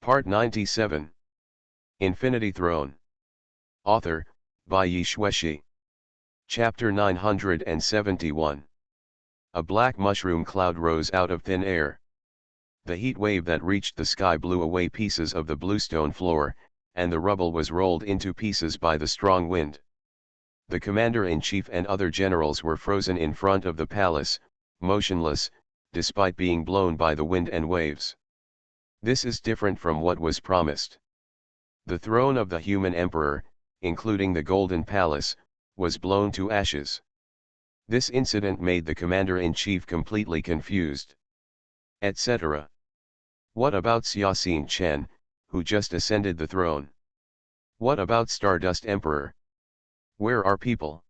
Part 97. Infinity Throne. Author, by Yi Shueshi. Chapter 971. A black mushroom cloud rose out of thin air. The heat wave that reached the sky blew away pieces of the bluestone floor, and the rubble was rolled into pieces by the strong wind. The commander-in-chief and other generals were frozen in front of the palace, motionless, despite being blown by the wind and waves. This is different from what was promised. The throne of the human emperor, including the Golden Palace, was blown to ashes. This incident made the commander-in-chief completely confused. Etc. What about Xiaxin Chen, who just ascended the throne? What about Stardust Emperor? Where are people?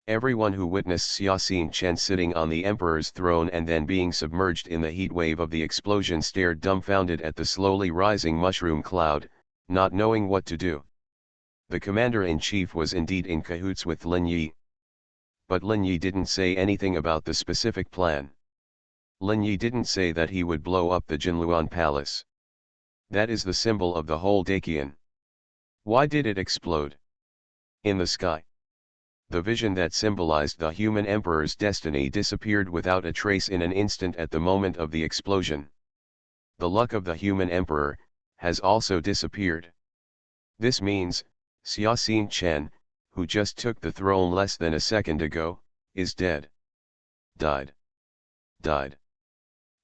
Everyone who witnessed Xiaxin Chen sitting on the emperor's throne and then being submerged in the heat wave of the explosion stared dumbfounded at the slowly rising mushroom cloud, not knowing what to do. The commander-in-chief was indeed in cahoots with Lin Yi. But Lin Yi didn't say anything about the specific plan. Lin Yi didn't say that he would blow up the Jinluan Palace. That is the symbol of the whole Daqian. Why did it explode? In the sky. The vision that symbolized the human emperor's destiny disappeared without a trace in an instant at the moment of the explosion. The luck of the human emperor has also disappeared. This means, Xiaxin Chen, who just took the throne less than a second ago, is dead. Died.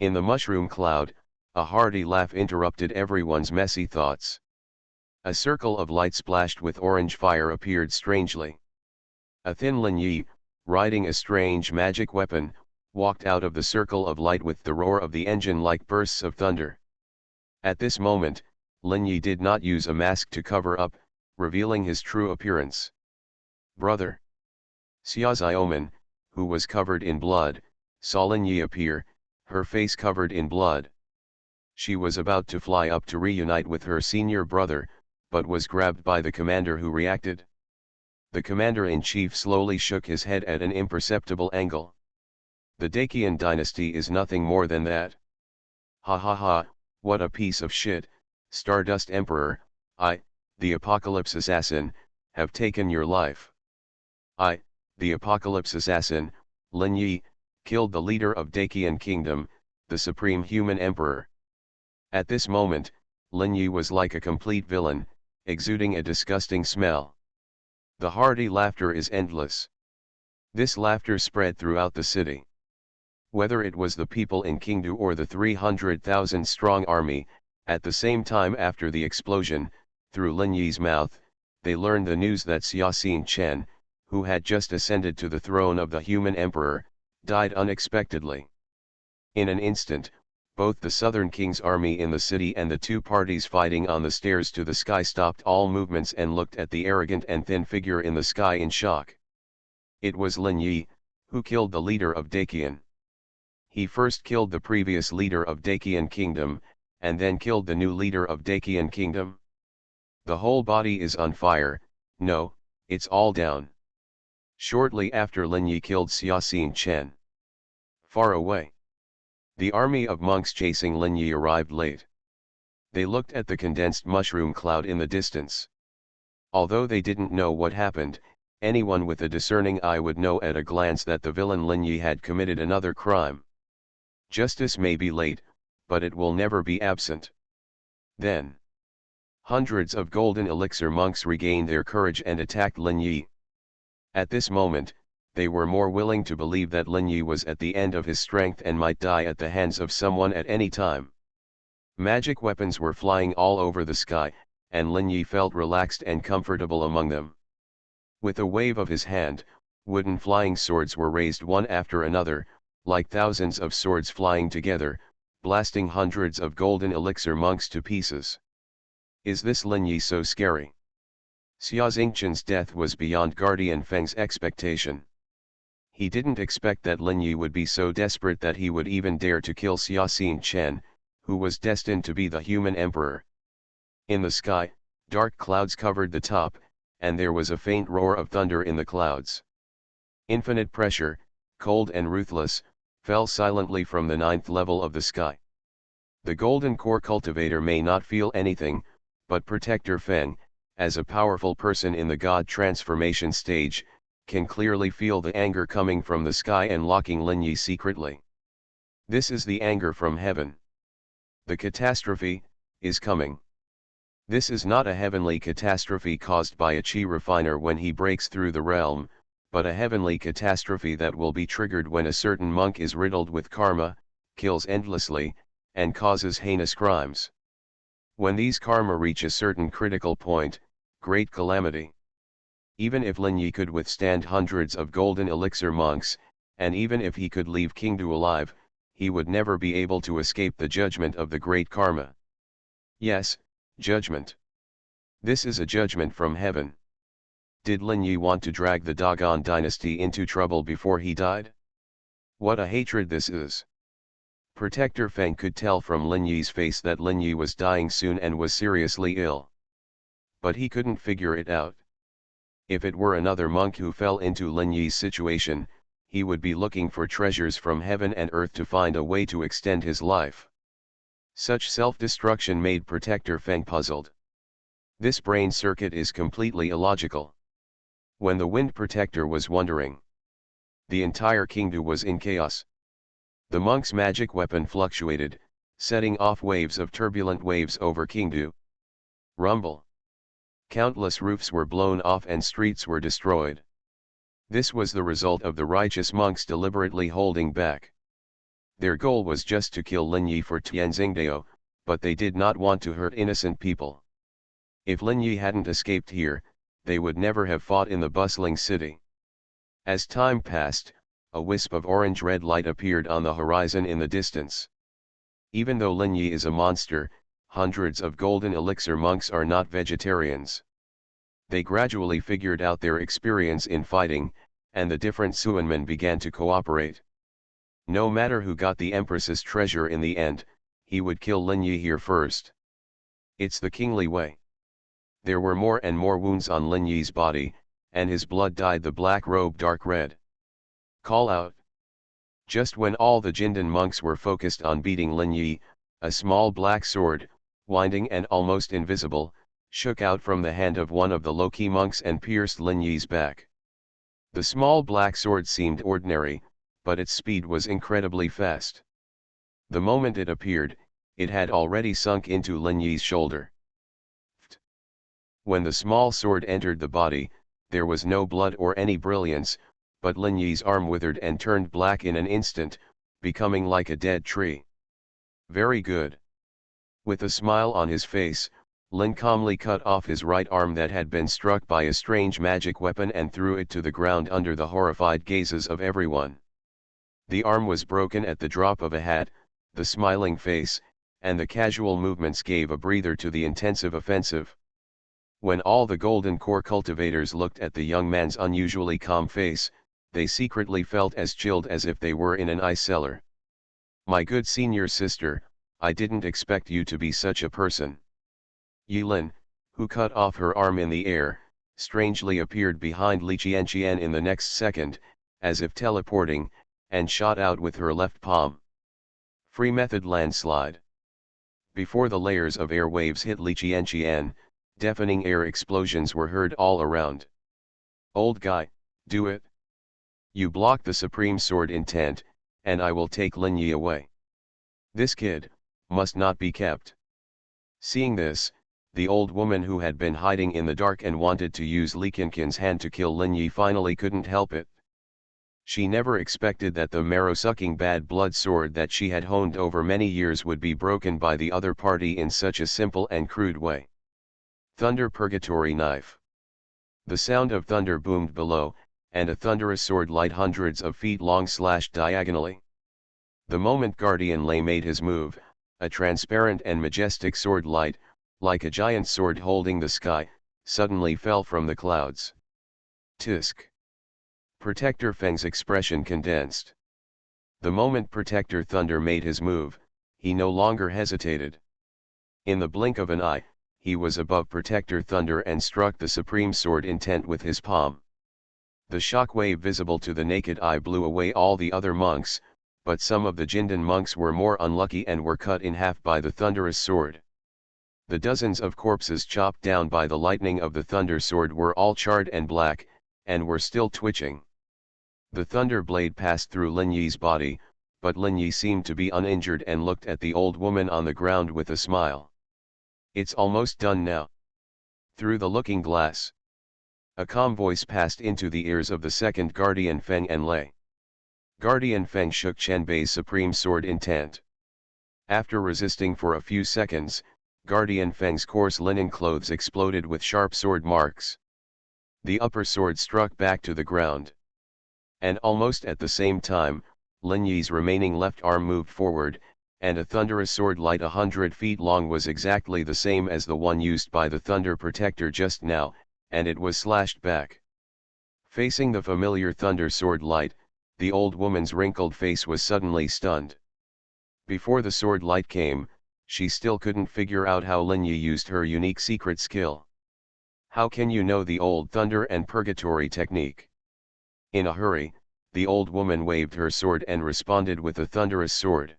In the mushroom cloud, a hearty laugh interrupted everyone's messy thoughts. A circle of light splashed with orange fire appeared strangely. A thin Lin Yi, riding a strange magic weapon, walked out of the circle of light with the roar of the engine like bursts of thunder. At this moment, Lin Yi did not use a mask to cover up, revealing his true appearance. Brother. Xia Xiaoman, who was covered in blood, saw Lin Yi appear, her face covered in blood. She was about to fly up to reunite with her senior brother, but was grabbed by the commander who reacted. The commander-in-chief slowly shook his head at an imperceptible angle. The Daqian dynasty is nothing more than that. Ha ha ha, what a piece of shit, Stardust Emperor, I, the Apocalypse Assassin, have taken your life. I, the Apocalypse Assassin, Lin Yi, killed the leader of Daqian Kingdom, the supreme human emperor. At this moment, Lin Yi was like a complete villain, exuding a disgusting smell. The hearty laughter is endless. This laughter spread throughout the city. Whether it was the people in Qingdu or the 300,000 strong army, at the same time after the explosion, through Lin Yi's mouth, they learned the news that Xiaxin Chen, who had just ascended to the throne of the human emperor, died unexpectedly. In an instant, both the Southern King's army in the city and the two parties fighting on the stairs to the sky stopped all movements and looked at the arrogant and thin figure in the sky in shock. It was Lin Yi, who killed the leader of Daqian. He first killed the previous leader of Daqian Kingdom, and then killed the new leader of Daqian Kingdom. The whole body is on fire, no, it's all down. Shortly after Lin Yi killed Xiaxin Chen. Far away. The army of monks chasing Lin Yi arrived late. They looked at the condensed mushroom cloud in the distance. Although they didn't know what happened, anyone with a discerning eye would know at a glance that the villain Lin Yi had committed another crime. Justice may be late, but it will never be absent. Then, hundreds of golden elixir monks regained their courage and attacked Lin Yi. At this moment, they were more willing to believe that Lin Yi was at the end of his strength and might die at the hands of someone at any time. Magic weapons were flying all over the sky, and Lin Yi felt relaxed and comfortable among them. With a wave of his hand, wooden flying swords were raised one after another, like thousands of swords flying together, blasting hundreds of golden elixir monks to pieces. Is this Lin Yi so scary? Xiaxin Chen's death was beyond Guardian Feng's expectation. He didn't expect that Lin Yi would be so desperate that he would even dare to kill Xiaxin Chen, who was destined to be the human emperor. In the sky, dark clouds covered the top, and there was a faint roar of thunder in the clouds. Infinite pressure, cold and ruthless, fell silently from the 9th level of the sky. The Golden Core cultivator may not feel anything, but Protector Feng, as a powerful person in the God transformation stage, can clearly feel the anger coming from the sky and locking Lin Yi secretly. This is the anger from heaven. The catastrophe is coming. This is not a heavenly catastrophe caused by a chi refiner when he breaks through the realm, but a heavenly catastrophe that will be triggered when a certain monk is riddled with karma, kills endlessly, and causes heinous crimes. When these karma reach a certain critical point, great calamity. Even if Lin Yi could withstand hundreds of golden elixir monks, and even if he could leave King Du alive, he would never be able to escape the judgment of the great karma. Yes, judgment. This is a judgment from heaven. Did Lin Yi want to drag the Dogon dynasty into trouble before he died? What a hatred this is. Protector Feng could tell from Lin Yi's face that Lin Yi was dying soon and was seriously ill. But he couldn't figure it out. If it were another monk who fell into Lin Yi's situation, he would be looking for treasures from heaven and earth to find a way to extend his life. Such self-destruction made Protector Feng puzzled. This brain circuit is completely illogical. When the Wind Protector was wondering, the entire kingdom was in chaos. The monk's magic weapon fluctuated, setting off waves of turbulent waves over Kingdu. Rumble. Countless roofs were blown off and streets were destroyed. This was the result of the righteous monks deliberately holding back. Their goal was just to kill Lin Yi for Tianxingdao, but they did not want to hurt innocent people. If Lin Yi hadn't escaped here, they would never have fought in the bustling city. As time passed, a wisp of orange-red light appeared on the horizon in the distance. Even though Lin Yi is a monster, hundreds of golden elixir monks are not vegetarians. They gradually figured out their experience in fighting, and the different Suanmen began to cooperate. No matter who got the Empress's treasure in the end, he would kill Lin Yi here first. It's the kingly way. There were more and more wounds on Lin Yi's body, and his blood dyed the black robe dark red. Call out. Just when all the Jindan monks were focused on beating Lin Yi, a small black sword, winding and almost invisible, shook out from the hand of one of the low-key monks and pierced Lin Yi's back. The small black sword seemed ordinary, but its speed was incredibly fast. The moment it appeared, it had already sunk into Lin Yi's shoulder. When the small sword entered the body, there was no blood or any brilliance, but Lin Yi's arm withered and turned black in an instant, becoming like a dead tree. Very good. With a smile on his face, Lin calmly cut off his right arm that had been struck by a strange magic weapon and threw it to the ground under the horrified gazes of everyone. The arm was broken at the drop of a hat, the smiling face, and the casual movements gave a breather to the intensive offensive. When all the golden core cultivators looked at the young man's unusually calm face, they secretly felt as chilled as if they were in an ice cellar. My good senior sister, I didn't expect you to be such a person. Yilin, who cut off her arm in the air, strangely appeared behind Li Qianqian in the next second, as if teleporting, and shot out with her left palm. Free method landslide. Before the layers of air waves hit Li Qianqian, deafening air explosions were heard all around. Old guy, do it. You blocked the Supreme Sword intent, and I will take Lin Yi away. This kid must not be kept. Seeing this, the old woman who had been hiding in the dark and wanted to use Li Qianqian's hand to kill Lin Yi finally couldn't help it. She never expected that the marrow-sucking bad blood sword that she had honed over many years would be broken by the other party in such a simple and crude way. Thunder Purgatory Knife. The sound of thunder boomed below, and a thunderous sword light hundreds of feet long slashed diagonally. The moment Guardian Lei made his move, a transparent and majestic sword light, like a giant sword holding the sky, suddenly fell from the clouds. Tisk. Protector Feng's expression condensed. The moment Protector Thunder made his move, he no longer hesitated. In the blink of an eye, he was above Protector Thunder and struck the Supreme Sword intent with his palm. The shockwave visible to the naked eye blew away all the other monks, but some of the Jindan monks were more unlucky and were cut in half by the thunderous sword. The dozens of corpses chopped down by the lightning of the thunder sword were all charred and black, and were still twitching. The thunder blade passed through Lin Yi's body, but Lin Yi seemed to be uninjured and looked at the old woman on the ground with a smile. "It's almost done now." Through the looking glass, a calm voice passed into the ears of the second guardian Feng and Lei. Guardian Feng shook Chen Bei's supreme sword intent. After resisting for a few seconds, Guardian Feng's coarse linen clothes exploded with sharp sword marks. The upper sword struck back to the ground. And almost at the same time, Lin Yi's remaining left arm moved forward, and a thunderous sword light 100 feet long was exactly the same as the one used by the Thunder Protector just now, and it was slashed back. Facing the familiar thunder sword light, the old woman's wrinkled face was suddenly stunned. Before the sword light came, she still couldn't figure out how Lin Yi used her unique secret skill. "How can you know the old thunder and purgatory technique?" In a hurry, the old woman waved her sword and responded with a thunderous sword.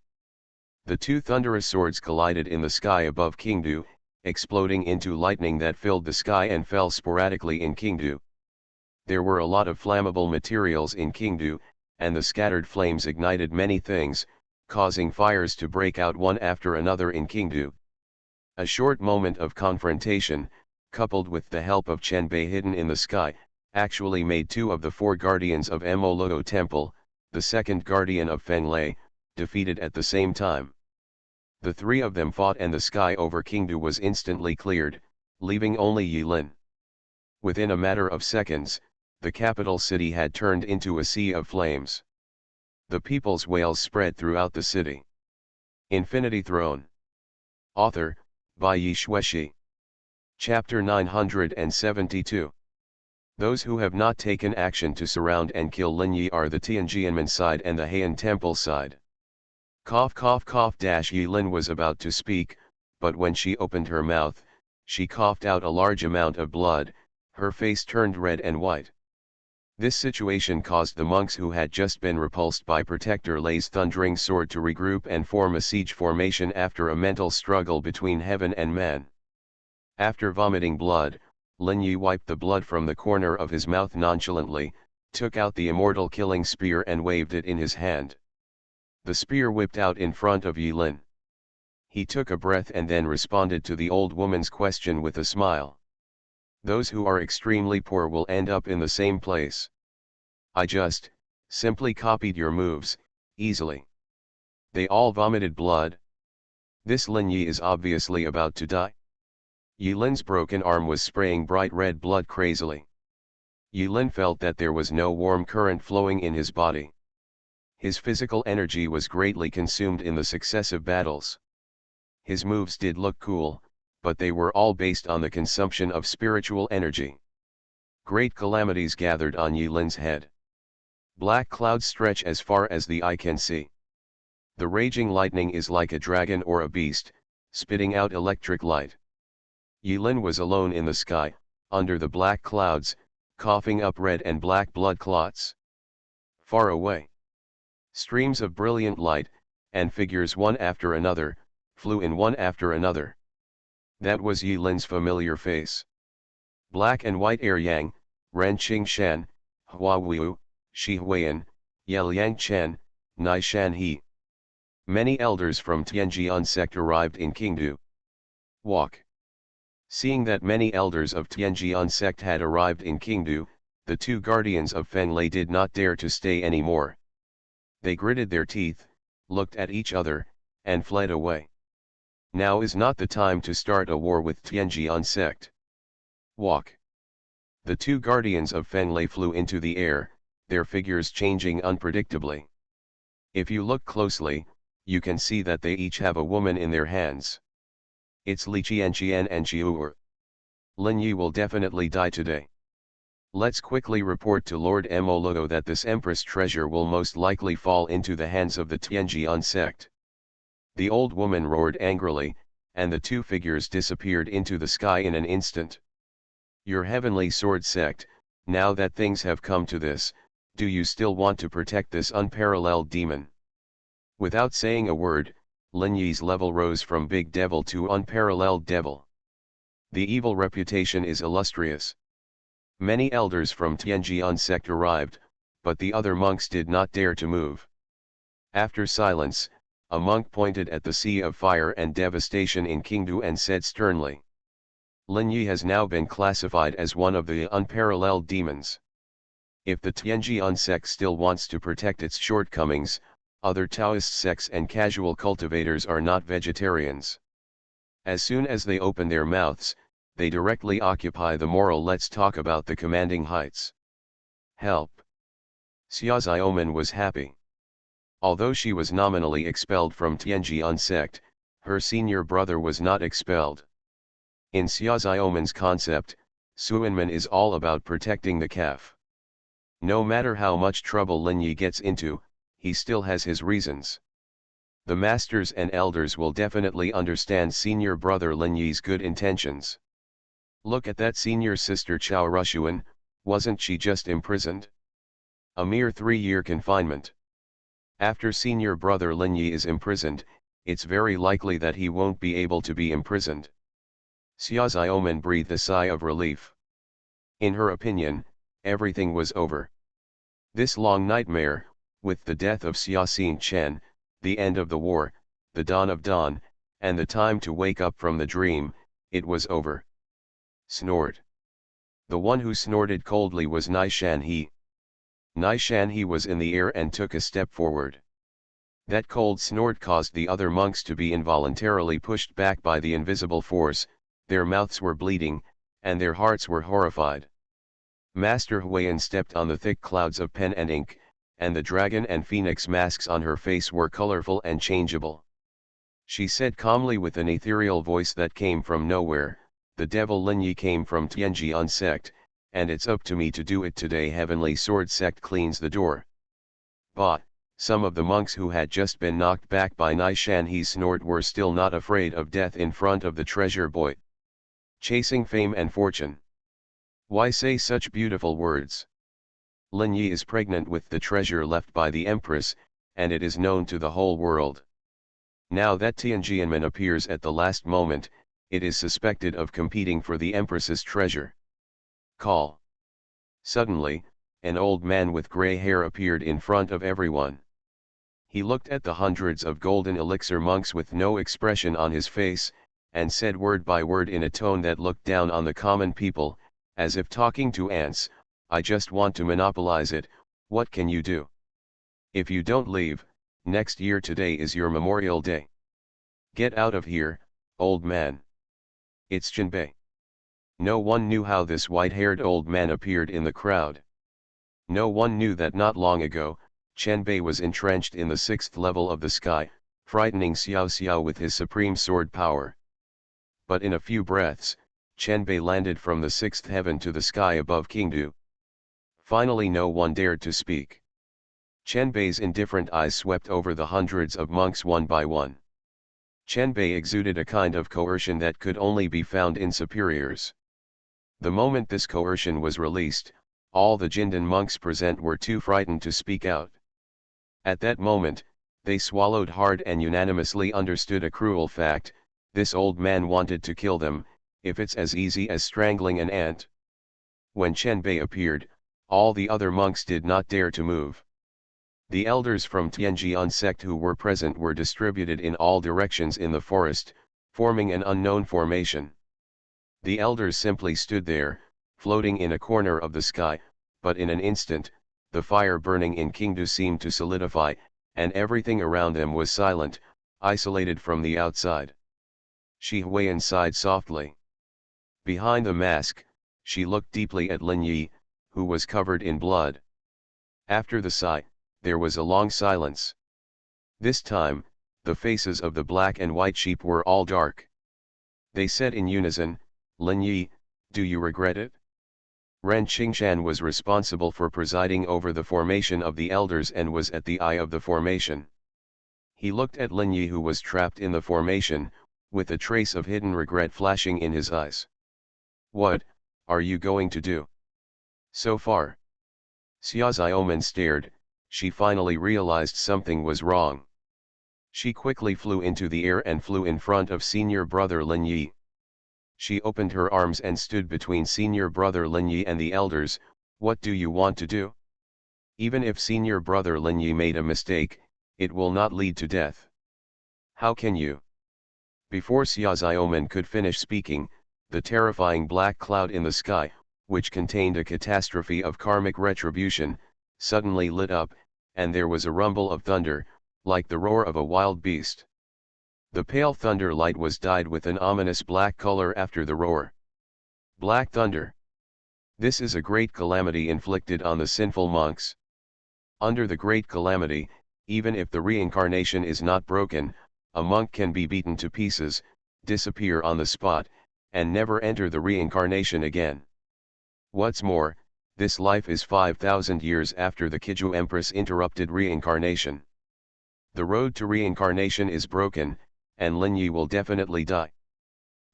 The two thunderous swords collided in the sky above Qingdu, exploding into lightning that filled the sky and fell sporadically in Qingdu. There were a lot of flammable materials in Qingdu, and the scattered flames ignited many things, causing fires to break out one after another in Qingdu. A short moment of confrontation, coupled with the help of Chen Bei hidden in the sky, actually made two of the four guardians of MaleProtagonist Temple, the second guardian of Feng Lei, defeated at the same time. The three of them fought and the sky over Qingdu was instantly cleared, leaving only Yilin. Within a matter of seconds, the capital city had turned into a sea of flames. The people's wails spread throughout the city. Infinity Throne. Author, by Yi Shueshi. Chapter 972. Those who have not taken action to surround and kill Lin Yi are the Tianjianmen side and the Heian Temple side. Cough cough cough. Yilin was about to speak, but when she opened her mouth, she coughed out a large amount of blood, her face turned red and white. This situation caused the monks who had just been repulsed by Protector Lei's thundering sword to regroup and form a siege formation after a mental struggle between heaven and man. After vomiting blood, Lin Yi wiped the blood from the corner of his mouth nonchalantly, took out the immortal killing spear and waved it in his hand. The spear whipped out in front of Yilin. He took a breath and then responded to the old woman's question with a smile. "Those who are extremely poor will end up in the same place. I just, simply copied your moves, easily." They all vomited blood. This Lin Yi is obviously about to die. Yilin's broken arm was spraying bright red blood crazily. Yilin felt that there was no warm current flowing in his body. His physical energy was greatly consumed in the successive battles. His moves did look cool, but they were all based on the consumption of spiritual energy. Great calamities gathered on Yilin's head. Black clouds stretch as far as the eye can see. The raging lightning is like a dragon or a beast, spitting out electric light. Yilin was alone in the sky, under the black clouds, coughing up red and black blood clots. Far away, streams of brilliant light, and figures one after another, flew in one after another. That was Yilin's familiar face. Black and white Er Yang, Ren Qing Shan, Hua Wu, Shi Huiyan, Yel Yang Chen, Nai Shan He. Many elders from Tianjian sect arrived in Qingdu. Walk. Seeing that many elders of Tianjian sect had arrived in Qingdu, the two guardians of Feng Lei did not dare to stay anymore. They gritted their teeth, looked at each other, and fled away. Now is not the time to start a war with Tianjian sect. Walk. The two guardians of Feng Lei flew into the air, their figures changing unpredictably. If you look closely, you can see that they each have a woman in their hands. It's Li Qianqian and Qiu'er. Lin Yi will definitely die today. Let's quickly report to Lord MaleProtagonist that this Empress treasure will most likely fall into the hands of the Tianjian sect. The old woman roared angrily, and the two figures disappeared into the sky in an instant. Your heavenly sword sect, now that things have come to this, do you still want to protect this unparalleled demon? Without saying a word, Lin Yi's level rose from big devil to unparalleled devil. The evil reputation is illustrious. Many elders from Tianjian sect arrived, but the other monks did not dare to move. After silence, a monk pointed at the sea of fire and devastation in Qingdu and said sternly, Lin Yi has now been classified as one of the unparalleled demons. If the Tianjian sect still wants to protect its shortcomings, other Taoist sects and casual cultivators are not vegetarians. As soon as they open their mouths, they directly occupy the moral let's talk about the commanding heights. Help. Xia Xiaoman was happy. Although she was nominally expelled from Tianjian sect, her senior brother was not expelled. In Xia Xiaoman's concept, Suanmen is all about protecting the calf. No matter how much trouble Lin Yi gets into, he still has his reasons. The masters and elders will definitely understand senior brother Lin Yi's good intentions. Look at that senior sister Chao Rushuan, wasn't she just imprisoned? A mere 3-year confinement. After senior brother Lin Yi is imprisoned, it's very likely that he won't be able to be imprisoned. Xia Xiaoman breathed a sigh of relief. In her opinion, everything was over. This long nightmare, with the death of Xia Xingchen, the end of the war, the dawn of dawn, and the time to wake up from the dream, it was over. Snort. The one who snorted coldly was Nai Shanhe. Nai Shanhe was in the air and took a step forward. That cold snort caused the other monks to be involuntarily pushed back by the invisible force, their mouths were bleeding, and their hearts were horrified. Master Huayan stepped on the thick clouds of pen and ink, and the dragon and phoenix masks on her face were colorful and changeable. She said calmly with an ethereal voice that came from nowhere, the devil Lin Yi came from Tianjian sect, and it's up to me to do it today. Heavenly Sword sect cleans the door. But, some of the monks who had just been knocked back by Nai Shanhe's snort were still not afraid of death in front of the treasure boy. Chasing fame and fortune. Why say such beautiful words? Lin Yi is pregnant with the treasure left by the Empress, and it is known to the whole world. Now that Tianjianmen appears at the last moment, it is suspected of competing for the Empress's treasure. Call. Suddenly, an old man with grey hair appeared in front of everyone. He looked at the hundreds of golden elixir monks with no expression on his face, and said word by word in a tone that looked down on the common people, as if talking to ants, I just want to monopolize it, what can you do? If you don't leave, next year today is your Memorial Day. Get out of here, old man. It's Jinbei. No one knew how this white-haired old man appeared in the crowd. No one knew that not long ago, Qianbei was entrenched in the 6th level of the sky, frightening Xiao Xiao with his supreme sword power. But in a few breaths, Qianbei landed from the 6th heaven to the sky above Qingdu. Finally no one dared to speak. Qianbei's indifferent eyes swept over the hundreds of monks one by one. Qianbei exuded a kind of coercion that could only be found in superiors. The moment this coercion was released, all the Jindan monks present were too frightened to speak out. At that moment, they swallowed hard and unanimously understood a cruel fact, this old man wanted to kill them, if it's as easy as strangling an ant. When Qianbei appeared, all the other monks did not dare to move. The elders from Tianjian sect who were present were distributed in all directions in the forest, forming an unknown formation. The elders simply stood there, floating in a corner of the sky, but in an instant, the fire burning in Qingdu seemed to solidify, and everything around them was silent, isolated from the outside. Shi Huayan sighed softly. Behind the mask, she looked deeply at Lin Yi, who was covered in blood. After the sigh, there was a long silence. This time, the faces of the black and white sheep were all dark. They said in unison, Lin Yi, do you regret it? Ren Qingshan was responsible for presiding over the formation of the elders and was at the eye of the formation. He looked at Lin Yi who was trapped in the formation, with a trace of hidden regret flashing in his eyes. What are you going to do? So far. Xia Xiaoman stared, she finally realized something was wrong. She quickly flew into the air and flew in front of senior brother Lin Yi. She opened her arms and stood between senior brother Lin Yi and the elders. What do you want to do? Even if senior brother Lin Yi made a mistake, it will not lead to death. How can you? Before Xia Xiaoman could finish speaking, the terrifying black cloud in the sky, which contained a catastrophe of karmic retribution, suddenly lit up, and there was a rumble of thunder, like the roar of a wild beast. The pale thunder light was dyed with an ominous black color after the roar. Black thunder. This is a great calamity inflicted on the sinful monks. Under the great calamity, even if the reincarnation is not broken, a monk can be beaten to pieces, disappear on the spot, and never enter the reincarnation again. What's more, this life is 5,000 years after the Kiju Empress interrupted reincarnation. The road to reincarnation is broken, and Lin Yi will definitely die.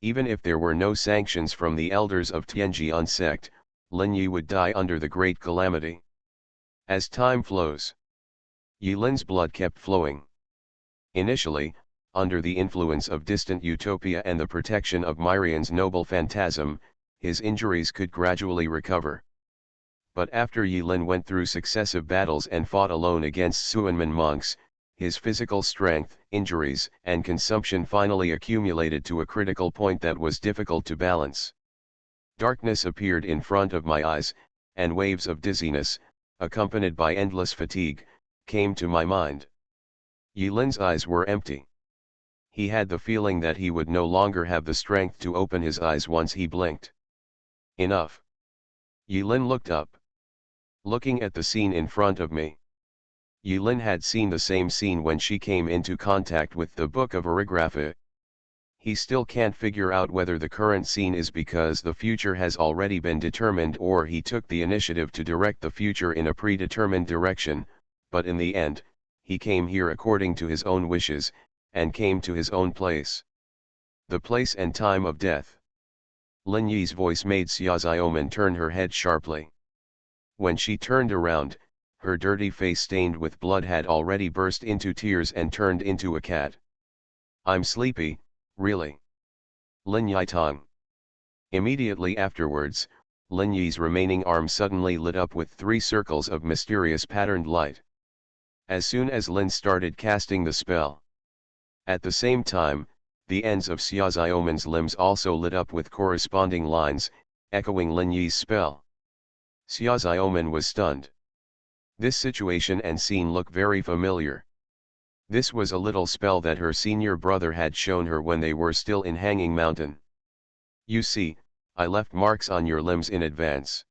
Even if there were no sanctions from the elders of Tianjian sect, Lin Yi would die under the great calamity. As time flows, Yi Lin's blood kept flowing. Initially, under the influence of distant utopia and the protection of Myrian's noble phantasm, his injuries could gradually recover. But after Yi Lin went through successive battles and fought alone against Suanmen monks, his physical strength, injuries, and consumption finally accumulated to a critical point that was difficult to balance. Darkness appeared in front of my eyes, and waves of dizziness, accompanied by endless fatigue, came to my mind. Yi Lin's eyes were empty. He had the feeling that he would no longer have the strength to open his eyes once he blinked. Enough. Yi Lin looked up. Looking at the scene in front of me. Yi Lin had seen the same scene when she came into contact with the Book of Arigrapha. He still can't figure out whether the current scene is because the future has already been determined or he took the initiative to direct the future in a predetermined direction, but in the end, he came here according to his own wishes, and came to his own place. The place and time of death. Lin Yi's voice made Xia Xiaoman turn her head sharply. When she turned around, her dirty face stained with blood had already burst into tears and turned into a cat. I'm sleepy, really. Lin Yi Tong. Immediately afterwards, Lin Yi's remaining arm suddenly lit up with 3 circles of mysterious patterned light. As soon as Lin started casting the spell. At the same time, the ends of Xia Xiaoman's limbs also lit up with corresponding lines, echoing Lin Yi's spell. Xia Xiaoman was stunned. This situation and scene look very familiar. This was a little spell that her senior brother had shown her when they were still in Hanging Mountain. You see, I left marks on your limbs in advance.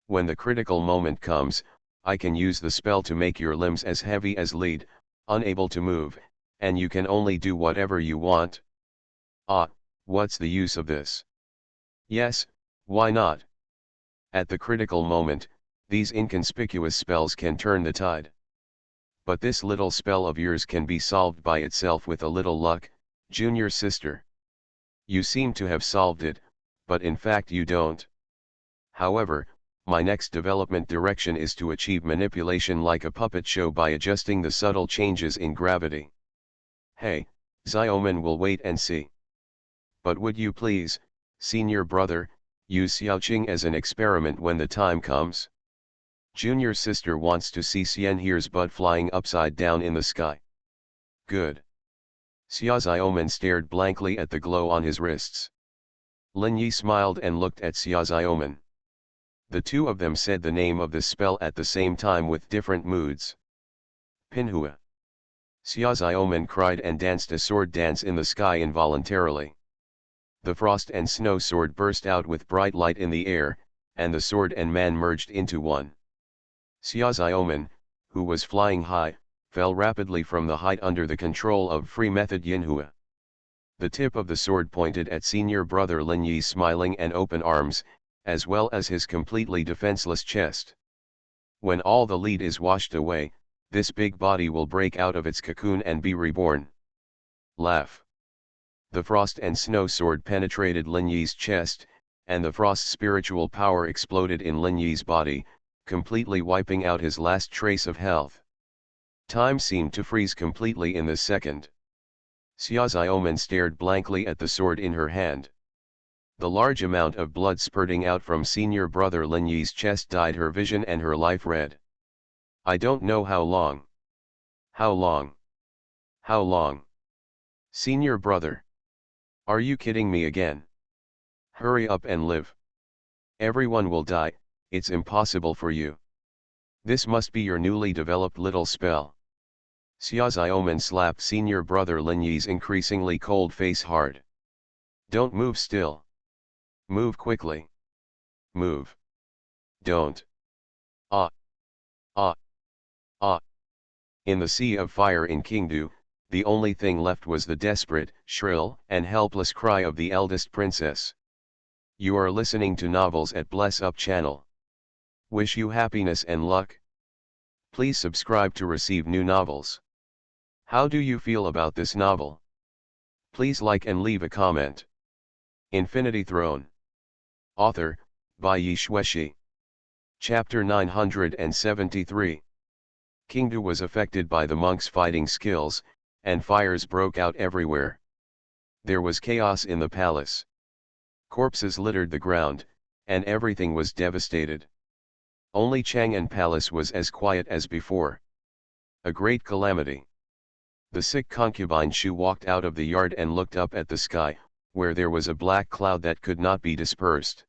When the critical moment comes, I can use the spell to make your limbs as heavy as lead, unable to move, and you can only do whatever you want. Ah, what's the use of this? Yes, why not? At the critical moment, these inconspicuous spells can turn the tide. But this little spell of yours can be solved by itself with a little luck, junior sister. You seem to have solved it, but in fact you don't. However, my next development direction is to achieve manipulation like a puppet show by adjusting the subtle changes in gravity. Hey, Xiaoman will wait and see. But would you please, senior brother, use Xiaoqing as an experiment when the time comes? Junior sister wants to see Xianhere's bud flying upside down in the sky. Good. Xia Xiaoman stared blankly at the glow on his wrists. Lin Yi smiled and looked at Xia Xiaoman. The two of them said the name of the spell at the same time with different moods. Pinhua. Xia Xiaoman cried and danced a sword dance in the sky involuntarily. The frost and snow sword burst out with bright light in the air, and the sword and man merged into one. Xia Xiaoman, who was flying high, fell rapidly from the height under the control of free method Yinhua. The tip of the sword pointed at senior brother Lin Yi's smiling and open arms, as well as his completely defenseless chest. When all the lead is washed away, this big body will break out of its cocoon and be reborn. Laugh. The frost and snow sword penetrated Lin Yi's chest, and the frost's spiritual power exploded in Lin Yi's body, completely wiping out his last trace of health. Time seemed to freeze completely in this second. Xia Xiaoman stared blankly at the sword in her hand. The large amount of blood spurting out from senior brother Lin Yi's chest dyed her vision and her life red. I don't know how long. How long? How long? Senior brother. Are you kidding me again? Hurry up and live. Everyone will die, it's impossible for you. This must be your newly developed little spell. Xia Xiaoman slapped senior brother Lin Yi's increasingly cold face hard. Don't move still. Move quickly. Move. Don't. Ah. Ah. Ah. In the sea of fire in Qingdu, the only thing left was the desperate, shrill, and helpless cry of the eldest princess. You are listening to Novels at Bless Up channel. Wish you happiness and luck. Please subscribe to receive new novels. How do you feel about this novel? Please like and leave a comment. Infinity Throne. Author, Bai Yi Xueshi. Chapter 973. Qingdu was affected by the monks' fighting skills, and fires broke out everywhere. There was chaos in the palace. Corpses littered the ground, and everything was devastated. Only Chang'an Palace was as quiet as before. A great calamity. The sick concubine Shu walked out of the yard and looked up at the sky, where there was a black cloud that could not be dispersed.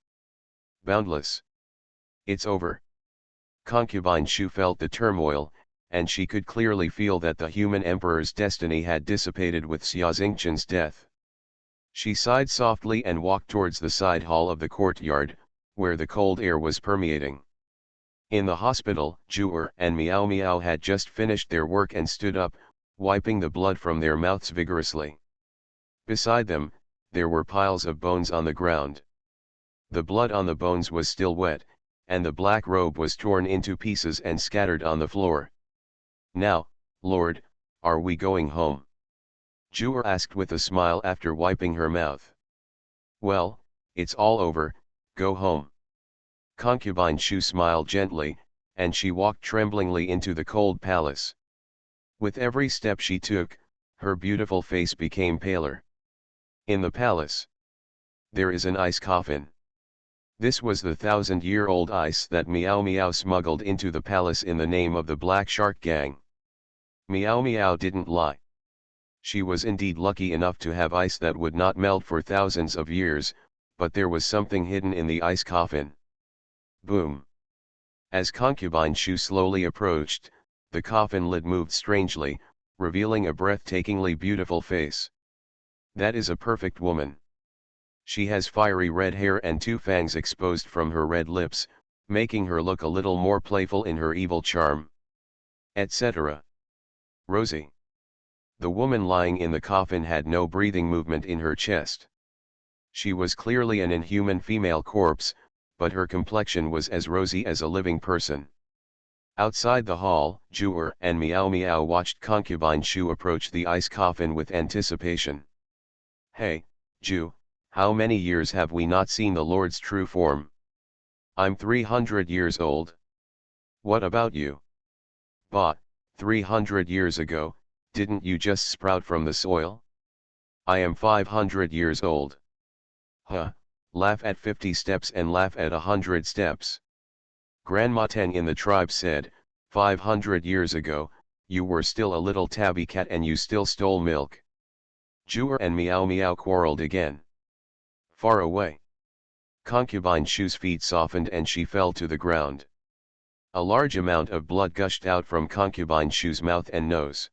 Boundless. It's over. Concubine Shu felt the turmoil, and she could clearly feel that the human emperor's destiny had dissipated with Xia Xingqian's death. She sighed softly and walked towards the side hall of the courtyard, where the cold air was permeating. In the hospital, Zhu'er and Miao Miao had just finished their work and stood up, wiping the blood from their mouths vigorously. Beside them, there were piles of bones on the ground. The blood on the bones was still wet, and the black robe was torn into pieces and scattered on the floor. Now, Lord, are we going home? Zhu'er asked with a smile after wiping her mouth. Well, it's all over, go home. Concubine Shu smiled gently, and she walked tremblingly into the cold palace. With every step she took, her beautiful face became paler. In the palace, there is an ice coffin. This was the 1,000-year-old ice that Miao Miao smuggled into the palace in the name of the Black Shark Gang. Miao Miao didn't lie. She was indeed lucky enough to have ice that would not melt for thousands of years, but there was something hidden in the ice coffin. Boom. As concubine Shu slowly approached, the coffin lid moved strangely, revealing a breathtakingly beautiful face. That is a perfect woman. She has fiery red hair and two fangs exposed from her red lips, making her look a little more playful in her evil charm. Etc. Rosie. The woman lying in the coffin had no breathing movement in her chest. She was clearly an inhuman female corpse, but her complexion was as rosy as a living person. Outside the hall, Zhu'er and Miao Miao watched concubine Shu approach the ice coffin with anticipation. Hey, Zhu, how many years have we not seen the Lord's true form? I'm 300 years old. What about you? Bah, 300 years ago, didn't you just sprout from the soil? I am 500 years old. Huh, laugh at 50 steps and laugh at 100 steps. Grandma Teng in the tribe said, 500 years ago, you were still a little tabby cat and you still stole milk. Zhu'er and Miao Miao quarreled again. Far away. Concubine Shu's feet softened and she fell to the ground. A large amount of blood gushed out from concubine Shu's mouth and nose.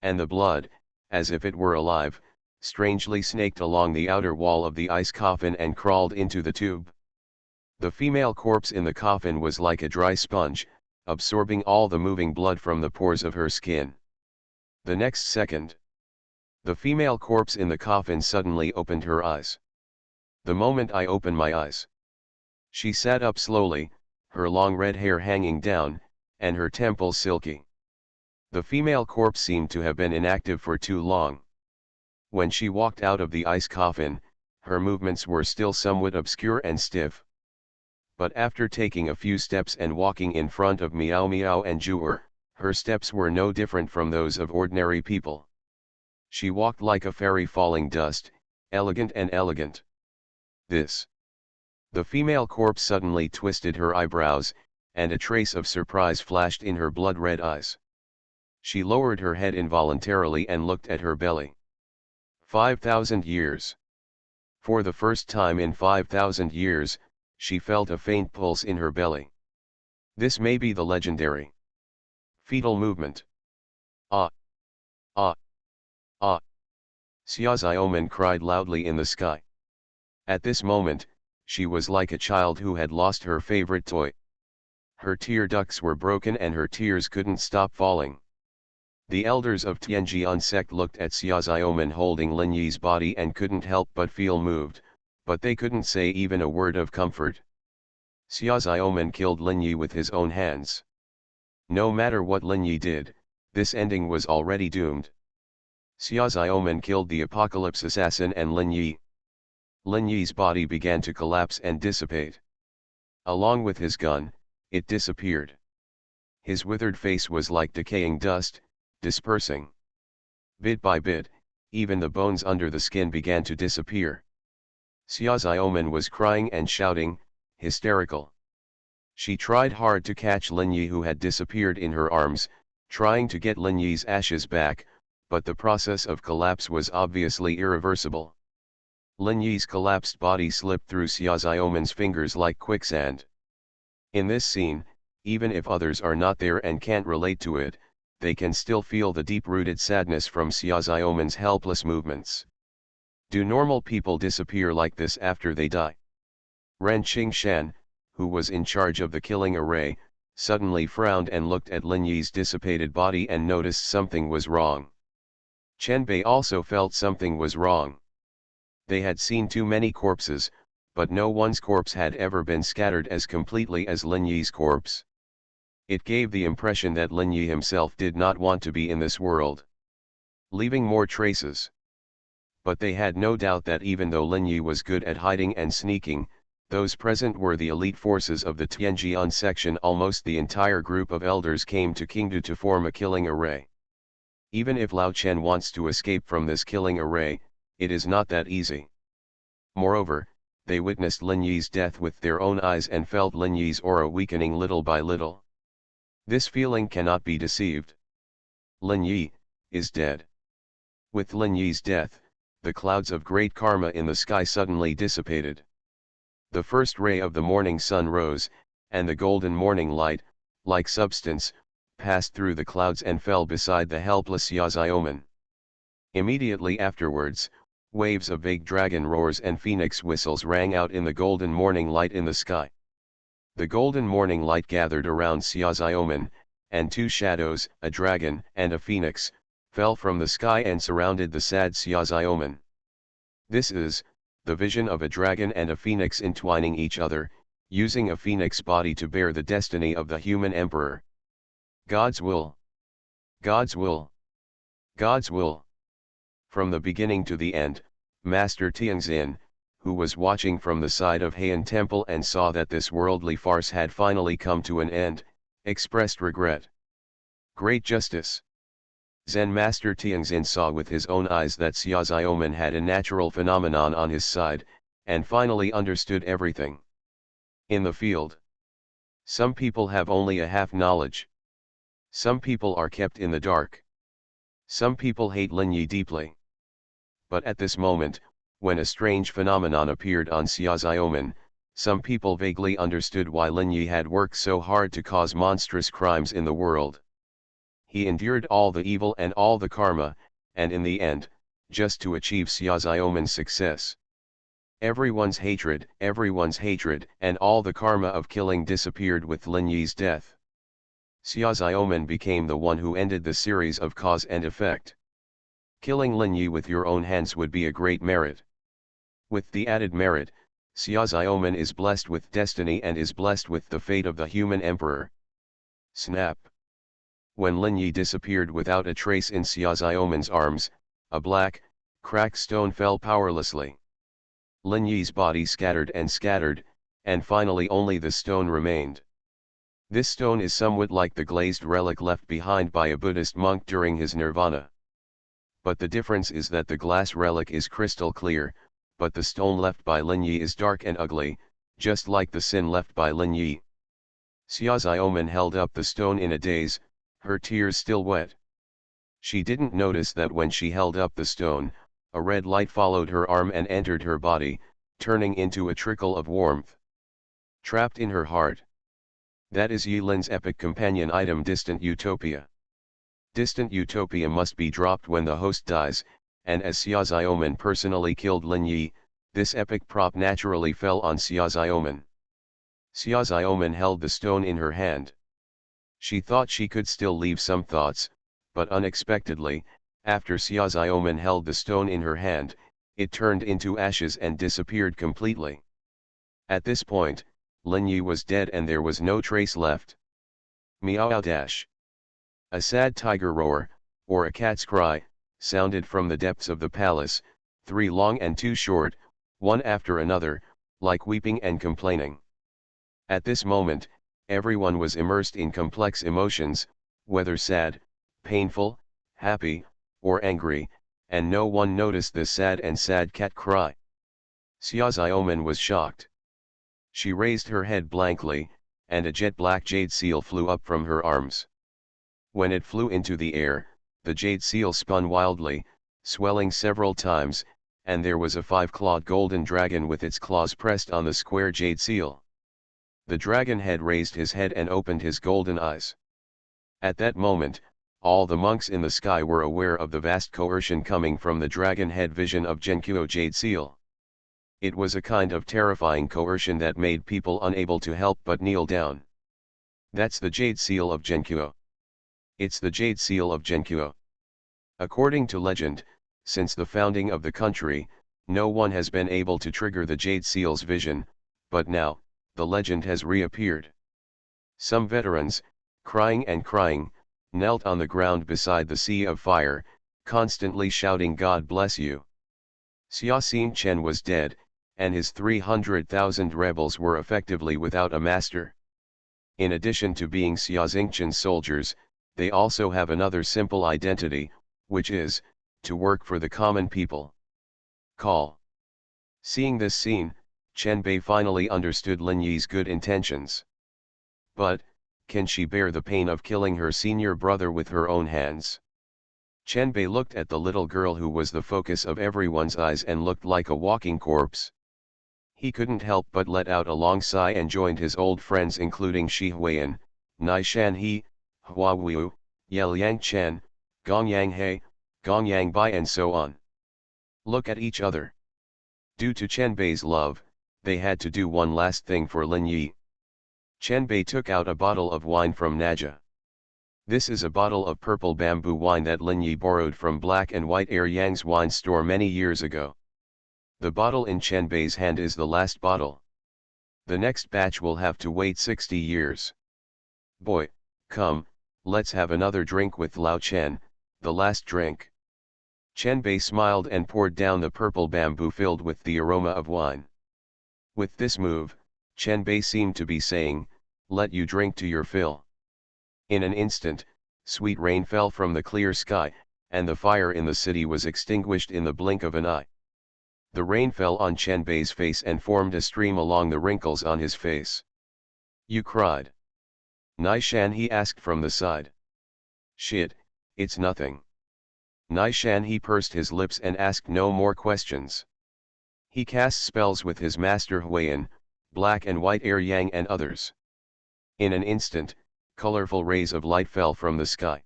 And the blood, as if it were alive, strangely snaked along the outer wall of the ice coffin and crawled into the tube. The female corpse in the coffin was like a dry sponge, absorbing all the moving blood from the pores of her skin. The next second, the female corpse in the coffin suddenly opened her eyes. The moment I open my eyes. She sat up slowly, her long red hair hanging down, and her temples silky. The female corpse seemed to have been inactive for too long. When she walked out of the ice coffin, her movements were still somewhat obscure and stiff. But after taking a few steps and walking in front of Miao Miao and Zhu'er, Her steps were no different from those of ordinary people. She walked like a fairy falling dust, elegant and elegant. This. The female corpse suddenly twisted her eyebrows, and a trace of surprise flashed in her blood-red eyes. She lowered her head involuntarily and looked at her belly. 5,000 years. For the first time in 5,000 years, she felt a faint pulse in her belly. This may be the legendary fetal movement. Ah! Ah! Ah! Xiaoxiaoman cried loudly in the sky. At this moment, she was like a child who had lost her favorite toy. Her tear ducts were broken and her tears couldn't stop falling. The elders of Tianjian sect looked at Xiaoxiaoman holding Lin Yi's body and couldn't help but feel moved, but they couldn't say even a word of comfort. Xiaoxiaoman killed Lin Yi with his own hands. No matter what Lin Yi did, this ending was already doomed. Xiaoxiaoman killed the apocalypse assassin and Lin Yi. Lin Yi's body began to collapse and dissipate. Along with his gun, it disappeared. His withered face was like decaying dust, dispersing. Bit by bit, even the bones under the skin began to disappear. Xiaoxiaoman was crying and shouting, hysterical. She tried hard to catch Lin Yi who had disappeared in her arms, trying to get Lin Yi's ashes back, but the process of collapse was obviously irreversible. Lin Yi's collapsed body slipped through Xiaoxiaoman's fingers like quicksand. In this scene, even if others are not there and can't relate to it, they can still feel the deep-rooted sadness from Xiaoxiaoman's helpless movements. Do normal people disappear like this after they die? Ren Qingshan, who was in charge of the killing array, suddenly frowned and looked at Lin Yi's dissipated body and noticed something was wrong. Chen Bei also felt something was wrong. They had seen too many corpses, but no one's corpse had ever been scattered as completely as Lin Yi's corpse. It gave the impression that Lin Yi himself did not want to be in this world, leaving more traces. But they had no doubt that even though Lin Yi was good at hiding and sneaking, those present were the elite forces of the Tianjian section. Almost the entire group of elders came to Qingdu to form a killing array. Even if Lao Chen wants to escape from this killing array, it is not that easy. Moreover, they witnessed Lin Yi's death with their own eyes and felt Lin Yi's aura weakening little by little. This feeling cannot be deceived. Lin Yi is dead. With Lin Yi's death, the clouds of great karma in the sky suddenly dissipated. The first ray of the morning sun rose, and the golden morning light, like substance, passed through the clouds and fell beside the helpless Xiaoxiaoman. Immediately afterwards, waves of vague dragon roars and phoenix whistles rang out in the golden morning light in the sky. The golden morning light gathered around Xiaoxiaoman, and two shadows, a dragon and a phoenix, fell from the sky and surrounded the sad Xiaoxiaoman. This is the vision of a dragon and a phoenix entwining each other, using a phoenix body to bear the destiny of the human emperor. God's will. God's will. God's will. From the beginning to the end, Master Tianxin, who was watching from the side of Heian Temple and saw that this worldly farce had finally come to an end, expressed regret. Great justice. Zen Master Tianxin saw with his own eyes that Xiaoxiaoman had a natural phenomenon on his side, and finally understood everything. In the field, some people have only a half knowledge. Some people are kept in the dark. Some people hate Lin Yi deeply. But at this moment, when a strange phenomenon appeared on Xiaoxiaoman, some people vaguely understood why Lin Yi had worked so hard to cause monstrous crimes in the world. He endured all the evil and all the karma, and in the end, just to achieve Xiaoxiaoman's success. Everyone's hatred, and all the karma of killing disappeared with Lin Yi's death. Xiaoxiaoman became the one who ended the series of cause and effect. Killing Lin Yi with your own hands would be a great merit. With the added merit, Xiaoxiaoman is blessed with destiny and is blessed with the fate of the human emperor. Snap. When Lin Yi disappeared without a trace in Xiaoxiaoman's arms, a black, cracked stone fell powerlessly. Lin Yi's body scattered, and finally only the stone remained. This stone is somewhat like the glazed relic left behind by a Buddhist monk during his nirvana. But the difference is that the glass relic is crystal clear, but the stone left by Lin Yi is dark and ugly, just like the sin left by Lin Yi. Xia Xiaoman held up the stone in a daze, her tears still wet. She didn't notice that when she held up the stone, a red light followed her arm and entered her body, turning into a trickle of warmth. Trapped in her heart. That is Yi Lin's epic companion item Distant Utopia. Distant Utopia must be dropped when the host dies, and as Xia Xiaoman personally killed Lin Yi, this epic prop naturally fell on Xia Xiaoman. Xia Xiaoman held the stone in her hand. She thought she could still leave some thoughts, but unexpectedly, after Xia Xiaoman held the stone in her hand, it turned into ashes and disappeared completely. At this point, Lin Yi was dead and there was no trace left. Meow dash. A sad tiger roar, or a cat's cry, sounded from the depths of the palace, 3 long and 2 short, one after another, like weeping and complaining. At this moment, everyone was immersed in complex emotions, whether sad, painful, happy, or angry, and no one noticed the sad cat cry. Xia Xiaoman was shocked. She raised her head blankly, and a jet-black jade seal flew up from her arms. When it flew into the air, the jade seal spun wildly, swelling several times, and there was a 5-clawed golden dragon with its claws pressed on the square jade seal. The dragon head raised his head and opened his golden eyes. At that moment, all the monks in the sky were aware of the vast coercion coming from the dragon head vision of Genkuo jade seal. It was a kind of terrifying coercion that made people unable to help but kneel down. That's the jade seal of Genkuo. It's the jade seal of Genkuo. According to legend, since the founding of the country, no one has been able to trigger the jade seal's vision, but now, the legend has reappeared. Some veterans, crying and crying, knelt on the ground beside the sea of fire, constantly shouting "God bless you." Xia Xingchen was dead, and his 300,000 rebels were effectively without a master. In addition to being Xia Xingchen's soldiers, they also have another simple identity, which is, to work for the common people. Call. Seeing this scene, Chen Bei finally understood Lin Yi's good intentions. But, can she bear the pain of killing her senior brother with her own hands? Chen Bei looked at the little girl who was the focus of everyone's eyes and looked like a walking corpse. He couldn't help but let out a long sigh and joined his old friends including Shi Huiyan, Nai Shanhe, Hua Wu, Yel Yang Chen, Gong Yang He, Gong Yang Bai and so on. Look at each other. Due to Chen Bei's love, they had to do one last thing for Lin Yi. Chen Bei took out a bottle of wine from Naja. This is a bottle of purple bamboo wine that Lin Yi borrowed from Black and White Air Yang's wine store many years ago. The bottle in Chen Bei's hand is the last bottle. The next batch will have to wait 60 years. Boy, come, let's have another drink with Lao Chen, the last drink. Chen Bei smiled and poured down the purple bamboo filled with the aroma of wine. With this move, Chen Bei seemed to be saying, let you drink to your fill. In an instant, sweet rain fell from the clear sky, and the fire in the city was extinguished in the blink of an eye. The rain fell on Chen Bei's face and formed a stream along the wrinkles on his face. You cried. Nai Shan he asked from the side. Shit, it's nothing. Nai Shan he pursed his lips and asked no more questions. He cast spells with his master Huiyan, Black and White Air Yang and others. In an instant, colorful rays of light fell from the sky.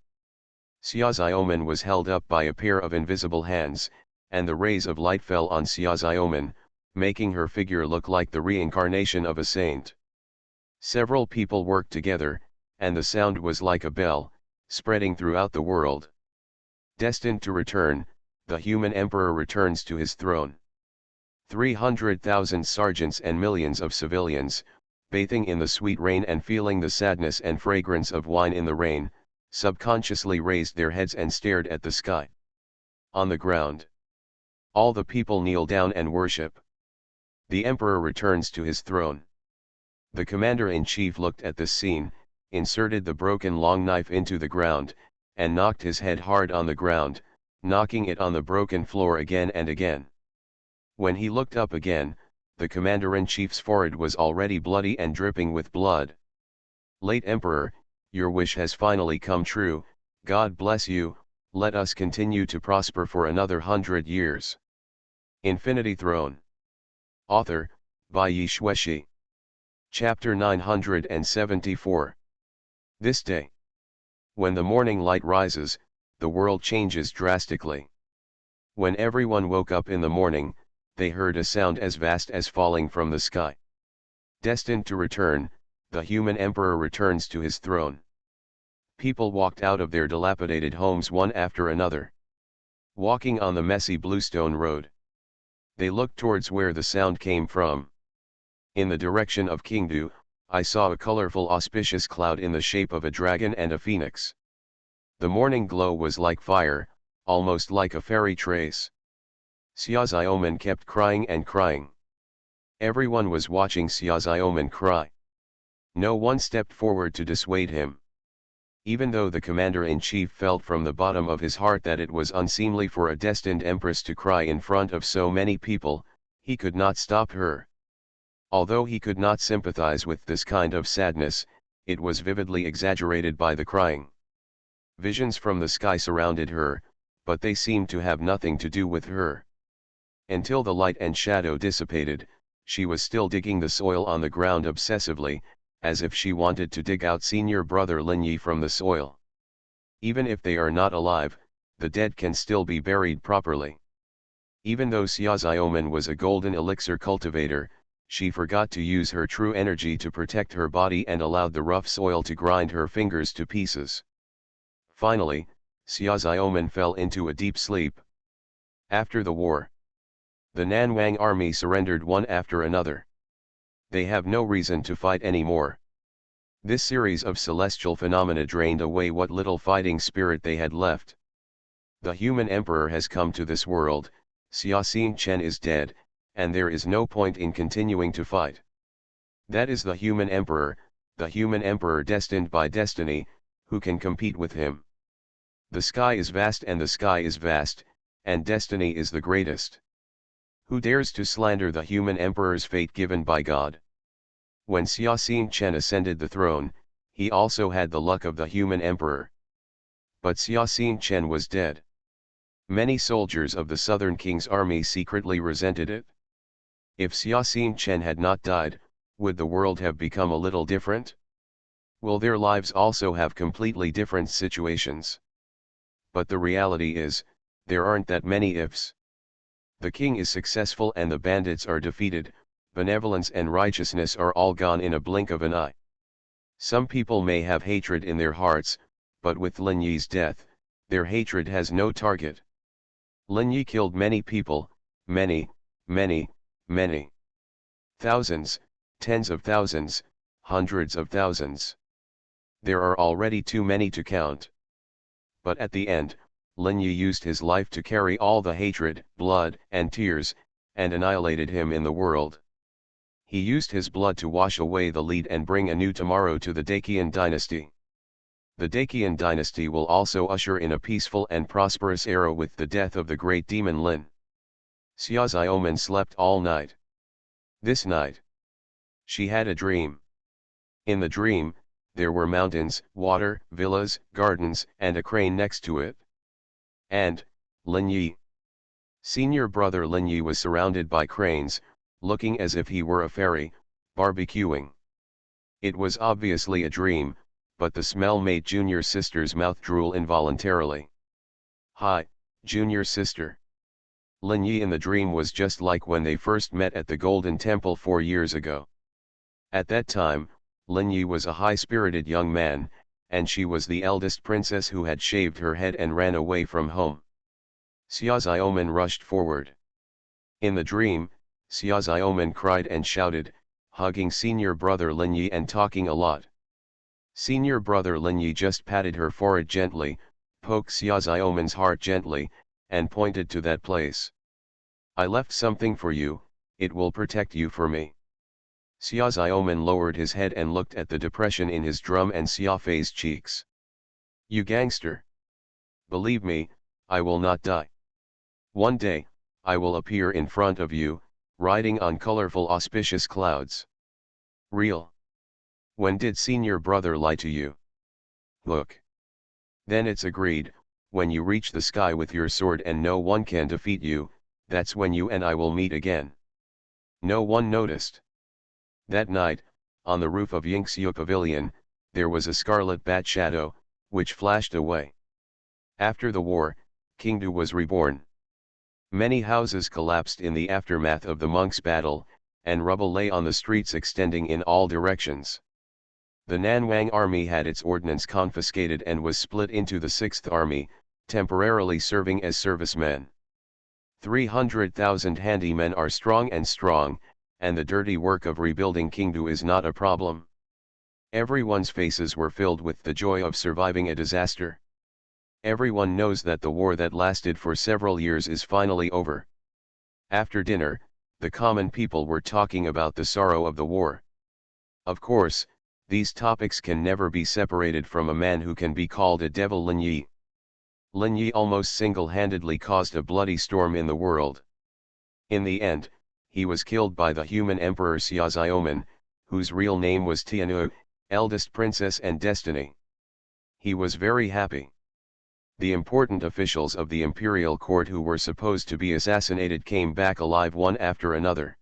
Xia Xiaoman was held up by a pair of invisible hands, and the rays of light fell on Xia Xiaoman, making her figure look like the reincarnation of a saint. Several people worked together, and the sound was like a bell, spreading throughout the world. Destined to return, the human emperor returns to his throne. 300,000 sergeants and millions of civilians, bathing in the sweet rain and feeling the sadness and fragrance of wine in the rain, subconsciously raised their heads and stared at the sky. On the ground, all the people kneel down and worship. The emperor returns to his throne. The commander-in-chief looked at this scene, inserted the broken long knife into the ground, and knocked his head hard on the ground, knocking it on the broken floor again and again. When he looked up again, the commander-in-chief's forehead was already bloody and dripping with blood. "Late Emperor, your wish has finally come true, God bless you, let us continue to prosper for another 100 years. Infinity Throne. Author, Bai Yi Xueshi. Chapter 974. This day. When the morning light rises, the world changes drastically. When everyone woke up in the morning, they heard a sound as vast as falling from the sky. Destined to return, the human emperor returns to his throne. People walked out of their dilapidated homes one after another, walking on the messy bluestone road. They looked towards where the sound came from. In the direction of Kingdu, I saw a colorful auspicious cloud in the shape of a dragon and a phoenix. The morning glow was like fire, almost like a fairy trace. Xia Xiaoman kept crying and crying. Everyone was watching Xia Xiaoman cry. No one stepped forward to dissuade him. Even though the commander-in-chief felt from the bottom of his heart that it was unseemly for a destined empress to cry in front of so many people, he could not stop her. Although he could not sympathize with this kind of sadness, it was vividly exaggerated by the crying. Visions from the sky surrounded her, but they seemed to have nothing to do with her. Until the light and shadow dissipated, she was still digging the soil on the ground obsessively, as if she wanted to dig out senior brother Lin Yi from the soil. Even if they are not alive, the dead can still be buried properly. Even though Xia Xiaoman was a golden elixir cultivator, she forgot to use her true energy to protect her body and allowed the rough soil to grind her fingers to pieces. Finally, Xia Xiaoman fell into a deep sleep. After the war, the Nanwang army surrendered one after another. They have no reason to fight anymore. This series of celestial phenomena drained away what little fighting spirit they had left. The human emperor has come to this world, Xia Xingchen is dead, and there is no point in continuing to fight. That is the human emperor destined by destiny, who can compete with him. The sky is vast and the sky is vast, and destiny is the greatest. Who dares to slander the human emperor's fate given by God? When Xia Xingchen ascended the throne, he also had the luck of the human emperor. But Xia Xingchen was dead. Many soldiers of the southern king's army secretly resented it. If Xia Xingchen had not died, would the world have become a little different? Will their lives also have completely different situations? But the reality is, there aren't that many ifs. The king is successful and the bandits are defeated, benevolence and righteousness are all gone in a blink of an eye. Some people may have hatred in their hearts, but with Lin Yi's death, their hatred has no target. Lin Yi killed many people, many. Thousands, tens of thousands, hundreds of thousands. There are already too many to count. But at the end, Lin Yi used his life to carry all the hatred, blood, and tears, and annihilated him in the world. He used his blood to wash away the lead and bring a new tomorrow to the Dacian dynasty. The Dacian dynasty will also usher in a peaceful and prosperous era with the death of the great demon Lin. Xia Xiaoman slept all night. This night, she had a dream. In the dream, there were mountains, water, villas, gardens, and a crane next to it. And, Lin Yi. Senior brother Lin Yi was surrounded by cranes, looking as if he were a fairy, barbecuing. It was obviously a dream, but the smell made junior sister's mouth drool involuntarily. Hi, junior sister. Lin Yi in the dream was just like when they first met at the Golden Temple 4 years ago. At that time, Lin Yi was a high-spirited young man, and she was the eldest princess who had shaved her head and ran away from home. Xia Xiaoman rushed forward. In the dream, Xia Xiaoman cried and shouted, hugging senior brother Lin Yi and talking a lot. Senior brother Lin Yi just patted her forehead gently, poked Xia Xiaoman's heart gently, and pointed to that place. I left something for you, it will protect you for me. Xia Xiaoman lowered his head and looked at the depression in his drum and Xia Fei's cheeks. You gangster! Believe me, I will not die. One day, I will appear in front of you, riding on colorful auspicious clouds. Real. When did senior brother lie to you? Look. Then it's agreed, when you reach the sky with your sword and no one can defeat you, that's when you and I will meet again. No one noticed. That night, on the roof of Yingxiu Pavilion, there was a scarlet bat shadow, which flashed away. After the war, Qingdu was reborn. Many houses collapsed in the aftermath of the monks' battle, and rubble lay on the streets extending in all directions. The Nanwang army had its ordnance confiscated and was split into the 6th Army, temporarily serving as servicemen. 300,000 handymen are strong, and the dirty work of rebuilding Qingdu is not a problem. Everyone's faces were filled with the joy of surviving a disaster. Everyone knows that the war that lasted for several years is finally over. After dinner, the common people were talking about the sorrow of the war. Of course, these topics can never be separated from a man who can be called a devil, Lin Yi. Lin Yi almost single-handedly caused a bloody storm in the world. In the end, he was killed by the human emperor Xia Xiaoman, whose real name was Tianyu, eldest princess and destiny. He was very happy. The important officials of the imperial court who were supposed to be assassinated came back alive one after another.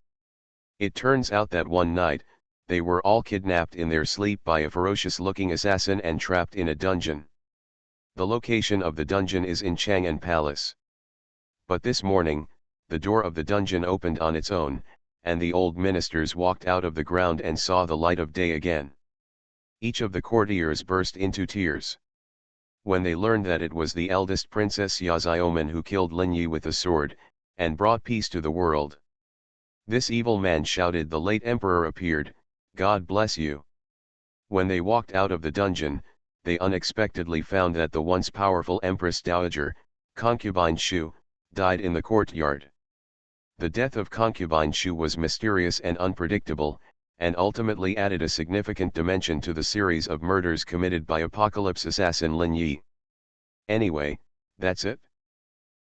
It turns out that one night, they were all kidnapped in their sleep by a ferocious-looking assassin and trapped in a dungeon. The location of the dungeon is in Chang'an Palace. But this morning, the door of the dungeon opened on its own, and the old ministers walked out of the ground and saw the light of day again. Each of the courtiers burst into tears. When they learned that it was the eldest princess Xia Xiaoman who killed Lin Yi with a sword, and brought peace to the world. This evil man shouted, "The late emperor appeared, God bless you." When they walked out of the dungeon, they unexpectedly found that the once powerful Empress Dowager, concubine Shu, died in the courtyard. The death of concubine Shu was mysterious and unpredictable, and ultimately added a significant dimension to the series of murders committed by Apocalypse assassin Lin Yi. Anyway, that's it.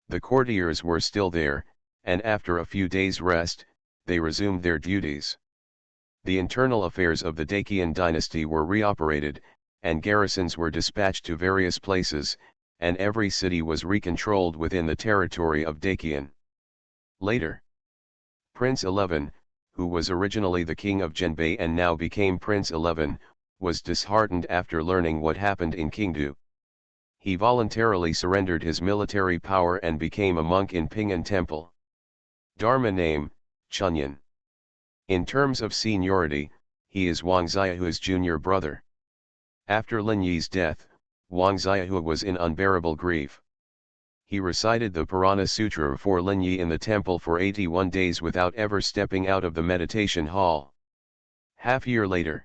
The courtiers were still there, and after a few days' rest, they resumed their duties. The internal affairs of the Dacian dynasty were reoperated, and garrisons were dispatched to various places, and every city was recontrolled within the territory of Dacian. Later, Prince 11, who was originally the king of Zhenbei and now became Prince 11, was disheartened after learning what happened in Qingdu. He voluntarily surrendered his military power and became a monk in Ping'an Temple. Dharma name, Chunyan. In terms of seniority, he is Wang Xiaohu's junior brother. After Lin Yi's death, Wang Xiaohu was in unbearable grief. He recited the Purana Sutra for Lin Yi in the temple for 81 days without ever stepping out of the meditation hall. Half-year later.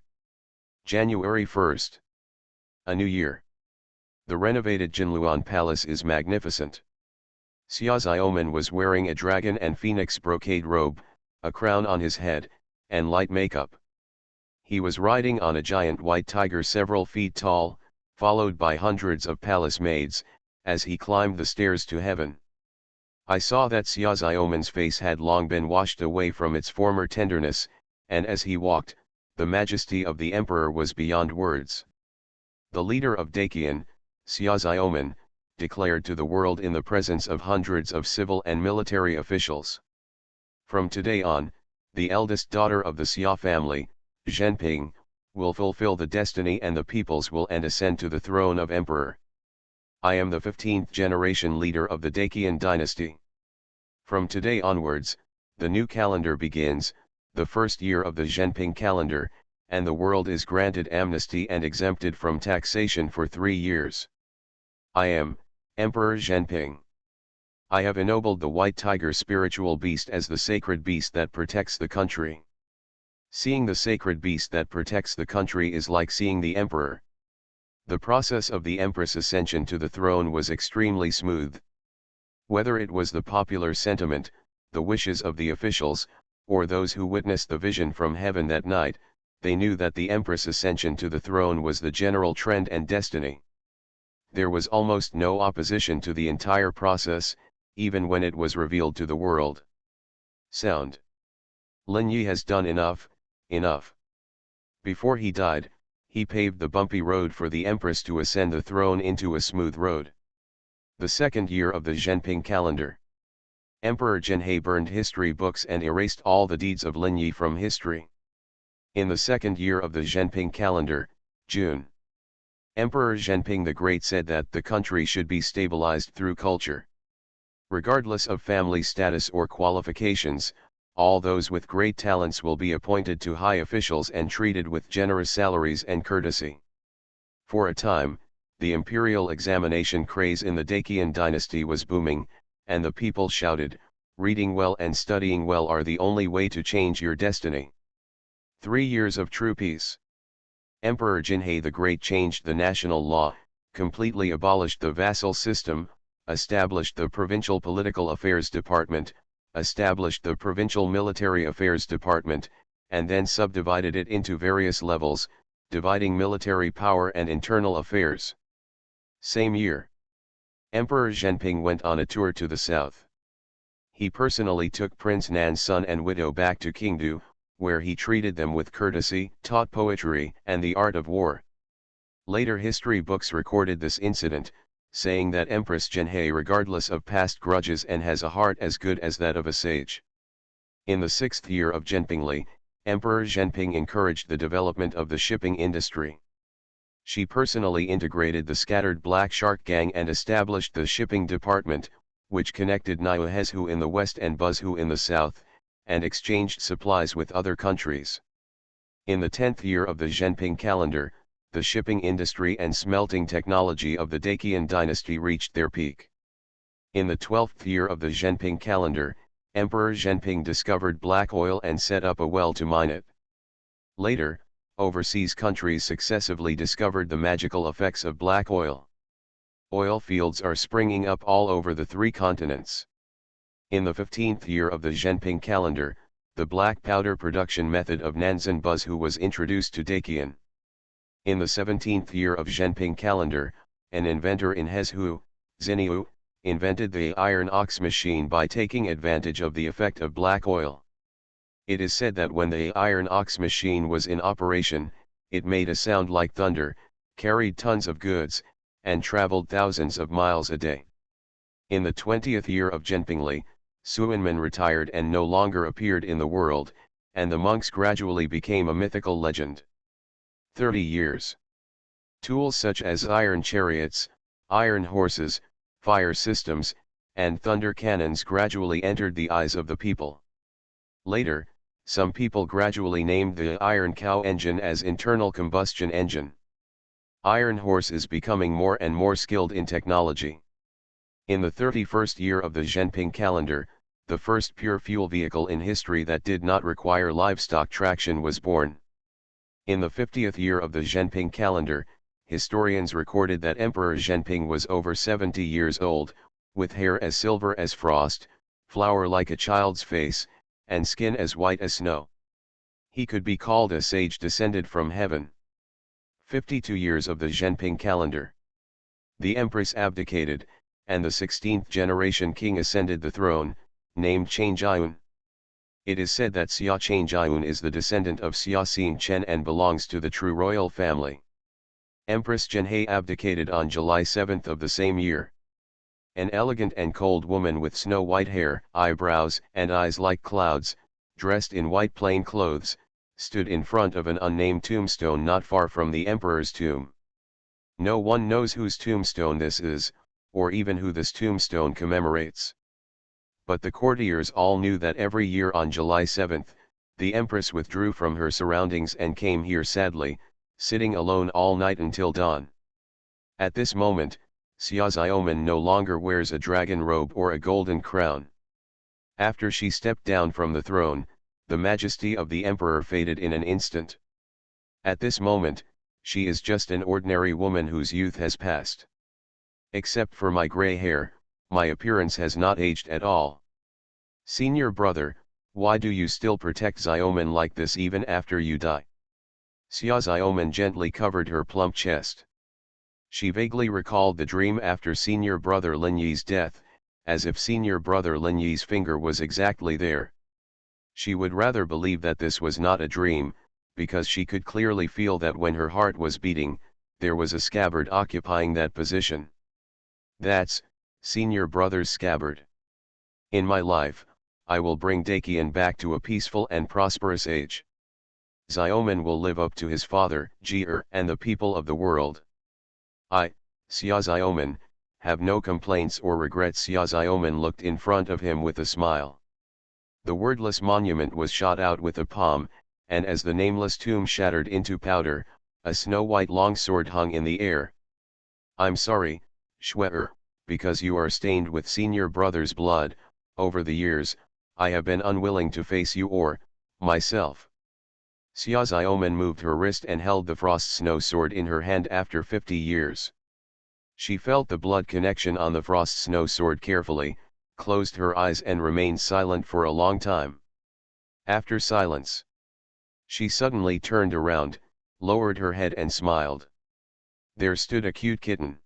January 1st. A new year. The renovated Jinluan Palace is magnificent. Xia Xiaoman was wearing a dragon and phoenix brocade robe, a crown on his head, and light makeup. He was riding on a giant white tiger several feet tall, followed by hundreds of palace maids, as he climbed the stairs to heaven. I saw that Xia Xiaoman's face had long been washed away from its former tenderness, and as he walked, the majesty of the emperor was beyond words. The leader of Dacian, Xia Xiaoman, declared to the world in the presence of hundreds of civil and military officials. From today on, the eldest daughter of the Xia family, Zhenping, will fulfill the destiny and the peoples will ascend to the throne of emperor. I am the 15th generation leader of the Dacian dynasty. From today onwards, the new calendar begins, the first year of the Zhenping calendar, and the world is granted amnesty and exempted from taxation for 3 years. I am, Emperor Zhenping. I have ennobled the white tiger spiritual beast as the sacred beast that protects the country. Seeing the sacred beast that protects the country is like seeing the emperor. The process of the Empress' ascension to the throne was extremely smooth. Whether it was the popular sentiment, the wishes of the officials, or those who witnessed the vision from heaven that night, they knew that the Empress' ascension to the throne was the general trend and destiny. There was almost no opposition to the entire process, even when it was revealed to the world. Sound. Lin Yi has done enough, enough. Before he died, he paved the bumpy road for the Empress to ascend the throne into a smooth road. The second year of the Zhenping calendar. Emperor Zhenhe burned history books and erased all the deeds of Lin Yi from history. In the second year of the Zhenping calendar, June. Emperor Zhenping the Great said that the country should be stabilized through culture. Regardless of family status or qualifications, all those with great talents will be appointed to high officials and treated with generous salaries and courtesy. For a time, the imperial examination craze in the Dacian dynasty was booming, and the people shouted, "Reading well and studying well are the only way to change your destiny." 3 years of true peace. Emperor Jinhe the Great changed the national law, completely abolished the vassal system, established the Provincial Political Affairs Department, established the Provincial Military Affairs Department, and then subdivided it into various levels, dividing military power and internal affairs. Same year, Emperor Zhenping went on a tour to the south. He personally took Prince Nan's son and widow back to Qingdu, where he treated them with courtesy, taught poetry and the art of war. Later history books recorded this incident, saying that Empress Zhenhe regardless of past grudges and has a heart as good as that of a sage. In the 6th year of Zhenpingli, Emperor Zhenping encouraged the development of the shipping industry. She personally integrated the scattered Black Shark Gang and established the shipping department, which connected Niuhezu in the west and Buzhu in the south, and exchanged supplies with other countries. In the 10th year of the Zhenping calendar, the shipping industry and smelting technology of the Dacian dynasty reached their peak. In the 12th year of the Zhenping calendar, Emperor Zhenping discovered black oil and set up a well to mine it. Later, overseas countries successively discovered the magical effects of black oil. Oil fields are springing up all over the 3 continents. In the 15th year of the Zhenping calendar, the black powder production method of Nanzan Buzhu was introduced to Dacian. In the 17th year of Zhenping calendar, an inventor in Hezhu, Xiniu, invented the iron ox machine by taking advantage of the effect of black oil. It is said that when the iron ox machine was in operation, it made a sound like thunder, carried tons of goods, and traveled thousands of miles a day. In the 20th year of Zhenpingli, Suanmen retired and no longer appeared in the world, and the monks gradually became a mythical legend. 30 years. Tools such as iron chariots, iron horses, fire systems, and thunder cannons gradually entered the eyes of the people. Later, some people gradually named the iron cow engine as internal combustion engine. Iron horse is becoming more and more skilled in technology. In the 31st year of the Zhenping calendar, the first pure fuel vehicle in history that did not require livestock traction was born. In the 50th year of the Zhenping calendar, historians recorded that Emperor Zhenping was over 70 years old, with hair as silver as frost, flower like a child's face, and skin as white as snow. He could be called a sage descended from heaven. 52 years of the Zhenping calendar. The empress abdicated, and the 16th generation king ascended the throne, named Changjiun. It is said that Xia Changjiun is the descendant of Xia Xingchen and belongs to the true royal family. Empress Zhenhe abdicated on July 7 of the same year. An elegant and cold woman with snow-white hair, eyebrows and eyes like clouds, dressed in white plain clothes, stood in front of an unnamed tombstone not far from the emperor's tomb. No one knows whose tombstone this is, or even who this tombstone commemorates. But the courtiers all knew that every year on July 7, the empress withdrew from her surroundings and came here sadly, sitting alone all night until dawn. At this moment, Xia Xiaoman no longer wears a dragon robe or a golden crown. After she stepped down from the throne, the majesty of the emperor faded in an instant. At this moment, she is just an ordinary woman whose youth has passed. Except for my gray hair, my appearance has not aged at all. Senior brother, Why do you still protect Xiaomen like this even after you die? Xia Xiaomen gently covered her plump chest. She vaguely recalled the dream after senior brother Lin Yi's death, as if senior brother Lin Yi's finger was exactly there. She would rather believe that this was not a dream, because she could clearly feel that when her heart was beating, there was a scabbard occupying that position. That's senior brother's scabbard. In my life, I will bring Dakian back to a peaceful and prosperous age. Xiaomen will live up to his father, Jier, and the people of the world. I, Xia Xiaomen, have no complaints or regrets. Xia Xiaomen looked in front of him with a smile. The wordless monument was shot out with a palm, and as the nameless tomb shattered into powder, a snow-white longsword hung in the air. I'm sorry, Schwer, because you are stained with senior brother's blood. Over the years, I have been unwilling to face you or myself. Xia Xiaomen moved her wrist and held the frost snow sword in her hand. After 50 years. She felt the blood connection on the frost snow sword carefully, closed her eyes and remained silent for a long time. After silence, she suddenly turned around, lowered her head and smiled. There stood a cute kitten.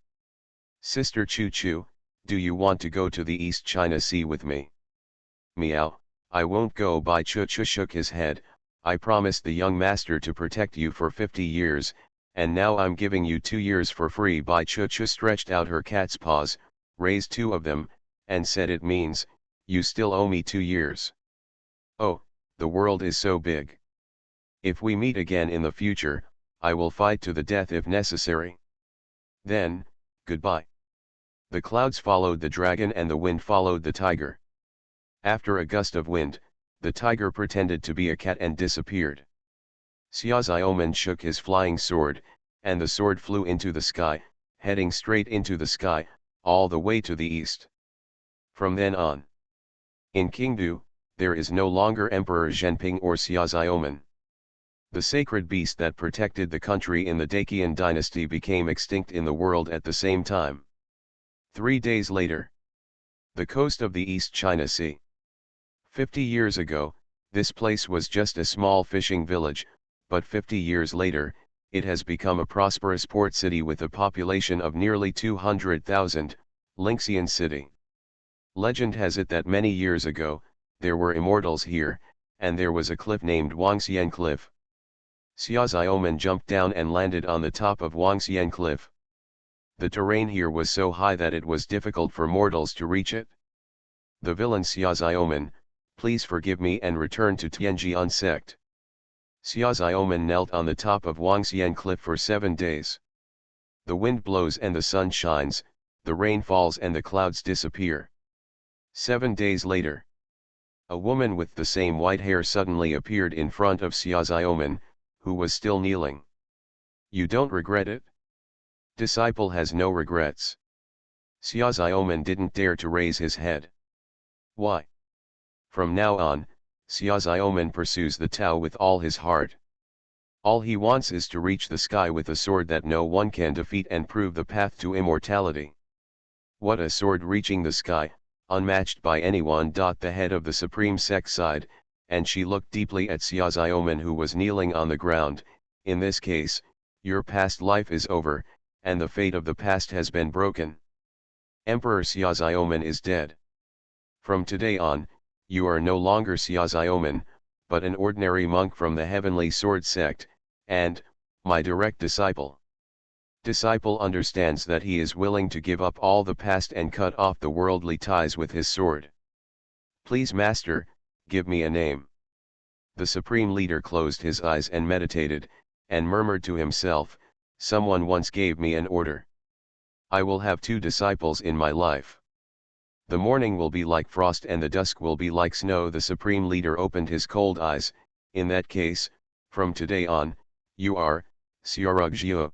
Sister Choo Choo, do you want to go to the East China Sea with me? Meow, I won't go. Bai Choo Choo shook his head. I promised the young master to protect you for 50 years, and now I'm giving you 2 years for free. Bai Choo Choo stretched out her cat's paws, raised 2 of them, and said, it means, you still owe me 2 years. Oh, the world is so big. If we meet again in the future, I will fight to the death if necessary. Then, goodbye. The clouds followed the dragon and the wind followed the tiger. After a gust of wind, the tiger pretended to be a cat and disappeared. Xia Xiaomen shook his flying sword, and the sword flew into the sky, heading straight into the sky, all the way to the east. From then on, in Qingdu, there is no longer Emperor Zhenping or Xia Xiaomen. The sacred beast that protected the country in the Dakian dynasty became extinct in the world at the same time. 3 days later, the coast of the East China Sea. 50 years ago, this place was just a small fishing village, but 50 years later, it has become a prosperous port city with a population of nearly 200,000, Lingxian City. Legend has it that many years ago, there were immortals here, and there was a cliff named Wangxian Cliff. Xia Xiaomen jumped down and landed on the top of Wangxian Cliff. The terrain here was so high that it was difficult for mortals to reach it. The villain Xia Xiaomen, please forgive me and return to Tianjian sect. Xia Xiaomen knelt on the top of Wangxian Cliff for 7 days. The wind blows and the sun shines, the rain falls and the clouds disappear. 7 days later, a woman with the same white hair suddenly appeared in front of Xia Xiaomen, who was still kneeling. You don't regret it? Disciple has no regrets. Xia Xiaomen didn't dare to raise his head. Why? From now on, Xia Xiaomen pursues the Tao with all his heart. All he wants is to reach the sky with a sword that no one can defeat and prove the path to immortality. What a sword reaching the sky, unmatched by anyone. The head of the supreme sect sighed, and she looked deeply at Xia Xiaomen, who was kneeling on the ground. In this case, your past life is over, and the fate of the past has been broken. Emperor Xia Xiaomen is dead. From today on, you are no longer Xia Xiaomen, but an ordinary monk from the Heavenly Sword sect, and, my direct disciple. Disciple understands that he is willing to give up all the past and cut off the worldly ties with his sword. Please master, give me a name. The supreme leader closed his eyes and meditated, and murmured to himself, someone once gave me an order. I will have 2 disciples in my life. The morning will be like frost and the dusk will be like snow. The supreme leader opened his cold eyes. In that case, from today on, you are, Xiarugjiu.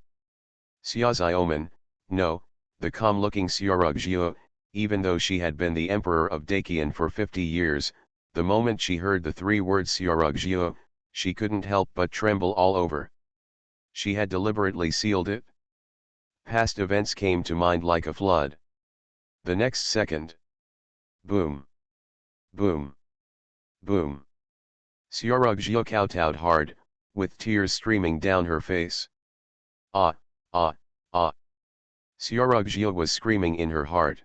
Xia Xiaomen, no, the calm-looking Xiarugjiu, even though she had been the emperor of Dakian for 50 years, the moment she heard the 3 words Xiarugjiu, she couldn't help but tremble all over. She had deliberately sealed it. Past events came to mind like a flood. The next second. Boom. Boom. Boom. Seorugjiu kowtowed hard, with tears streaming down her face. Ah, ah, ah. Seorugjiu was screaming in her heart.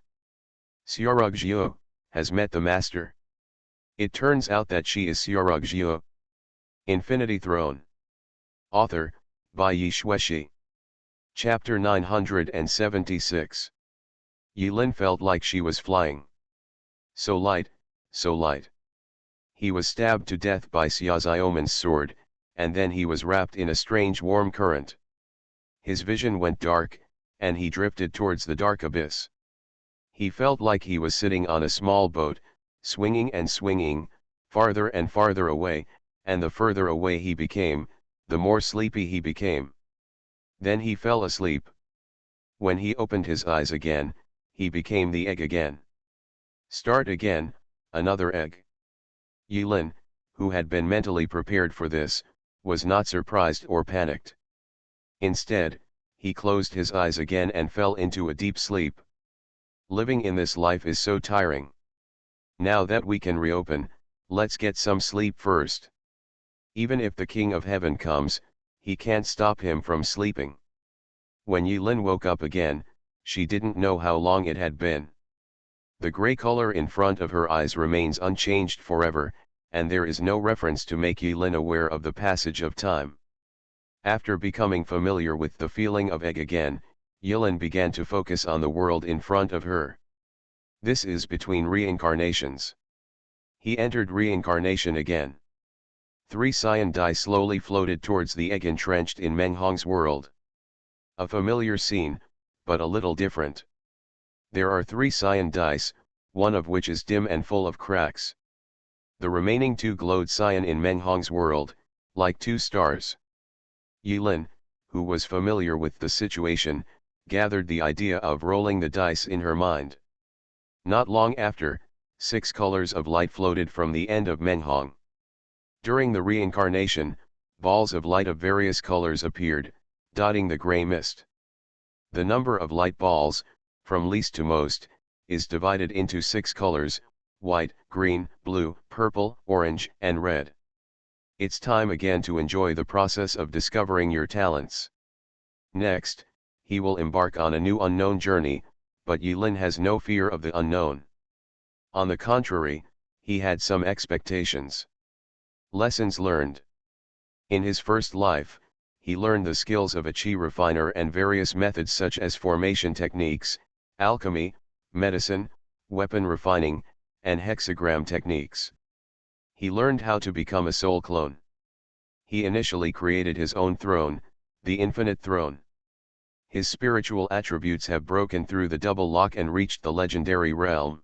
Seorugjiu has met the master. It turns out that she is Seorugjiu. Infinity Throne. Author, by Yi Shueshi. Chapter 976. Yilin felt like she was flying. So light, so light. He was stabbed to death by Xiaoziumen's sword, and then he was wrapped in a strange warm current. His vision went dark, and he drifted towards the dark abyss. He felt like he was sitting on a small boat, swinging and swinging, farther and farther away, and the further away he became, the more sleepy he became. Then he fell asleep. When he opened his eyes again, he became the egg again. Start again, another egg. Yilin, who had been mentally prepared for this, was not surprised or panicked. Instead, he closed his eyes again and fell into a deep sleep. Living in this life is so tiring. Now that we can reopen, let's get some sleep first. Even if the King of Heaven comes, he can't stop him from sleeping. When Yilin woke up again, she didn't know how long it had been. The gray color in front of her eyes remains unchanged forever, and there is no reference to make Yilin aware of the passage of time. After becoming familiar with the feeling of egg again, Yilin began to focus on the world in front of her. This is between reincarnations. He entered reincarnation again. 3 cyan die slowly floated towards the egg entrenched in Menghong's world. A familiar scene, but a little different. There are 3 cyan dice, one of which is dim and full of cracks. The remaining 2 glowed cyan in Menghong's world, like 2 stars. Yilin, who was familiar with the situation, gathered the idea of rolling the dice in her mind. Not long after, 6 colors of light floated from the end of Menghong. During the reincarnation, balls of light of various colors appeared, dotting the gray mist. The number of light balls, from least to most, is divided into 6 colors: white, green, blue, purple, orange, and red. It's time again to enjoy the process of discovering your talents. Next, he will embark on a new unknown journey, but Yilin has no fear of the unknown. On the contrary, he had some expectations. Lessons learned. In his first life, he learned the skills of a chi refiner and various methods such as formation techniques, alchemy, medicine, weapon refining, and hexagram techniques. He learned how to become a soul clone. He initially created his own throne, the Infinite Throne. His spiritual attributes have broken through the double lock and reached the legendary realm.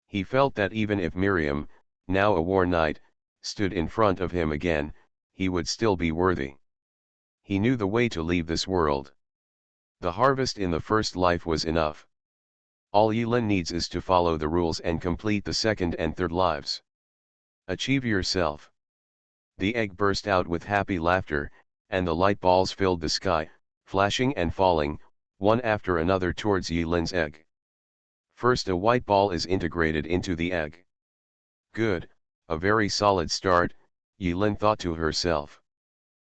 He felt that even if Miriam, now a war knight, stood in front of him again, he would still be worthy. He knew the way to leave this world. The harvest in the first life was enough. All Yilin needs is to follow the rules and complete the second and third lives. Achieve yourself. The egg burst out with happy laughter, and the light balls filled the sky, flashing and falling, one after another towards Yilin's egg. First a white ball is integrated into the egg. Good, a very solid start, Yilin thought to herself.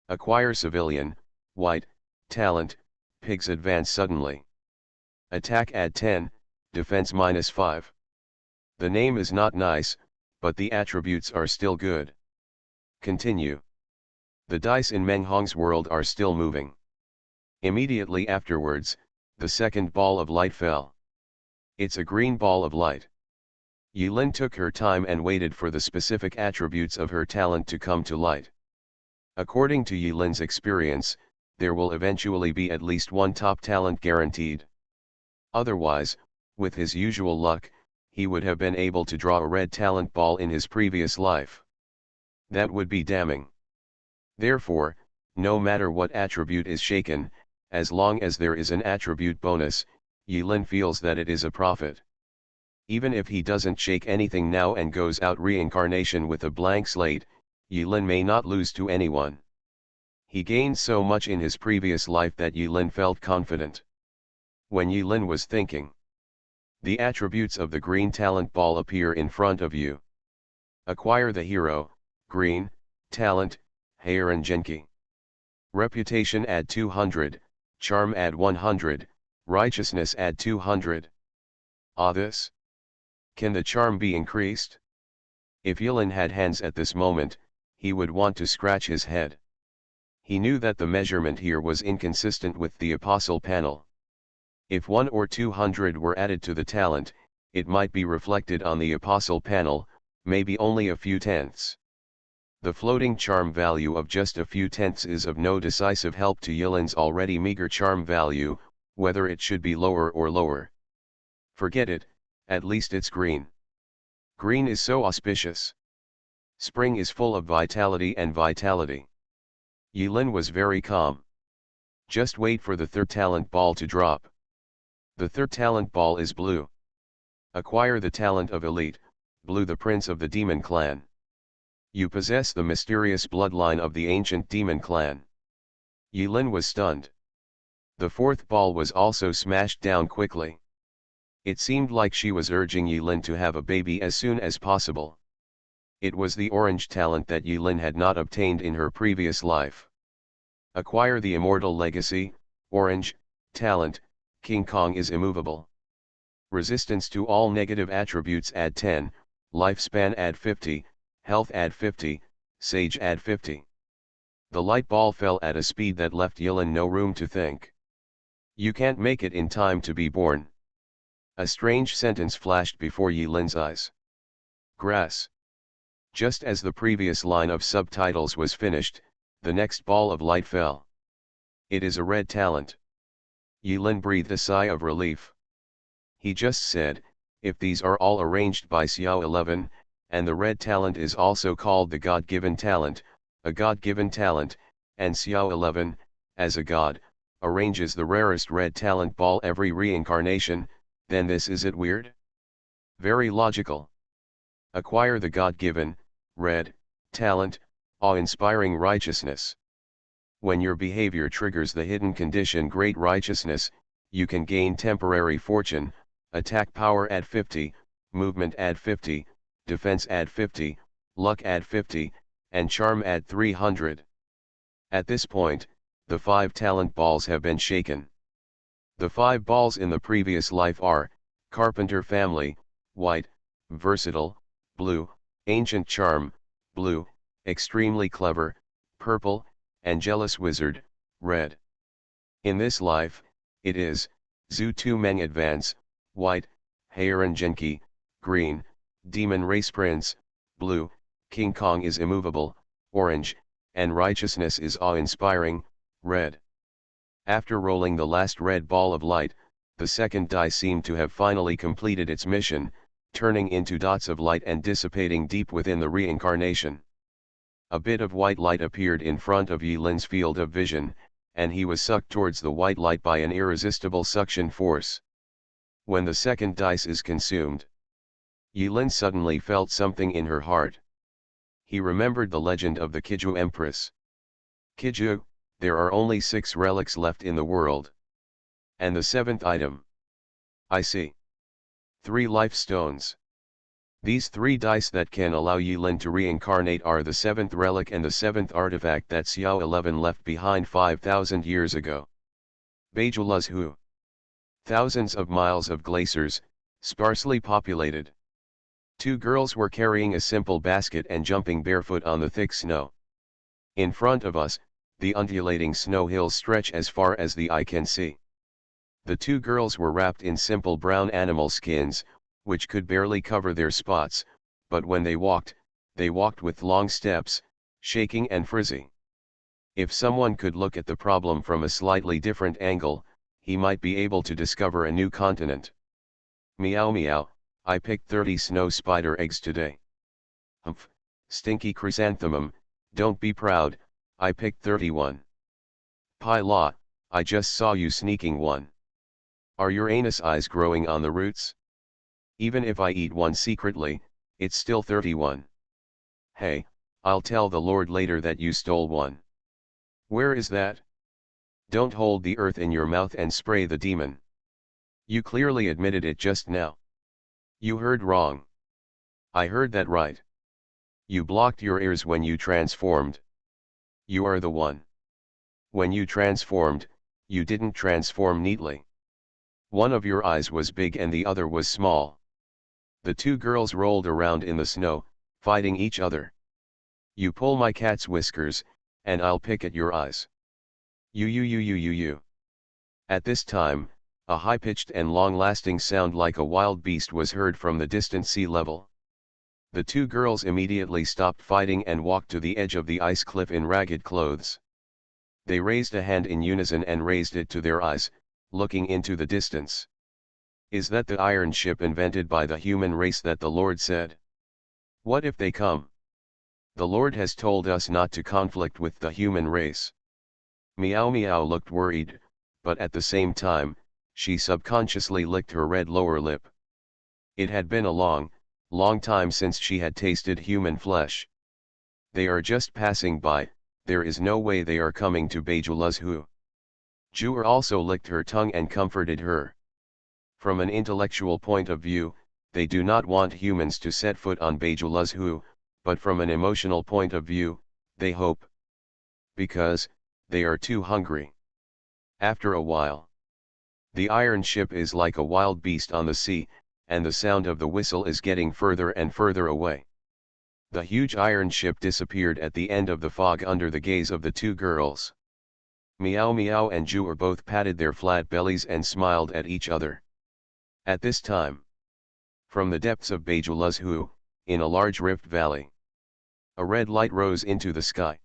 Acquire civilian, white, talent, pigs advance suddenly. Attack add 10, defense -5. The name is not nice, but the attributes are still good. Continue. The dice in Menghong's world are still moving. Immediately afterwards, the second ball of light fell. It's a green ball of light. Yilin took her time and waited for the specific attributes of her talent to come to light. According to Yilin's experience, there will eventually be at least one top talent guaranteed. Otherwise, with his usual luck, he would have been able to draw a red talent ball in his previous life. That would be damning. Therefore, no matter what attribute is shaken, as long as there is an attribute bonus, Yilin feels that it is a profit. Even if he doesn't shake anything now and goes out reincarnation with a blank slate, Yilin may not lose to anyone. He gained so much in his previous life that Yilin felt confident. When Yilin was thinking, the attributes of the green talent ball appear in front of you. Acquire the hero, green, talent, Heiran Genki. Reputation add 200, charm add 100, righteousness add 200. This? Can the charm be increased? If Yulin had hands at this moment, he would want to scratch his head. He knew that the measurement here was inconsistent with the apostle panel. If 1 or 200 were added to the talent, it might be reflected on the apostle panel, maybe only a few tenths. The floating charm value of just a few tenths is of no decisive help to Yulin's already meager charm value, whether it should be lower or lower. Forget it, at least it's green. Green is so auspicious. Spring is full of vitality and vitality. Yulin was very calm. Just wait for the third talent ball to drop. The third talent ball is blue. Acquire the talent of Elite, Blue, the prince of the demon clan. You possess the mysterious bloodline of the ancient demon clan. Yulin was stunned. The fourth ball was also smashed down quickly. It seemed like she was urging Yulin to have a baby as soon as possible. It was the orange talent that Yulin had not obtained in her previous life. Acquire the immortal legacy, orange, talent, King Kong is immovable. Resistance to all negative attributes add 10, lifespan add 50, health add 50, sage add 50. The light ball fell at a speed that left Yulin no room to think. You can't make it in time to be born. A strange sentence flashed before Yulin's eyes. Grass. Just as the previous line of subtitles was finished, the next ball of light fell. It is a red talent. Yulin breathed a sigh of relief. He just said, if these are all arranged by Xiao 11, and the red talent is also called the God-given talent, a God-given talent, and Xiao 11, as a god, arranges the rarest red talent ball every reincarnation, then this is it weird? Very logical. Acquire the God-given, red, talent, awe-inspiring righteousness. When your behavior triggers the hidden condition great righteousness, you can gain temporary fortune, attack power add 50, movement add 50, defense add 50, luck add 50, and charm add 300. At this point, the 5 talent balls have been shaken. The 5 balls in the previous life are, Carpenter family, white, versatile, blue, ancient charm, blue, extremely clever, purple, and jealous wizard, red. In this life, it is, Zhu Tu Meng advance, white, Heiran Genki, green, demon race prince, blue, King Kong is immovable, orange, and righteousness is awe-inspiring, red. After rolling the last red ball of light, the second die seemed to have finally completed its mission, turning into dots of light and dissipating deep within the reincarnation. A bit of white light appeared in front of Yulin's field of vision, and he was sucked towards the white light by an irresistible suction force. When the second dice is consumed, Yulin suddenly felt something in her heart. He remembered the legend of the Kiju Empress. Kiju, there are only 6 relics left in the world. And the 7th item. I see. 3 life stones. These 3 dice that can allow Yulin to reincarnate are the 7th relic and the 7th artifact that Xiao 11 left behind 5,000 years ago. Bajula's Hu. Thousands of miles of glaciers, sparsely populated. 2 girls were carrying a simple basket and jumping barefoot on the thick snow. In front of us, the undulating snow hills stretch as far as the eye can see. The 2 girls were wrapped in simple brown animal skins, which could barely cover their spots, but when they walked with long steps, shaking and frizzy. If someone could look at the problem from a slightly different angle, he might be able to discover a new continent. Meow meow, I picked 30 snow spider eggs today. Humph, stinky chrysanthemum, don't be proud, I picked 31. Pi la, I just saw you sneaking one. Are your anus eyes growing on the roots? Even if I eat one secretly, it's still 31. Hey, I'll tell the Lord later that you stole one. Where is that? Don't hold the earth in your mouth and spray the demon. You clearly admitted it just now. You heard wrong. I heard that right. You blocked your ears when you transformed. You are the one. When you transformed, you didn't transform neatly. One of your eyes was big and the other was small. The two girls rolled around in the snow, fighting each other. You pull my cat's whiskers, and I'll pick at your eyes. You. At this time, a high-pitched and long-lasting sound like a wild beast was heard from the distant sea level. The two girls immediately stopped fighting and walked to the edge of the ice cliff in ragged clothes. They raised a hand in unison and raised it to their eyes, looking into the distance. Is that the iron ship invented by the human race that the Lord said? What if they come? The Lord has told us not to conflict with the human race. Meow Meow looked worried, but at the same time, she subconsciously licked her red lower lip. It had been a long time since she had tasted human flesh. They are just passing by, there is no way they are coming to Bejulazhu. Jur also licked her tongue and comforted her. From an intellectual point of view, they do not want humans to set foot on Bejulazhu, but from an emotional point of view, they hope. Because, they are too hungry. After a while, the iron ship is like a wild beast on the sea, and the sound of the whistle is getting further and further away. The huge iron ship disappeared at the end of the fog under the gaze of the two girls. Meow Meow and Jur both patted their flat bellies and smiled at each other. At this time, from the depths of Bejulazhu, in a large rift valley, a red light rose into the sky.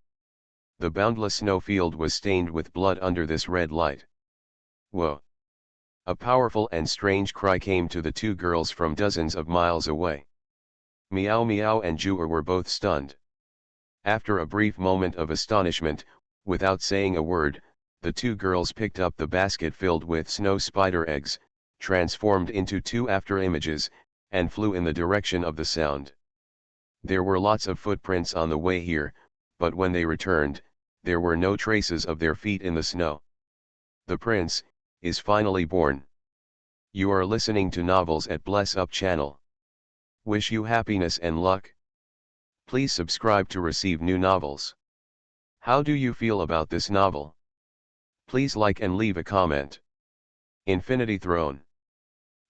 The boundless snowfield was stained with blood under this red light. Whoa! A powerful and strange cry came to the two girls from dozens of miles away. Meow Meow and Jur were both stunned. After a brief moment of astonishment, without saying a word, the two girls picked up the basket filled with snow spider eggs, transformed into two afterimages, and flew in the direction of the sound. There were lots of footprints on the way here, but when they returned, there were no traces of their feet in the snow. The prince is finally born. You are listening to Novels at Bless Up channel. Wish you happiness and luck. Please subscribe to receive new novels. How do you feel about this novel? Please like and leave a comment. Infinity Throne.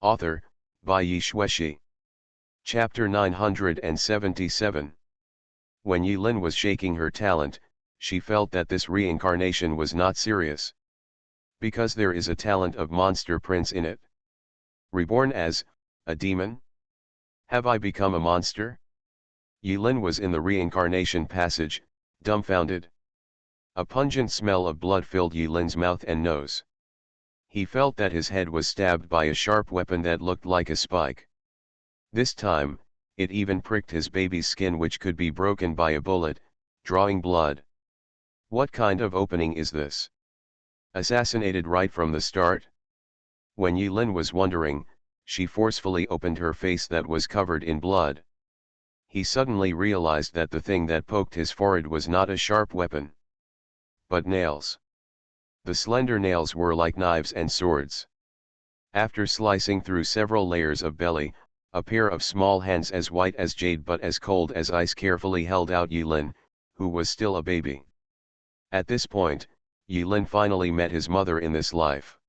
Author, by Yi Shueshi. Chapter 977. When Yi Lin was shaking her talent, she felt that this reincarnation was not serious. Because there is a talent of monster prince in it. Reborn as a demon? Have I become a monster? Yi Lin was in the reincarnation passage, dumbfounded. A pungent smell of blood filled Yi Lin's mouth and nose. He felt that his head was stabbed by a sharp weapon that looked like a spike. This time, it even pricked his baby's skin, which could be broken by a bullet, drawing blood. What kind of opening is this? Assassinated right from the start? When Yi Lin was wondering, she forcefully opened her face that was covered in blood. He suddenly realized that the thing that poked his forehead was not a sharp weapon, but nails. The slender nails were like knives and swords. After slicing through several layers of belly, a pair of small hands as white as jade but as cold as ice carefully held out Yi Lin, who was still a baby. At this point, Yi Lin finally met his mother in this life.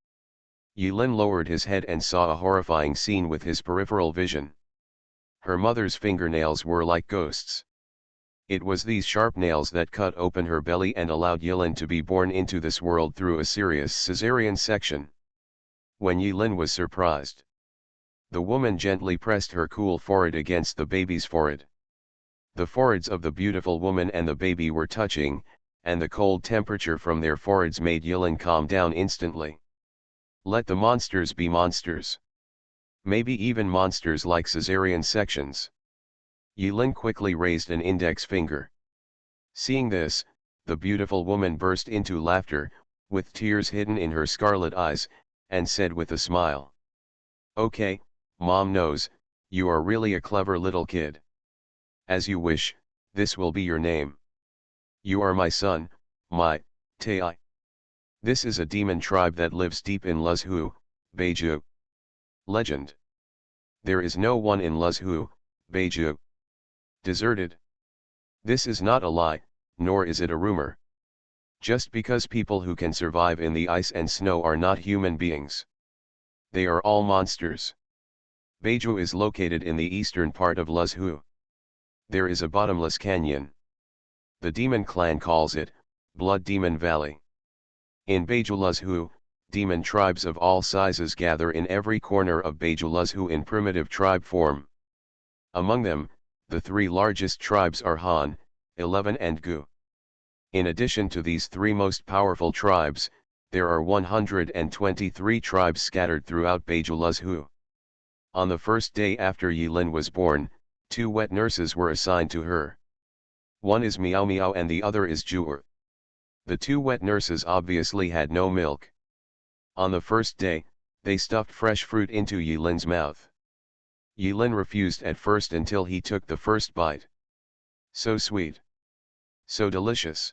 Yi Lin lowered his head and saw a horrifying scene with his peripheral vision. Her mother's fingernails were like ghosts. It was these sharp nails that cut open her belly and allowed Yi Lin to be born into this world through a serious cesarean section. When Yi Lin was surprised, the woman gently pressed her cool forehead against the baby's forehead. The foreheads of the beautiful woman and the baby were touching, and the cold temperature from their foreheads made Yi Lin calm down instantly. Let the monsters be monsters. Maybe even monsters like cesarean sections. Yi Lin quickly raised an index finger. Seeing this, the beautiful woman burst into laughter, with tears hidden in her scarlet eyes, and said with a smile, "Okay, Mom knows, you are really a clever little kid. As you wish, this will be your name. You are my son, my Tai. This is a demon tribe that lives deep in Luzhu, Beiju. Legend. There is no one in Luzhu, Beiju. Deserted. This is not a lie, nor is it a rumor. Just because people who can survive in the ice and snow are not human beings. They are all monsters. Beiju is located in the eastern part of Luzhu. There is a bottomless canyon. The demon clan calls it, Blood Demon Valley. In Beiju Luzhu, demon tribes of all sizes gather in every corner of Beiju Luzhu in primitive tribe form. Among them, the three largest tribes are Han, 11 and Gu. In addition to these three most powerful tribes, there are 123 tribes scattered throughout Beiju Luzhu. On the first day after Yilin was born, 2 wet nurses were assigned to her. One is Miao Miao and the other is Juer. The 2 wet nurses obviously had no milk. On the first day, they stuffed fresh fruit into Yilin's mouth. Yilin refused at first until he took the first bite. So sweet. So delicious.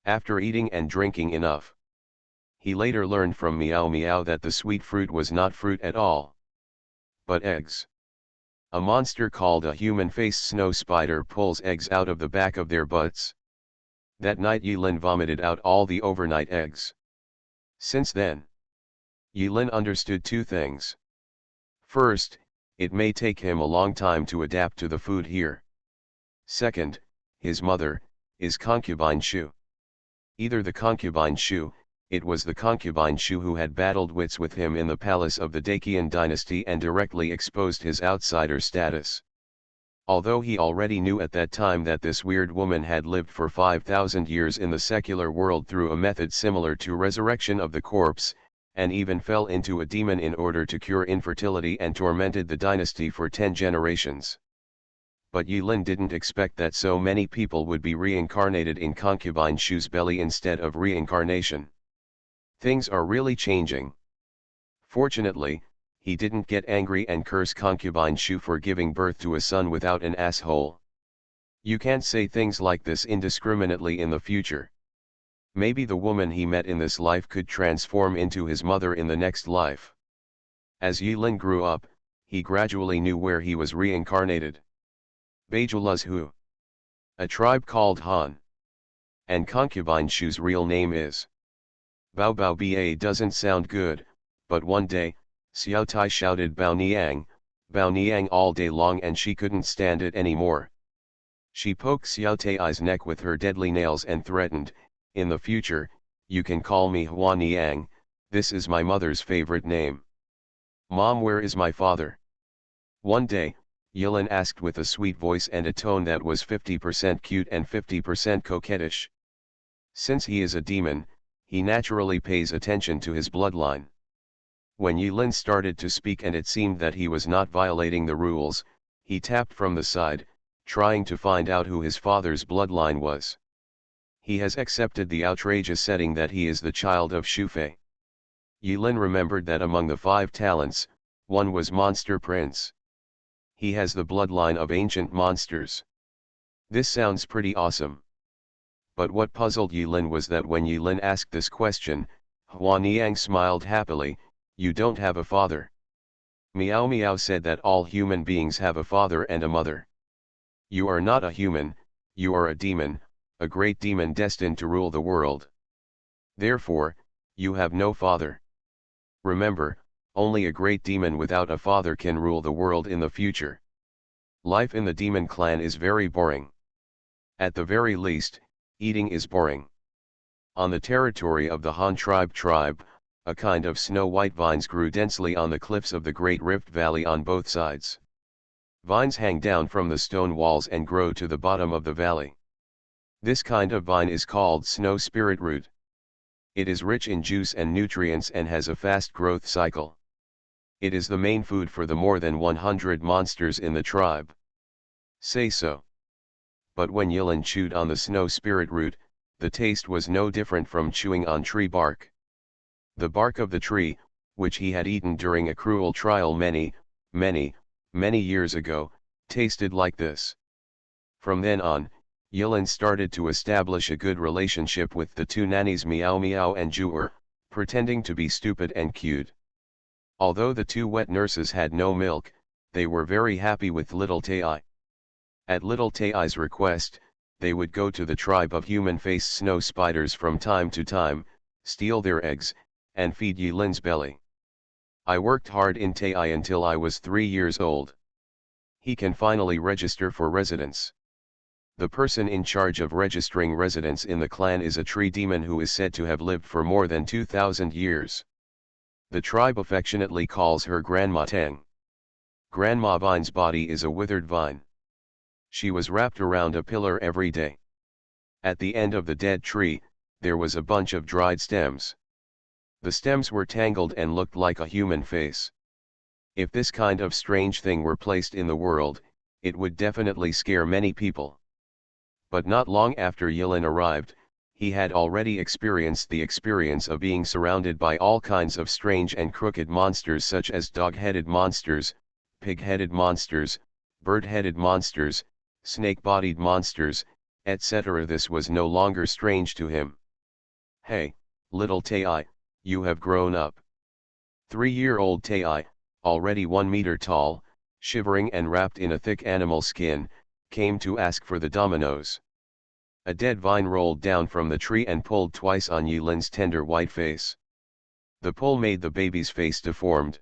After eating and drinking enough, he later learned from Miao Miao that the sweet fruit was not fruit at all, but eggs. A monster called a human-faced snow spider pulls eggs out of the back of their butts. That night Yilin vomited out all the overnight eggs. Since then, Yilin understood 2 things. First, it may take him a long time to adapt to the food here. Second, his mother, is concubine Shu. Either the concubine Shu, it was the concubine Shu who had battled wits with him in the palace of the Dacian dynasty and directly exposed his outsider status. Although he already knew at that time that this weird woman had lived for 5,000 years in the secular world through a method similar to resurrection of the corpse, and even fell into a demon in order to cure infertility and tormented the dynasty for 10 generations. But Yilin didn't expect that so many people would be reincarnated in concubine Shu's belly instead of reincarnation. Things are really changing. Fortunately, he didn't get angry and curse concubine Shu for giving birth to a son without an asshole. You can't say things like this indiscriminately in the future. Maybe the woman he met in this life could transform into his mother in the next life. As Yilin grew up, he gradually knew where he was reincarnated. Beiju Luzhu. A tribe called Han. And concubine Shu's real name is Bao Bao Ba. Doesn't sound good, but one day, Xiao Tai shouted Bao Niang all day long and she couldn't stand it anymore. She poked Xiao Tai's neck with her deadly nails and threatened, "In the future, you can call me Hua Niang, this is my mother's favorite name. Mom, where is my father?" One day, Yilin asked with a sweet voice and a tone that was 50% cute and 50% coquettish. Since he is a demon, he naturally pays attention to his bloodline. When Yilin started to speak and it seemed that he was not violating the rules, he tapped from the side, trying to find out who his father's bloodline was. He has accepted the outrageous setting that he is the child of Shufei. Yilin remembered that among the 5 talents, one was Monster Prince. He has the bloodline of ancient monsters. This sounds pretty awesome. But what puzzled Yilin was that when Yilin asked this question, Hua Niang smiled happily, "You don't have a father." Miao Miao said that all human beings have a father and a mother. You are not a human, you are a demon, a great demon destined to rule the world. Therefore, you have no father. Remember, only a great demon without a father can rule the world in the future. Life in the demon clan is very boring. At the very least, eating is boring. On the territory of the Han tribe, a kind of snow-white vines grew densely on the cliffs of the Great Rift Valley on both sides. Vines hang down from the stone walls and grow to the bottom of the valley. This kind of vine is called snow spirit root. It is rich in juice and nutrients and has a fast growth cycle. It is the main food for the more than 100 monsters in the tribe. Say so. But when Yilin chewed on the snow spirit root, the taste was no different from chewing on tree bark. The bark of the tree, which he had eaten during a cruel trial many years ago, tasted like this. From then on, Yilin started to establish a good relationship with the 2 nannies Miao Miao and Juer, pretending to be stupid and cute. Although the 2 wet nurses had no milk, they were very happy with little Tai. At little Tai's request, they would go to the tribe of human-faced snow spiders from time to time, steal their eggs, and feed Yilin's belly. I worked hard in Tai until I was 3 years old. He can finally register for residence. The person in charge of registering residence in the clan is a tree demon who is said to have lived for more than 2,000 years. The tribe affectionately calls her Grandma Tang. Grandma Vine's body is a withered vine. She was wrapped around a pillar every day. At the end of the dead tree, there was a bunch of dried stems. The stems were tangled and looked like a human face. If this kind of strange thing were placed in the world, it would definitely scare many people. But not long after Yilin arrived, he had already experienced the experience of being surrounded by all kinds of strange and crooked monsters such as dog-headed monsters, pig-headed monsters, bird-headed monsters, snake-bodied monsters, etc. This was no longer strange to him. Hey, little Tai, you have grown up. 3-year-old Tai, already 1 meter tall, shivering and wrapped in a thick animal skin, came to ask for the dominoes. A dead vine rolled down from the tree and pulled twice on Yilin's tender white face. The pull made the baby's face deformed.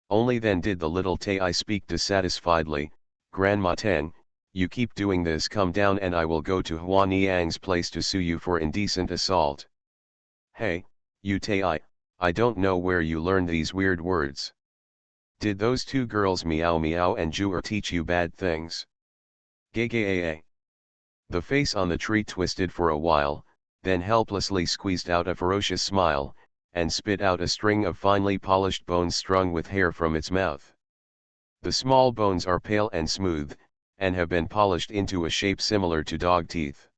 Only then did the little Tai speak dissatisfiedly, Grandma Tang, you keep doing this, come down and I will go to Huan Niang's place to sue you for indecent assault. Hey, you Tai, I don't know where you learned these weird words. Did those 2 girls Meow Meow and Juer teach you bad things? Gay. The face on the tree twisted for a while, then helplessly squeezed out a ferocious smile, and spit out a string of finely polished bones strung with hair from its mouth. The small bones are pale and smooth, and have been polished into a shape similar to dog teeth.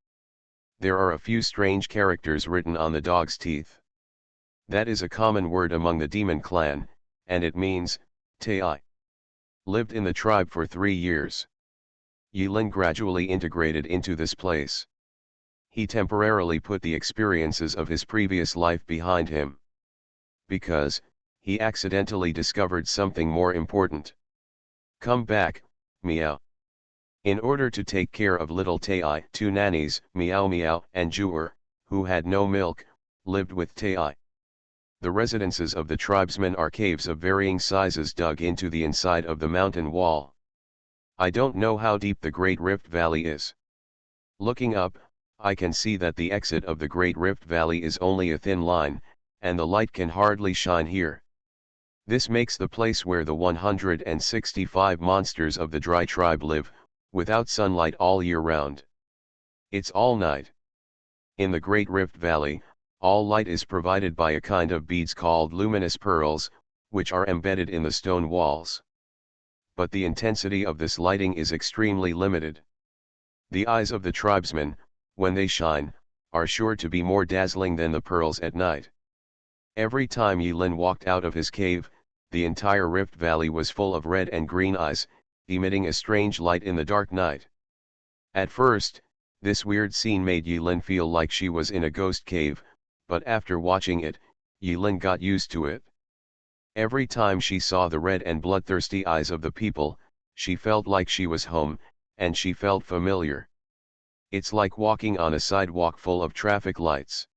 There are a few strange characters written on the dog's teeth. That is a common word among the demon clan, and it means, Tai. Lived in the tribe for 3 years. Yilin gradually integrated into this place. He temporarily put the experiences of his previous life behind him. Because, he accidentally discovered something more important. Come back, Meow. In order to take care of little Tai, 2 nannies, Meow Meow and Juer, who had no milk, lived with Tai. The residences of the tribesmen are caves of varying sizes dug into the inside of the mountain wall. I don't know how deep the Great Rift Valley is. Looking up, I can see that the exit of the Great Rift Valley is only a thin line, and the light can hardly shine here. This makes the place where the 165 monsters of the Dry Tribe live, without sunlight all year round. It's all night. In the Great Rift Valley, all light is provided by a kind of beads called luminous pearls, which are embedded in the stone walls. But the intensity of this lighting is extremely limited. The eyes of the tribesmen, when they shine, are sure to be more dazzling than the pearls at night. Every time Yilin walked out of his cave, the entire Rift Valley was full of red and green eyes, emitting a strange light in the dark night. At first, this weird scene made Yilin feel like she was in a ghost cave, but after watching it, Yilin got used to it. Every time she saw the red and bloodthirsty eyes of the people, she felt like she was home, and she felt familiar. It's like walking on a sidewalk full of traffic lights.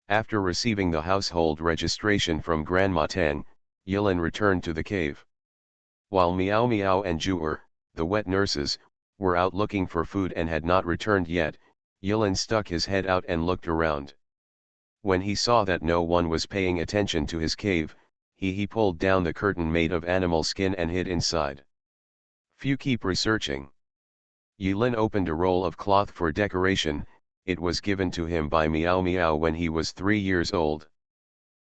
After receiving the household registration from Grandma Tang, Yilin returned to the cave. While Meow Meow and Juer, the wet nurses, were out looking for food and had not returned yet, Yilin stuck his head out and looked around. When he saw that no one was paying attention to his cave, he pulled down the curtain made of animal skin and hid inside. Few keep researching. Yilin opened a roll of cloth for decoration. It was given to him by Meow Meow when he was 3 years old.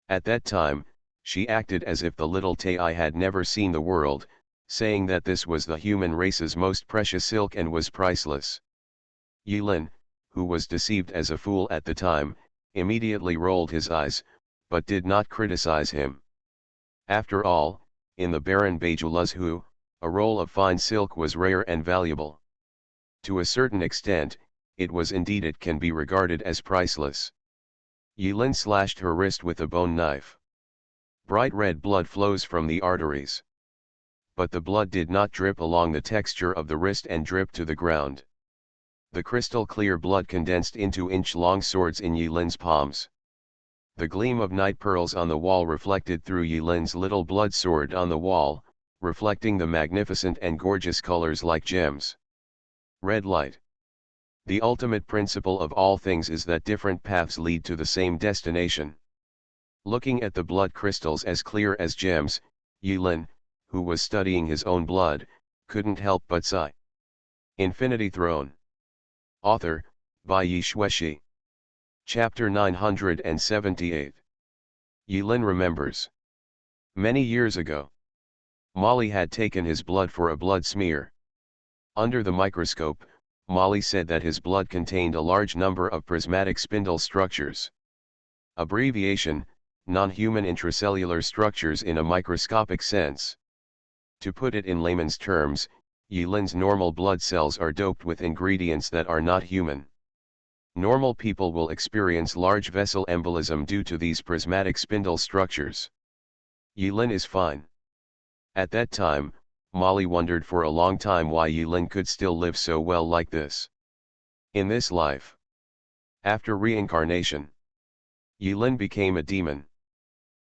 At that time, she acted as if the little Tai had never seen the world, saying that this was the human race's most precious silk and was priceless. Yilin, who was deceived as a fool at the time, immediately rolled his eyes, but did not criticize him. After all, in the barren Bajuluzhu, a roll of fine silk was rare and valuable. To a certain extent, it can be regarded as priceless. Yilin slashed her wrist with a bone knife. Bright red blood flows from the arteries. But the blood did not drip along the texture of the wrist and drip to the ground. The crystal clear blood condensed into inch-long swords in Yilin's palms. The gleam of night pearls on the wall reflected through Yilin's little blood sword on the wall, reflecting the magnificent and gorgeous colors like gems. Red light. The ultimate principle of all things is that different paths lead to the same destination. Looking at the blood crystals as clear as gems, Yilin, who was studying his own blood, couldn't help but sigh. Infinity Throne. Author, by Yi Shueshi. Chapter 978. Yilin remembers. Many years ago, Molly had taken his blood for a blood smear. Under the microscope, Molly said that his blood contained a large number of prismatic spindle structures. Abbreviation, non-human intracellular structures in a microscopic sense. To put it in layman's terms, Yilin's normal blood cells are doped with ingredients that are not human. Normal people will experience large vessel embolism due to these prismatic spindle structures. Yilin is fine. At that time, Molly wondered for a long time why Yilin could still live so well like this. In this life. After reincarnation, Yilin became a demon.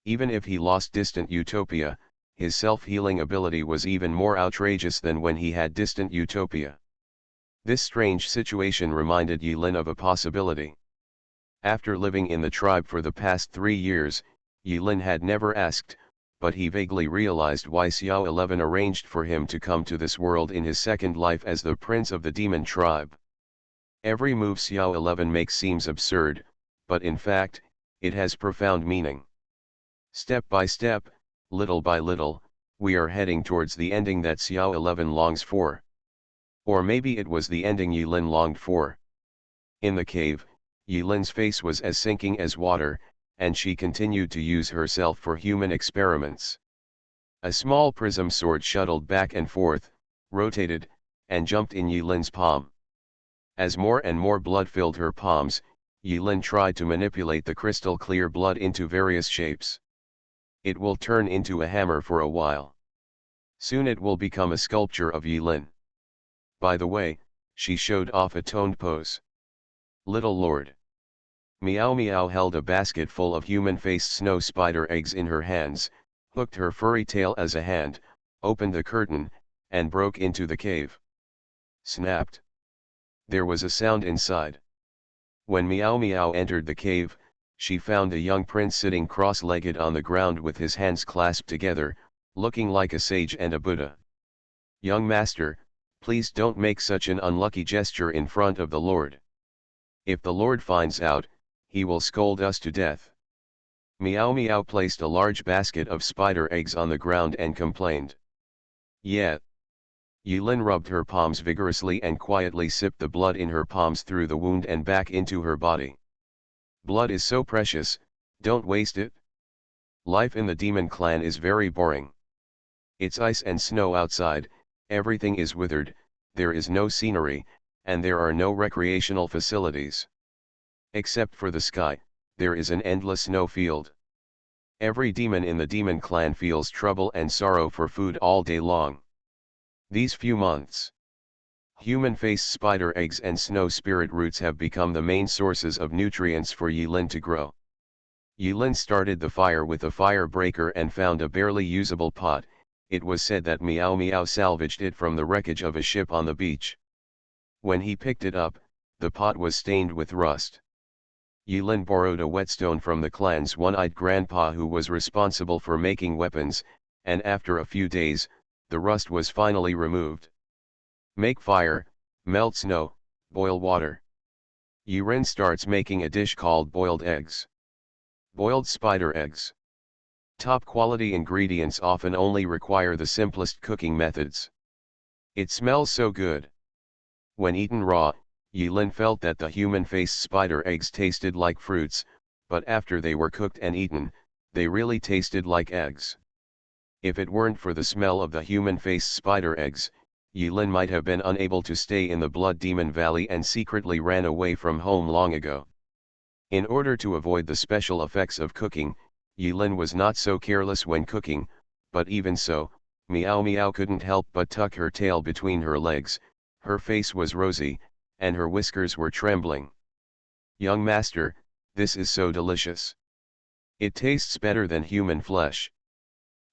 Even if he lost distant utopia, his self-healing ability was even more outrageous than when he had distant utopia. This strange situation reminded Yilin of a possibility. After living in the tribe for the past 3 years, Yilin had never asked, but he vaguely realized why Xiao 11 arranged for him to come to this world in his second life as the prince of the demon tribe. Every move Xiao 11 makes seems absurd, but in fact, it has profound meaning. Step by step, little by little, we are heading towards the ending that Xiao 11 longs for. Or maybe it was the ending Yilin longed for. In the cave, Yilin's face was as sinking as water, and she continued to use herself for human experiments. A small prism sword shuttled back and forth, rotated, and jumped in Yilin's palm. As more and more blood filled her palms, Yilin tried to manipulate the crystal clear blood into various shapes. It will turn into a hammer for a while. Soon it will become a sculpture of Yilin. By the way, she showed off a toned pose. Little Lord. Meow Meow held a basket full of human-faced snow spider eggs in her hands, hooked her furry tail as a hand, opened the curtain, and broke into the cave. Snapped. There was a sound inside. When Meow Meow entered the cave, she found a young prince sitting cross-legged on the ground with his hands clasped together, looking like a sage and a Buddha. Young master, please don't make such an unlucky gesture in front of the Lord. If the Lord finds out, he will scold us to death. Meow Meow placed a large basket of spider eggs on the ground and complained. Yeah. Yilin rubbed her palms vigorously and quietly sipped the blood in her palms through the wound and back into her body. Blood is so precious, don't waste it. Life in the demon clan is very boring. It's ice and snow outside, everything is withered, there is no scenery, and there are no recreational facilities. Except for the sky, there is an endless snow field. Every demon in the demon clan feels trouble and sorrow for food all day long. These few months, human-faced spider eggs and snow spirit roots have become the main sources of nutrients for Yilin to grow. Yilin started the fire with a fire breaker and found a barely usable pot. It was said that Meow Meow salvaged it from the wreckage of a ship on the beach. When he picked it up, the pot was stained with rust. Yilin borrowed a whetstone from the clan's one-eyed grandpa who was responsible for making weapons, and after a few days, the rust was finally removed. Make fire, melt snow, boil water. Yilin starts making a dish called boiled eggs. Boiled spider eggs. Top quality ingredients often only require the simplest cooking methods. It smells so good. When eaten raw, Yilin felt that the human-faced spider eggs tasted like fruits, but after they were cooked and eaten, they really tasted like eggs. If it weren't for the smell of the human-faced spider eggs, Yilin might have been unable to stay in the Blood Demon Valley and secretly ran away from home long ago. In order to avoid the special effects of cooking, Yilin was not so careless when cooking, but even so, Meow Meow couldn't help but tuck her tail between her legs. Her face was rosy, and her whiskers were trembling. "Young master, this is so delicious. It tastes better than human flesh."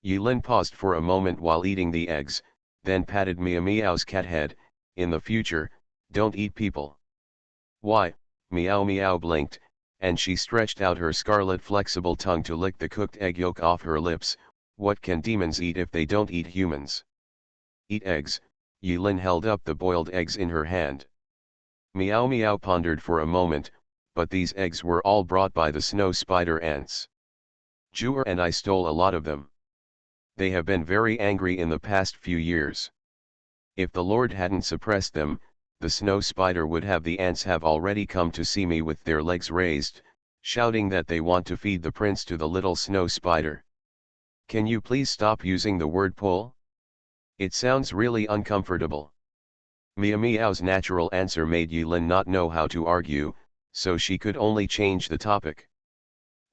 Yulin paused for a moment while eating the eggs, then patted Meow Meow's cat head. "In the future, don't eat people." "Why?" Meow Meow blinked, and she stretched out her scarlet flexible tongue to lick the cooked egg yolk off her lips. "What can demons eat if they don't eat humans?" "Eat eggs." Yulin held up the boiled eggs in her hand. Meow Meow pondered for a moment, but these eggs were all brought by the snow spider ants. "Jewer and I stole a lot of them. They have been very angry in the past few years. If the Lord hadn't suppressed them, the snow spider would have the ants have already come to see me with their legs raised, shouting that they want to feed the prince to the little snow spider. Can you please stop using the word pull? It sounds really uncomfortable." Meow Meow's natural answer made Yulin not know how to argue, so she could only change the topic.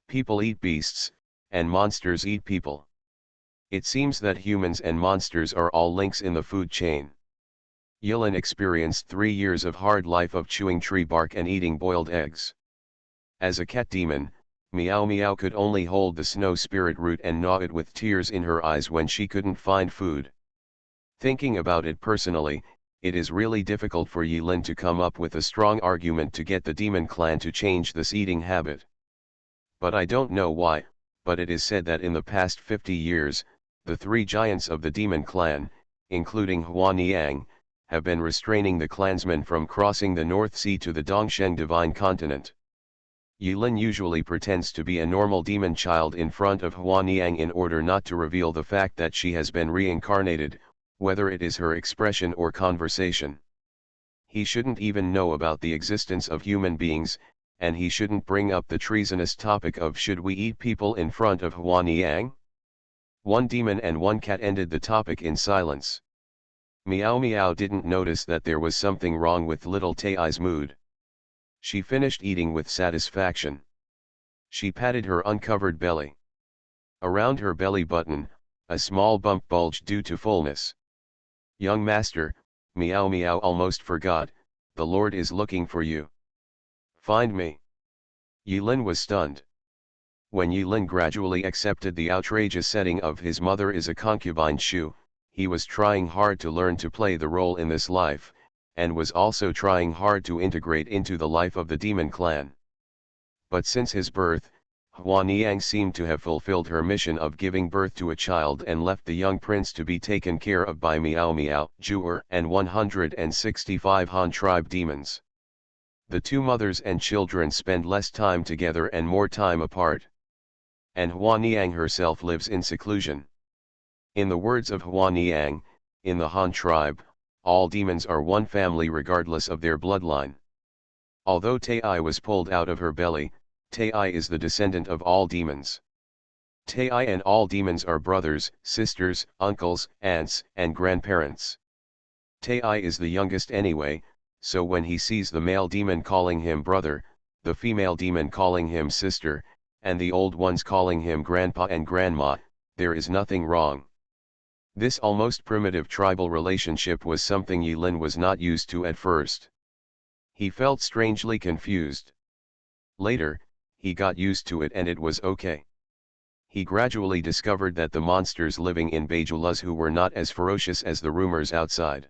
"People eat beasts, and monsters eat people. It seems that humans and monsters are all links in the food chain." Yulin experienced 3 years of hard life of chewing tree bark and eating boiled eggs. As a cat demon, Meow Meow could only hold the snow spirit root and gnaw it with tears in her eyes when she couldn't find food. Thinking about it personally, it is really difficult for Yulin to come up with a strong argument to get the demon clan to change this eating habit. But I don't know why, but it is said that in the past 50 years, the 3 giants of the demon clan, including Hua Niang, have been restraining the clansmen from crossing the North Sea to the Dongsheng Divine Continent. Yulin usually pretends to be a normal demon child in front of Hua Niang in order not to reveal the fact that she has been reincarnated, whether it is her expression or conversation. He shouldn't even know about the existence of human beings, and he shouldn't bring up the treasonous topic of should we eat people in front of Hua Niang? One demon and one cat ended the topic in silence. Meow Meow didn't notice that there was something wrong with little Tai's mood. She finished eating with satisfaction. She patted her uncovered belly. Around her belly button, a small bump bulged due to fullness. "Young master," Meow Meow almost forgot, "the Lord is looking for you." "Find me." Yulin was stunned. When Yulin gradually accepted the outrageous setting of his mother is a concubine Shu, he was trying hard to learn to play the role in this life, and was also trying hard to integrate into the life of the demon clan. But since his birth, Hua Niang seemed to have fulfilled her mission of giving birth to a child and left the young prince to be taken care of by Meow Meow, Jewer and 165 Han tribe demons. The 2 mothers and children spend less time together and more time apart. And Hua Niang herself lives in seclusion. In the words of Hua Niang, in the Han tribe, all demons are one family regardless of their bloodline. Although Tai was pulled out of her belly, Tai is the descendant of all demons. Tai and all demons are brothers, sisters, uncles, aunts, and grandparents. Tai is the youngest anyway, so when he sees the male demon calling him brother, the female demon calling him sister, and the old ones calling him grandpa and grandma, there is nothing wrong. This almost primitive tribal relationship was something Yulin was not used to at first. He felt strangely confused. Later, he got used to it and it was okay. He gradually discovered that the monsters living in Bajulaz who were not as ferocious as the rumors outside.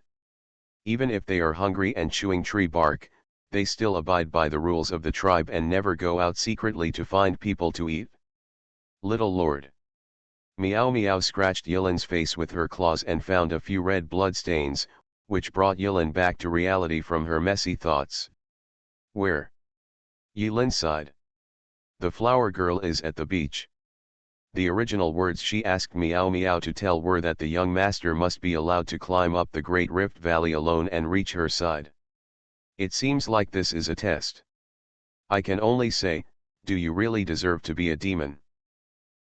Even if they are hungry and chewing tree bark, they still abide by the rules of the tribe and never go out secretly to find people to eat. Little Lord. Meow Meow scratched Yulin's face with her claws and found a few red blood stains, which brought Yulin back to reality from her messy thoughts. "Where?" Yulin sighed. "The flower girl is at the beach." The original words she asked Meow Meow to tell were that the young master must be allowed to climb up the Great Rift Valley alone and reach her side. It seems like this is a test. I can only say, do you really deserve to be a demon?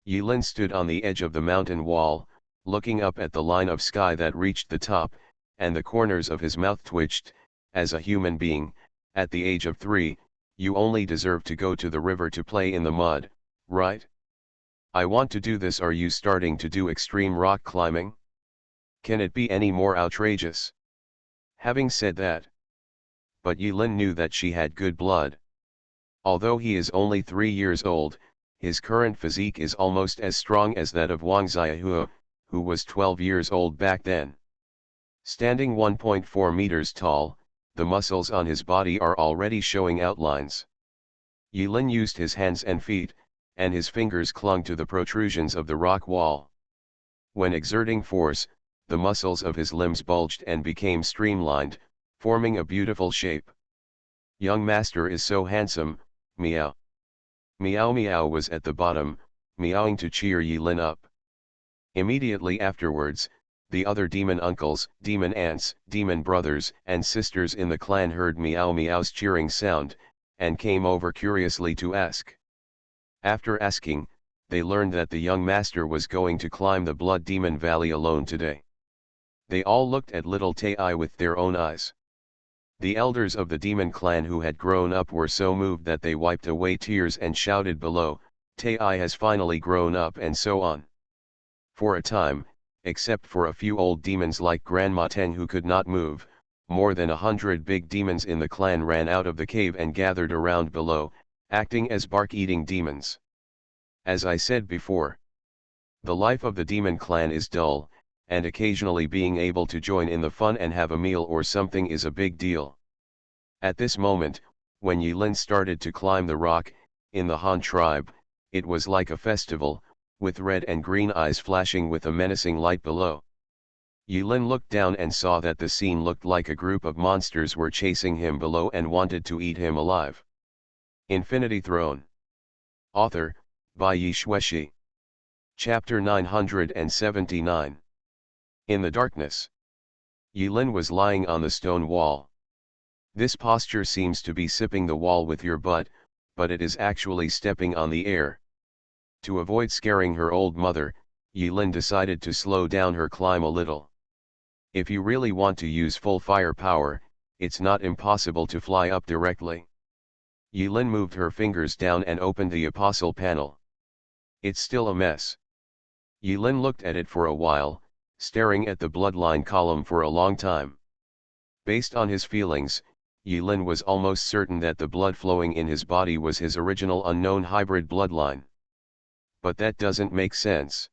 Yulin stood on the edge of the mountain wall, looking up at the line of sky that reached the top, and the corners of his mouth twitched. As a human being, at the age of 3, you only deserve to go to the river to play in the mud, right? I want to do this. Are you starting to do extreme rock climbing? Can it be any more outrageous? Having said that, but Yilin knew that she had good blood. Although he is only 3 years old, his current physique is almost as strong as that of Wang Xiahua, who was 12 years old back then. Standing 1.4 meters tall, the muscles on his body are already showing outlines. Yilin used his hands and feet, and his fingers clung to the protrusions of the rock wall. When exerting force, the muscles of his limbs bulged and became streamlined, forming a beautiful shape. "Young master is so handsome, meow." Meow Meow was at the bottom, meowing to cheer Yilin up. Immediately afterwards, the other demon uncles, demon aunts, demon brothers and sisters in the clan heard Meow Meow's cheering sound, and came over curiously to ask. After asking, they learned that the young master was going to climb the Blood Demon Valley alone today. They all looked at little Tai with their own eyes. The elders of the demon clan who had grown up were so moved that they wiped away tears and shouted below, "Tai has finally grown up," and so on. For a time, except for a few old demons like Grandma Teng who could not move, more than 100 big demons in the clan ran out of the cave and gathered around below, acting as bark-eating demons. As I said before, the life of the demon clan is dull, and occasionally being able to join in the fun and have a meal or something is a big deal. At this moment, when Yilin started to climb the rock, in the Han tribe, it was like a festival, with red and green eyes flashing with a menacing light below. Yilin looked down and saw that the scene looked like a group of monsters were chasing him below and wanted to eat him alive. Infinity Throne. Author, by Yi Shueshi. Chapter 979. In the darkness. Yilin was lying on the stone wall. This posture seems to be sipping the wall with your butt, but it is actually stepping on the air. To avoid scaring her old mother, Yilin decided to slow down her climb a little. If you really want to use full firepower, it's not impossible to fly up directly. Yilin moved her fingers down and opened the apostle panel. It's still a mess. Yilin looked at it for a while, staring at the bloodline column for a long time. Based on his feelings, Yilin was almost certain that the blood flowing in his body was his original unknown hybrid bloodline. But that doesn't make sense.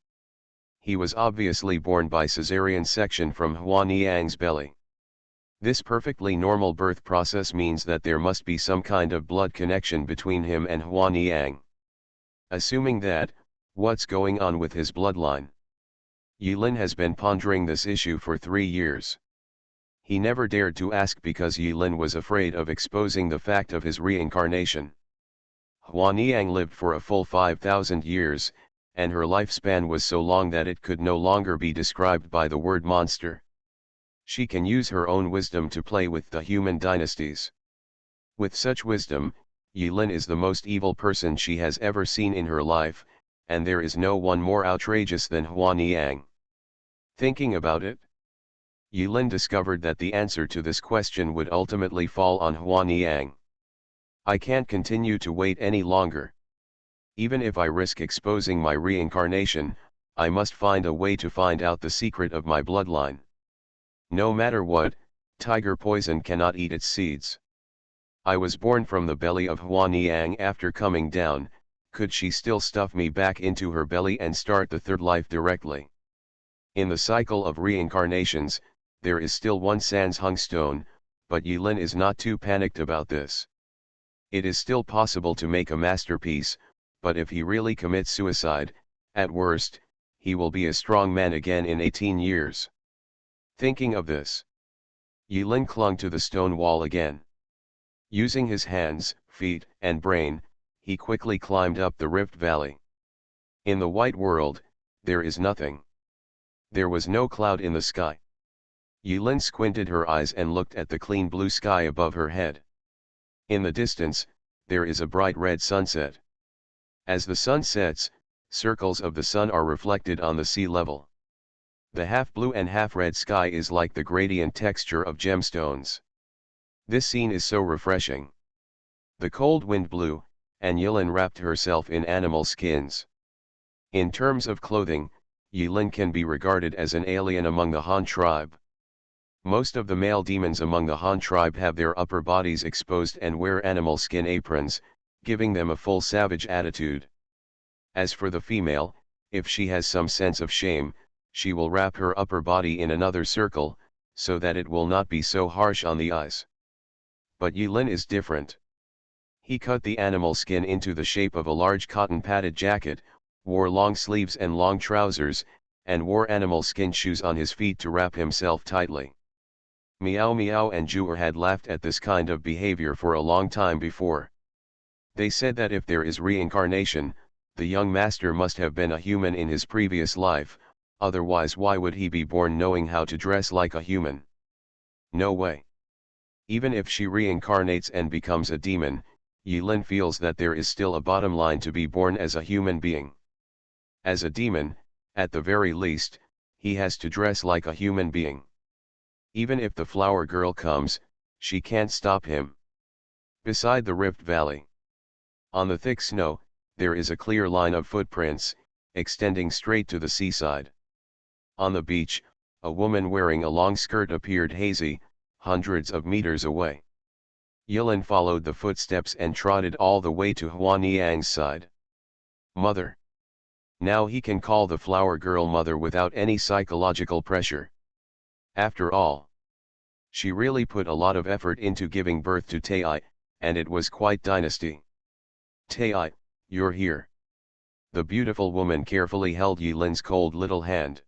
He was obviously born by cesarean section from Hua Niang's belly. This perfectly normal birth process means that there must be some kind of blood connection between him and Hua Niang. Assuming that, what's going on with his bloodline? Yilin has been pondering this issue for 3 years. He never dared to ask because Yilin was afraid of exposing the fact of his reincarnation. Hua Niang lived for a full 5,000 years, and her lifespan was so long that it could no longer be described by the word monster. She can use her own wisdom to play with the human dynasties. With such wisdom, Yilin is the most evil person she has ever seen in her life, and there is no one more outrageous than Hua Niang. Thinking about it, Yilin discovered that the answer to this question would ultimately fall on Hua Niang. I can't continue to wait any longer. Even if I risk exposing my reincarnation, I must find a way to find out the secret of my bloodline. No matter what, tiger poison cannot eat its seeds. I was born from the belly of Hua Niang. After coming down, could she still stuff me back into her belly and start the third life directly? In the cycle of reincarnations, there is still one Sanshung stone, but Yilin is not too panicked about this. It is still possible to make a masterpiece, but if he really commits suicide, at worst, he will be a strong man again in 18 years. Thinking of this, Yilin clung to the stone wall again. Using his hands, feet, and brain, he quickly climbed up the rift valley. In the white world, there is nothing. There was no cloud in the sky. Yilin squinted her eyes and looked at the clean blue sky above her head. In the distance, there is a bright red sunset. As the sun sets, circles of the sun are reflected on the sea level. The half-blue and half-red sky is like the gradient texture of gemstones. This scene is so refreshing. The cold wind blew, and Yilin wrapped herself in animal skins. In terms of clothing, Yilin can be regarded as an alien among the Han tribe. Most of the male demons among the Han tribe have their upper bodies exposed and wear animal skin aprons, giving them a full savage attitude. As for the female, if she has some sense of shame, she will wrap her upper body in another circle, so that it will not be so harsh on the eyes. But Yulin is different. He cut the animal skin into the shape of a large cotton padded jacket, wore long sleeves and long trousers, and wore animal skin shoes on his feet to wrap himself tightly. Meow Meow and Juer had laughed at this kind of behavior for a long time before. They said that if there is reincarnation, the young master must have been a human in his previous life, otherwise why would he be born knowing how to dress like a human? No way. Even if she reincarnates and becomes a demon, Yulin feels that there is still a bottom line to be born as a human being. As a demon, at the very least, he has to dress like a human being. Even if the flower girl comes, she can't stop him. Beside the Rift Valley, on the thick snow, there is a clear line of footprints, extending straight to the seaside. On the beach, a woman wearing a long skirt appeared hazy, hundreds of meters away. Yulin followed the footsteps and trotted all the way to Huaniang's side. Mother. Now he can call the flower girl mother without any psychological pressure. After all, she really put a lot of effort into giving birth to Tai, and it was quite dynasty. Tai, you're here. The beautiful woman carefully held Yulin's cold little hand.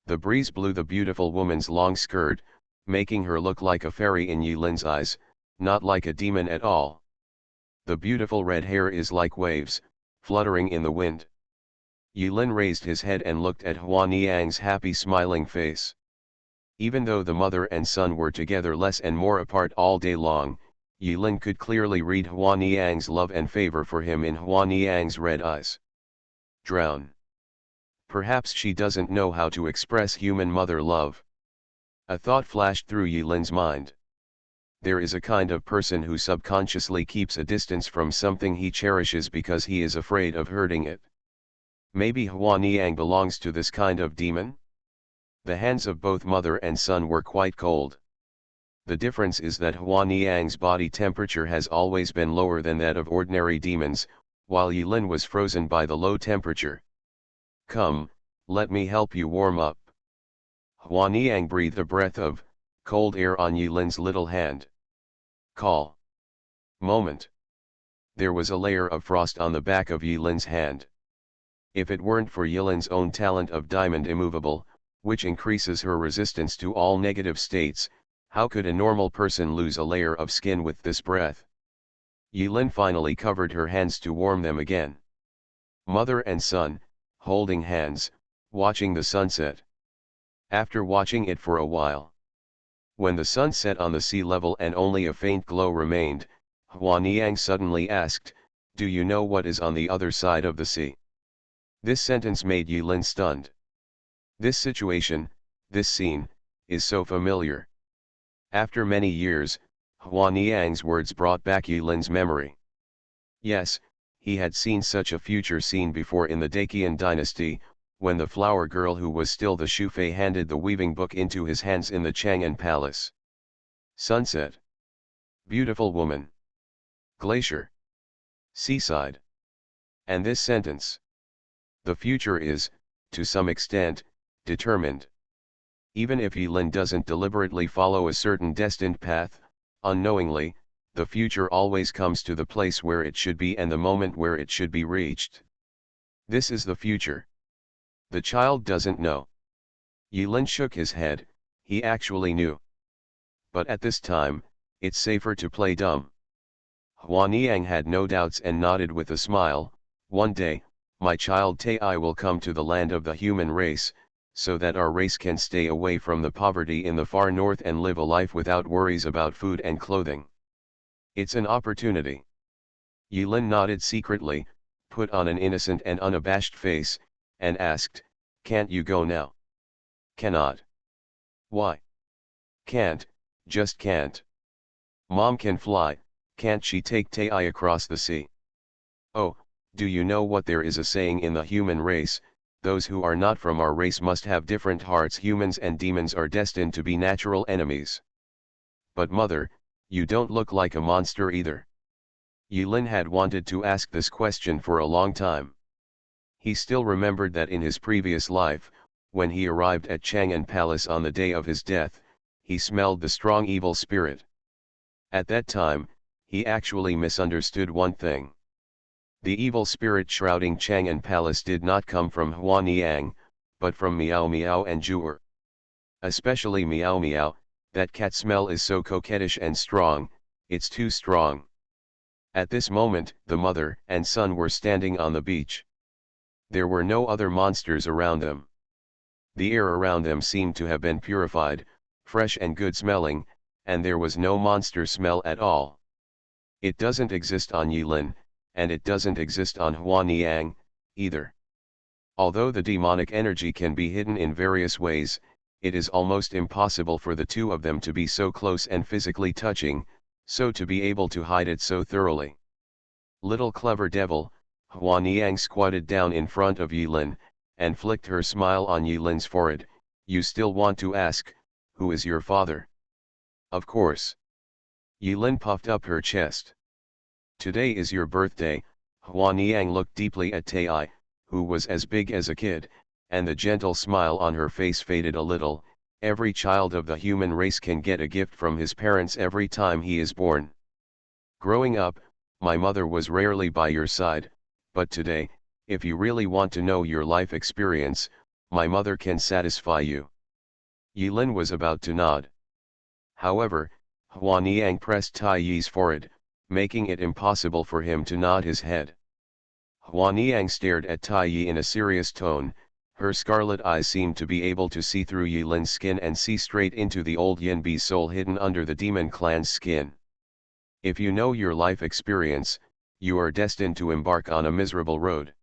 The breeze blew the beautiful woman's long skirt, making her look like a fairy in Yulin's eyes, not like a demon at all. The beautiful red hair is like waves, fluttering in the wind. Yulin raised his head and looked at Huaniang's happy smiling face. Even though the mother and son were together less and more apart all day long, Yulin could clearly read Huaniang's love and favor for him in Huaniang's red eyes. Drown. Perhaps she doesn't know how to express human mother love. A thought flashed through Yulin's mind. There is a kind of person who subconsciously keeps a distance from something he cherishes because he is afraid of hurting it. Maybe Huaniang belongs to this kind of demon? The hands of both mother and son were quite cold. The difference is that Huaniang's body temperature has always been lower than that of ordinary demons, while Yulin was frozen by the low temperature. Come, let me help you warm up. Huaniang breathed a breath of cold air on Yulin's little hand. Call. Moment. There was a layer of frost on the back of Yulin's hand. If it weren't for Yulin's own talent of diamond immovable, which increases her resistance to all negative states, how could a normal person lose a layer of skin with this breath? Yulin finally covered her hands to warm them again. Mother and son, holding hands, watching the sunset. After watching it for a while, when the sun set on the sea level and only a faint glow remained, Huaniang suddenly asked, "Do you know what is on the other side of the sea?" This sentence made Yulin stunned. This situation, this scene, is so familiar. After many years, Huaniang's words brought back Yulin's memory. Yes, he had seen such a future scene before in the Dacian dynasty, when the flower girl who was still the Shufei handed the weaving book into his hands in the Chang'an palace. Sunset. Beautiful woman. Glacier. Seaside. And this sentence. The future is, to some extent, determined. Even if Yulin doesn't deliberately follow a certain destined path, unknowingly, the future always comes to the place where it should be and the moment where it should be reached. This is the future. The child doesn't know. Yulin shook his head, he actually knew. But at this time, it's safer to play dumb. Huaniang had no doubts and nodded with a smile. One day, my child Tai will come to the land of the human race, so that our race can stay away from the poverty in the far north and live a life without worries about food and clothing. It's an opportunity. Yulin nodded secretly, put on an innocent and unabashed face, and asked, "Can't you go now?" "Cannot." "Why?" "Can't, just can't. Mom can fly, can't she take Tai across the sea?" "Oh, do you know what there is a saying in the human race, those who are not from our race must have different hearts. Humans and demons are destined to be natural enemies. But mother, you don't look like a monster either. Yulin had wanted to ask this question for a long time. He still remembered that in his previous life, when he arrived at Chang'an Palace on the day of his death, he smelled the strong evil spirit. At that time, he actually misunderstood one thing. The evil spirit shrouding Chang'an Palace did not come from Huaniang, but from Miao Miao and Zhu'er. Especially Miao Miao, that cat smell is so coquettish and strong, it's too strong. At this moment, the mother and son were standing on the beach. There were no other monsters around them. The air around them seemed to have been purified, fresh and good smelling, and there was no monster smell at all. It doesn't exist on Yulin, and it doesn't exist on Huaniang, either. Although the demonic energy can be hidden in various ways, it is almost impossible for the two of them to be so close and physically touching, so to be able to hide it so thoroughly. Little clever devil, Huaniang squatted down in front of Yulin, and flicked her smile on Yulin's forehead. You still want to ask, who is your father? Of course. Yulin puffed up her chest. Today is your birthday. Huaniang looked deeply at Tai, who was as big as a kid, and the gentle smile on her face faded a little. Every child of the human race can get a gift from his parents every time he is born. Growing up, my mother was rarely by your side, but today, if you really want to know your life experience, my mother can satisfy you. Yulin was about to nod. However, Huaniang pressed Tai Yi's forehead, making it impossible for him to nod his head. Huaniang stared at Tai Yi in a serious tone. Her scarlet eyes seemed to be able to see through Yulin's skin and see straight into the old Yanbi's soul hidden under the demon clan's skin. If you know your life experience, you are destined to embark on a miserable road.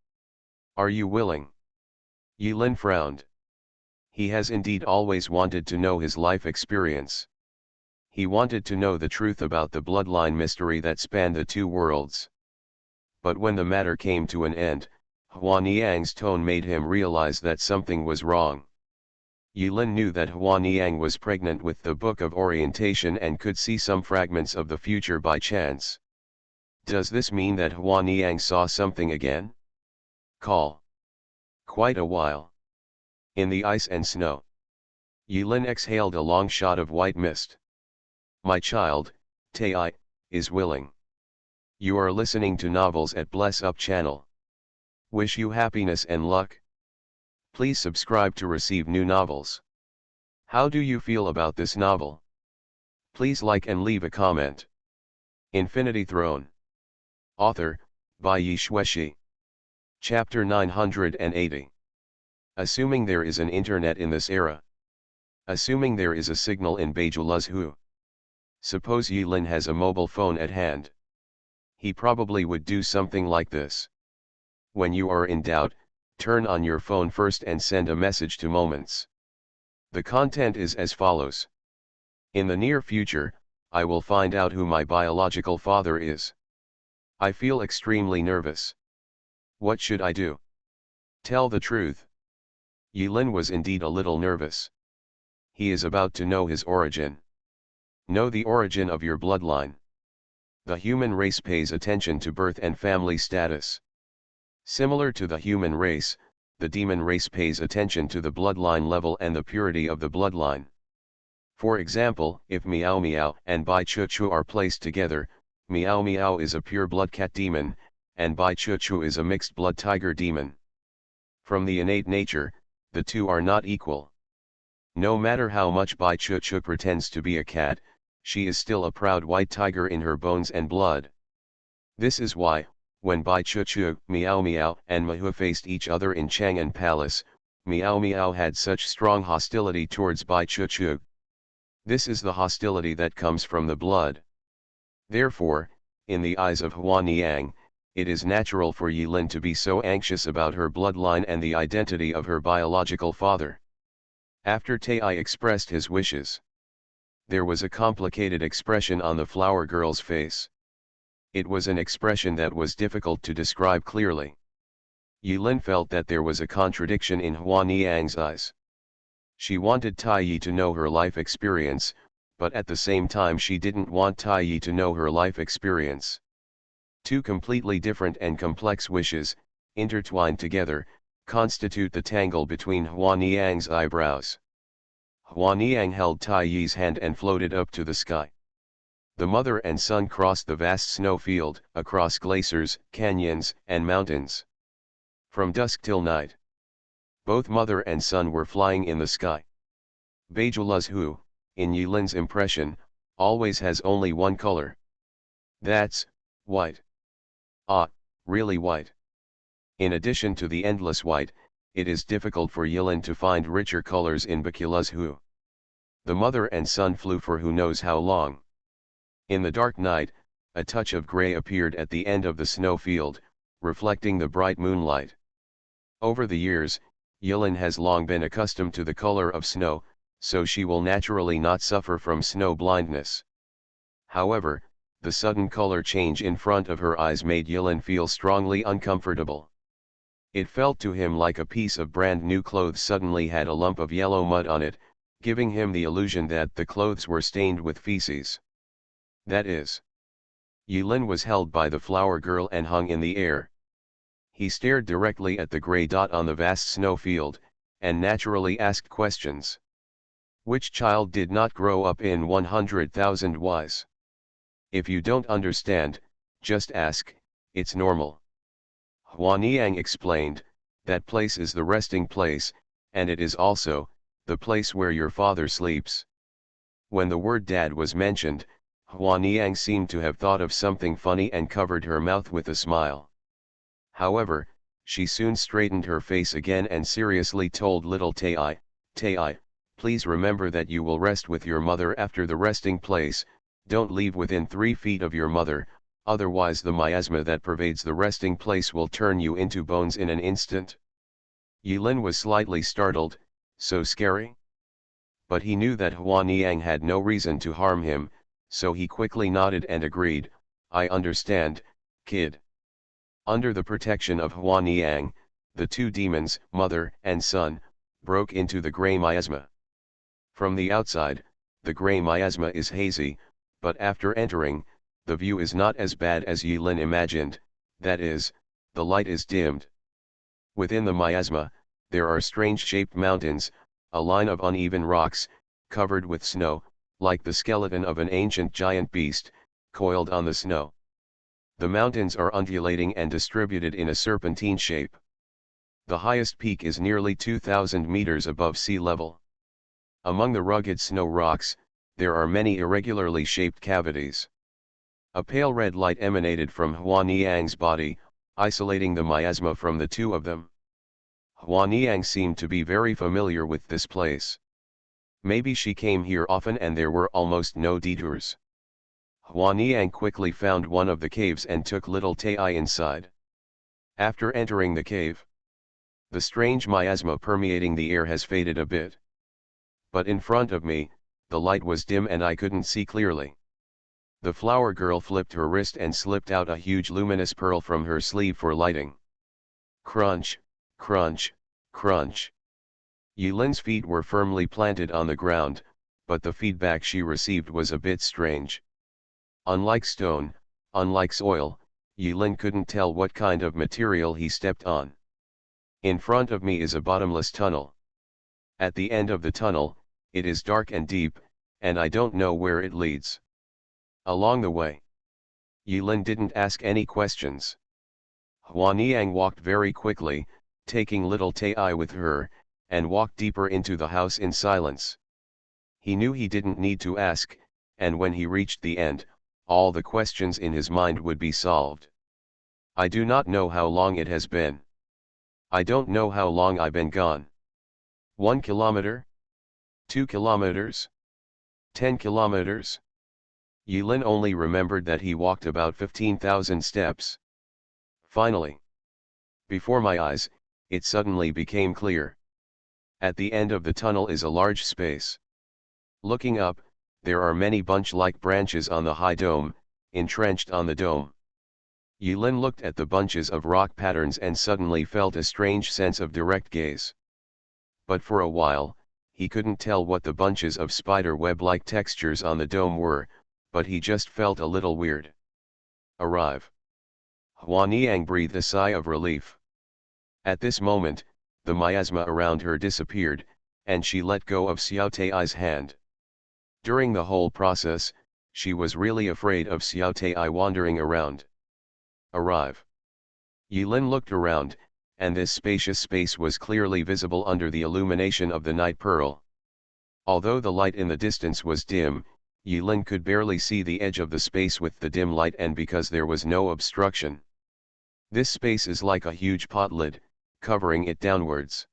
Are you willing? Yulin frowned. He has indeed always wanted to know his life experience. He wanted to know the truth about the bloodline mystery that spanned the two worlds. But when the matter came to an end, Huaniang's tone made him realize that something was wrong. Yulin knew that Huaniang was pregnant with the Book of Orientation and could see some fragments of the future by chance. Does this mean that Huaniang saw something again? Call. Quite a while. In the ice and snow. Yulin exhaled a long shot of white mist. My child, Tai, is willing. You are listening to novels at Bless Up channel. Wish you happiness and luck. Please subscribe to receive new novels. How do you feel about this novel? Please like and leave a comment. Infinity Throne. Author, Bai Yi Shueshi. Chapter 980. Assuming there is an internet in this era. Assuming there is a signal in Beijuluzhu. Suppose Yulin has a mobile phone at hand. He probably would do something like this. When you are in doubt, turn on your phone first and send a message to Moments. The content is as follows. In the near future, I will find out who my biological father is. I feel extremely nervous. What should I do? Tell the truth. Yulin was indeed a little nervous. He is about to know his origin. Know the origin of your bloodline. The human race pays attention to birth and family status. Similar to the human race, the demon race pays attention to the bloodline level and the purity of the bloodline. For example, if Miao Miao and Bai Chu Chu are placed together, Miao Miao is a pure blood cat demon, and Bai Chu Chu is a mixed blood tiger demon. From the innate nature, the two are not equal. No matter how much Bai Chu Chu pretends to be a cat, she is still a proud white tiger in her bones and blood. This is why, when Bai Chu Chu, Miao Miao and Mahu faced each other in Chang'an Palace, Miao Miao had such strong hostility towards Bai Chu Chu. This is the hostility that comes from the blood. Therefore, in the eyes of Huaniang, it is natural for Yulin to be so anxious about her bloodline and the identity of her biological father. After Tai expressed his wishes, there was a complicated expression on the flower girl's face. It was an expression that was difficult to describe clearly. Yilin felt that there was a contradiction in Hua Niang's eyes. She wanted Tai Yi to know her life experience, but at the same time she didn't want Tai Yi to know her life experience. Two completely different and complex wishes, intertwined together, constitute the tangle between Hua Niang's eyebrows. Hua Niang held Tai Yi's hand and floated up to the sky. The mother and son crossed the vast snow field, across glaciers, canyons, and mountains. From dusk till night, both mother and son were flying in the sky. Bajula's who, in Yilin's impression, always has only one color. That's white. Ah, really white. In addition to the endless white, it is difficult for Yilin to find richer colors in Bacula's who. The mother and son flew for who knows how long. In the dark night, a touch of gray appeared at the end of the snow field, reflecting the bright moonlight. Over the years, Yilin has long been accustomed to the color of snow, so she will naturally not suffer from snow blindness. However, the sudden color change in front of her eyes made Yilin feel strongly uncomfortable. It felt to him like a piece of brand new clothes suddenly had a lump of yellow mud on it, giving him the illusion that the clothes were stained with feces. That is, Yilin was held by the flower girl and hung in the air. He stared directly at the gray dot on the vast snow field, and naturally asked questions. Which child did not grow up in 100,000 Ys? If you don't understand, just ask, it's normal. Hua Niang explained, that place is the resting place, and it is also, the place where your father sleeps. When the word dad was mentioned, Hua Niang seemed to have thought of something funny and covered her mouth with a smile. However, she soon straightened her face again and seriously told little Tai, please remember that you will rest with your mother after the resting place, don't leave within 3 feet of your mother, otherwise the miasma that pervades the resting place will turn you into bones in an instant. Yilin was slightly startled, so scary? But he knew that Hua Niang had no reason to harm him, so he quickly nodded and agreed, I understand, kid. Under the protection of Hua Niang, the two demons, mother and son, broke into the grey miasma. From the outside, the grey miasma is hazy, but after entering, the view is not as bad as Yilin imagined, that is, the light is dimmed. Within the miasma, there are strange-shaped mountains, a line of uneven rocks, covered with snow, like the skeleton of an ancient giant beast, coiled on the snow. The mountains are undulating and distributed in a serpentine shape. The highest peak is nearly 2,000 meters above sea level. Among the rugged snow rocks, there are many irregularly shaped cavities. A pale red light emanated from Hua Niang's body, isolating the miasma from the two of them. Hua Niang seemed to be very familiar with this place. Maybe she came here often and there were almost no detours. Hua Niang quickly found one of the caves and took little Tai inside. After entering the cave, the strange miasma permeating the air has faded a bit. But in front of me, the light was dim and I couldn't see clearly. The flower girl flipped her wrist and slipped out a huge luminous pearl from her sleeve for lighting. Crunch, crunch, crunch. Yilin's feet were firmly planted on the ground, but the feedback she received was a bit strange. Unlike stone, unlike soil, Yilin couldn't tell what kind of material he stepped on. In front of me is a bottomless tunnel. At the end of the tunnel, it is dark and deep, and I don't know where it leads. Along the way, Yilin didn't ask any questions. Hua Niang walked very quickly, taking little Tai with her, and walked deeper into the house in silence. He knew he didn't need to ask, and when he reached the end, all the questions in his mind would be solved. I do not know how long it has been. I don't know how long I've been gone. 1 kilometer? 2 kilometers? 10 kilometers? Yilin only remembered that he walked about 15,000 steps. Finally, before my eyes, it suddenly became clear. At the end of the tunnel is a large space. Looking up, there are many bunch-like branches on the high dome, entrenched on the dome. Yilin looked at the bunches of rock patterns and suddenly felt a strange sense of direct gaze. But for a while, he couldn't tell what the bunches of spider web-like textures on the dome were, but he just felt a little weird. Arrive. Huaniang breathed a sigh of relief. At this moment, the miasma around her disappeared, and she let go of Xiao Tai's hand. During the whole process, she was really afraid of Xiao Tai wandering around. Arrive. Yilin looked around, and this spacious space was clearly visible under the illumination of the night pearl. Although the light in the distance was dim, Yilin could barely see the edge of the space with the dim light, and because there was no obstruction. This space is like a huge pot lid, covering it downwards.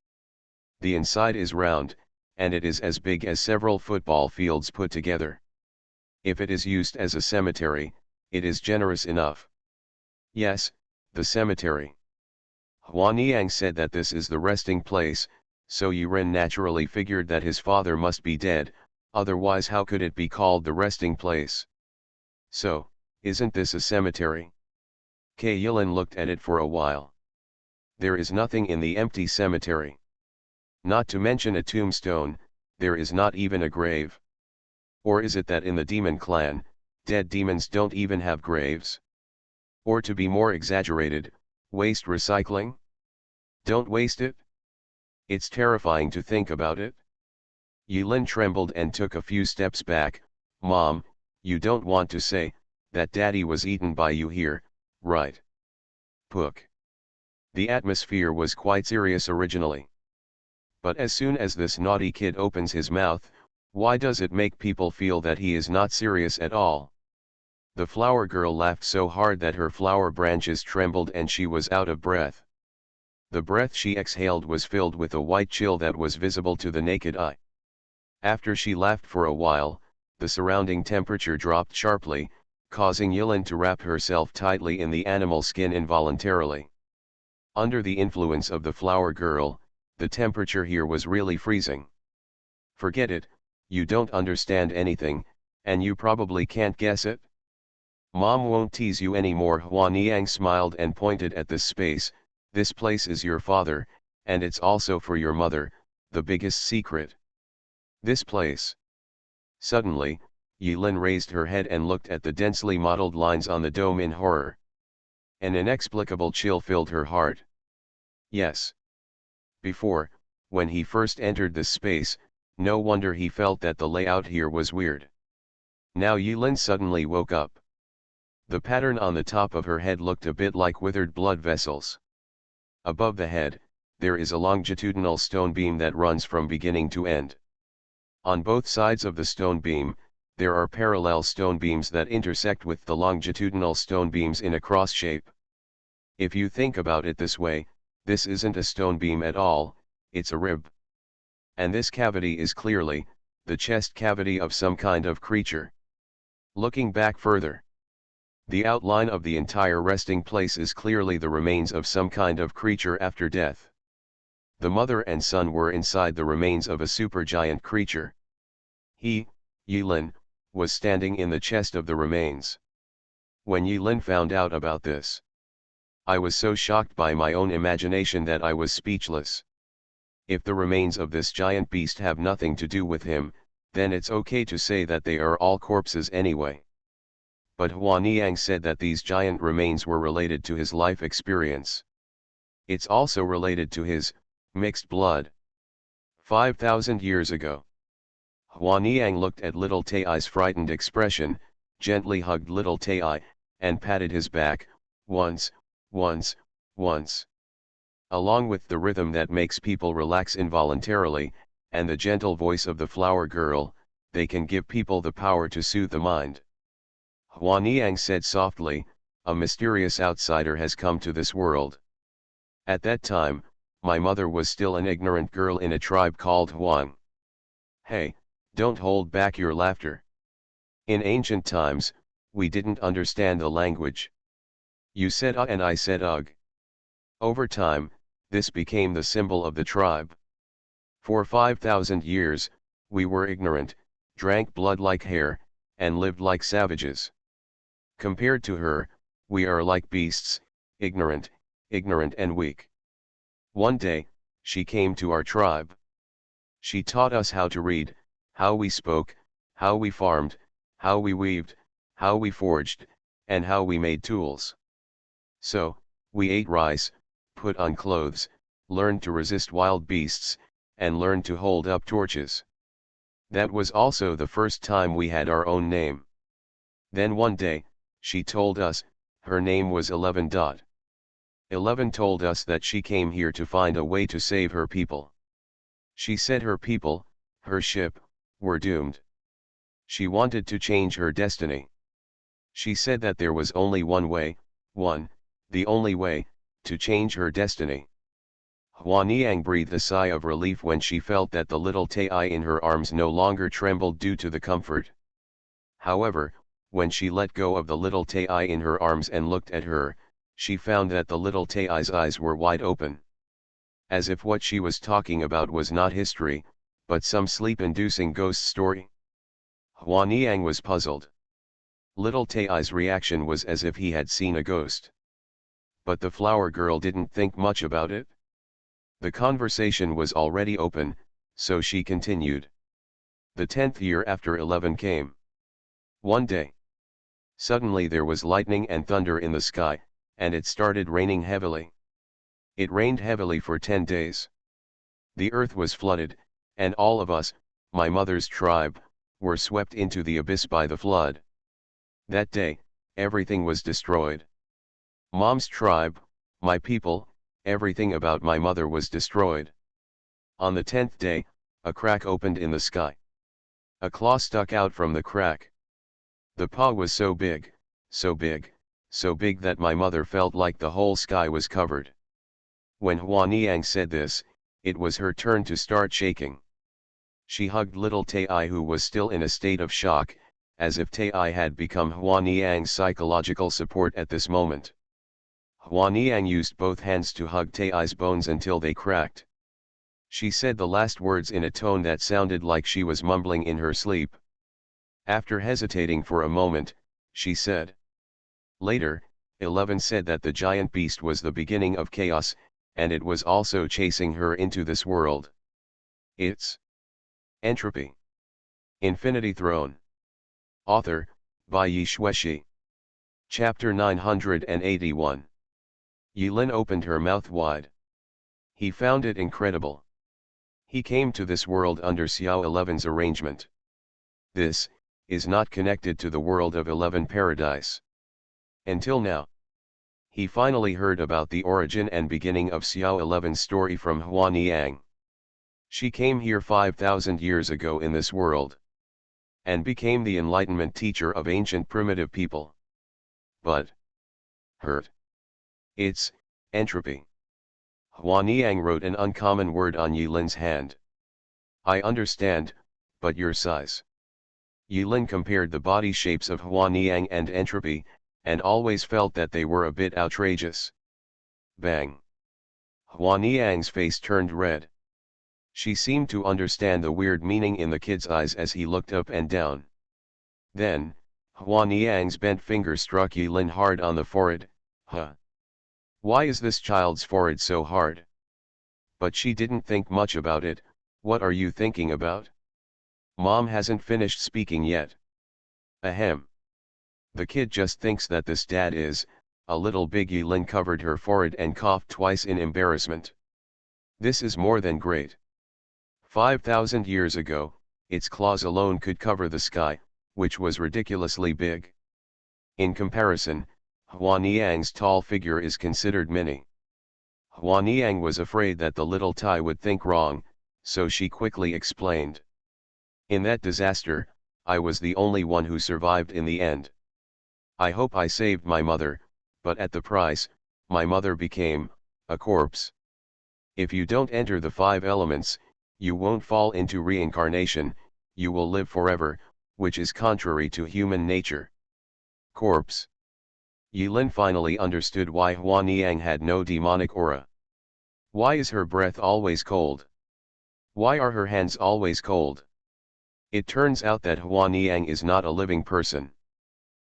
The inside is round, and it is as big as several football fields put together. If it is used as a cemetery, it is generous enough. Yes, the cemetery. Huaniang said that this is the resting place, so Yilin naturally figured that his father must be dead, otherwise how could it be called the resting place? So, isn't this a cemetery? Yilin looked at it for a while. There is nothing in the empty cemetery. Not to mention a tombstone, there is not even a grave. Or is it that in the demon clan, dead demons don't even have graves? Or to be more exaggerated, waste recycling? Don't waste it? It's terrifying to think about it. Yilin trembled and took a few steps back. Mom, you don't want to say that Daddy was eaten by you here, right? Pook. The atmosphere was quite serious originally. But as soon as this naughty kid opens his mouth, why does it make people feel that he is not serious at all? The flower girl laughed so hard that her flower branches trembled and she was out of breath. The breath she exhaled was filled with a white chill that was visible to the naked eye. After she laughed for a while, the surrounding temperature dropped sharply, causing Yilin to wrap herself tightly in the animal skin involuntarily. Under the influence of the flower girl, the temperature here was really freezing. Forget it, you don't understand anything, and you probably can't guess it? Mom won't tease you anymore. Huaniang smiled and pointed at this space. This place is your father, and it's also for your mother, the biggest secret. This place. Suddenly, Yilin raised her head and looked at the densely modeled lines on the dome in horror. An inexplicable chill filled her heart. Yes. Before, when he first entered this space, no wonder he felt that the layout here was weird. Now Yilin suddenly woke up. The pattern on the top of her head looked a bit like withered blood vessels. Above the head, there is a longitudinal stone beam that runs from beginning to end. On both sides of the stone beam, there are parallel stone beams that intersect with the longitudinal stone beams in a cross shape. If you think about it this way, this isn't a stone beam at all, it's a rib. And this cavity is clearly the chest cavity of some kind of creature. Looking back further, the outline of the entire resting place is clearly the remains of some kind of creature after death. The mother and son were inside the remains of a supergiant creature. He, Yilin, was standing in the chest of the remains. When Yilin found out about this, I was so shocked by my own imagination that I was speechless. If the remains of this giant beast have nothing to do with him, then it's okay to say that they are all corpses anyway. But Huaniang said that these giant remains were related to his life experience. It's also related to his mixed blood. 5,000 years ago. Huaniang looked at little Tai's frightened expression, gently hugged little Tai, and patted his back, once. Along with the rhythm that makes people relax involuntarily, and the gentle voice of the flower girl, they can give people the power to soothe the mind. Huaniang said softly, a mysterious outsider has come to this world. At that time, my mother was still an ignorant girl in a tribe called Huang. Hey, don't hold back your laughter. In ancient times, we didn't understand the language. You said and I said ugh. Over time, this became the symbol of the tribe. For 5,000 years, we were ignorant, drank blood like hair, and lived like savages. Compared to her, we are like beasts, ignorant and weak. One day, she came to our tribe. She taught us how to read, how we spoke, how we farmed, how we weaved, how we forged, and how we made tools. So, we ate rice, put on clothes, learned to resist wild beasts, and learned to hold up torches. That was also the first time we had our own name. Then one day, she told us, her name was 11. 11 told us that she came here to find a way to save her people. She said her people, her ship, were doomed. She wanted to change her destiny. She said that there was only one way, the only way, to change her destiny. Huaniang breathed a sigh of relief when she felt that the little Tai in her arms no longer trembled due to the comfort. However, when she let go of the little Tai in her arms and looked at her, she found that the little Tai's eyes were wide open. As if what she was talking about was not history, but some sleep-inducing ghost story. Huaniang was puzzled. Little Tai's reaction was as if he had seen a ghost. But the flower girl didn't think much about it. The conversation was already open, so she continued. The 10th year after 11 came. One day, suddenly there was lightning and thunder in the sky, and it started raining heavily. It rained heavily for 10 days. The earth was flooded, and all of us, my mother's tribe, were swept into the abyss by the flood. That day, everything was destroyed. Mom's tribe, my people, everything about my mother was destroyed. On the 10th day, a crack opened in the sky. A claw stuck out from the crack. The paw was so big, so big, so big that my mother felt like the whole sky was covered. When Huaniang said this, it was her turn to start shaking. She hugged little Tai, who was still in a state of shock, as if Tai had become Huaniang's psychological support at this moment. Huaniang used both hands to hug Tai's bones until they cracked. She said the last words in a tone that sounded like she was mumbling in her sleep. After hesitating for a moment, she said. Later, 11 said that the giant beast was the beginning of chaos, and it was also chasing her into this world. It's entropy. Infinity Throne. Author, by Yi Shueshi. Chapter 981. Yilin opened her mouth wide. He found it incredible. He came to this world under Xiao 11's arrangement. This is not connected to the world of 11 Paradise. Until now. He finally heard about the origin and beginning of Xiao 11's story from Huaniang. She came here 5,000 years ago in this world, and became the enlightenment teacher of ancient primitive people. But hurt. It's entropy. Huaniang wrote an uncommon word on Yilin's hand. I understand, but your size. Yilin compared the body shapes of Huaniang and entropy, and always felt that they were a bit outrageous. Bang. Huaniang's face turned red. She seemed to understand the weird meaning in the kid's eyes as he looked up and down. Then, Huaniang's bent finger struck Yilin hard on the forehead. Huh. Why is this child's forehead so hard? But she didn't think much about it. What are you thinking about? Mom hasn't finished speaking yet. Ahem. The kid just thinks that this dad is, a little big. Yilin covered her forehead and coughed twice in embarrassment. This is more than great. 5,000 years ago, its claws alone could cover the sky, which was ridiculously big. In comparison, Huaniang's tall figure is considered mini. Huaniang was afraid that the little Tai would think wrong, so she quickly explained. In that disaster, I was the only one who survived in the end. I hope I saved my mother, but at the price, my mother became a corpse. If you don't enter the 5 elements, you won't fall into reincarnation, you will live forever, which is contrary to human nature. Corpse. Yilin finally understood why Huaniang had no demonic aura. Why is her breath always cold? Why are her hands always cold? It turns out that Huaniang is not a living person.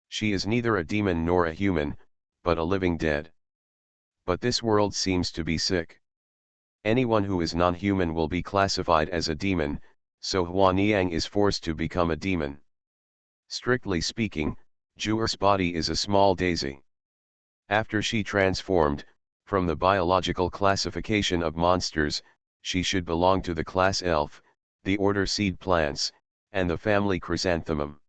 She is neither a demon nor a human, but a living dead. But this world seems to be sick. Anyone who is non-human will be classified as a demon, so Huaniang is forced to become a demon. Strictly speaking, Zhuer's body is a small daisy. After she transformed, from the biological classification of monsters, she should belong to the class Elf, the order Seed Plants, and the family Chrysanthemum.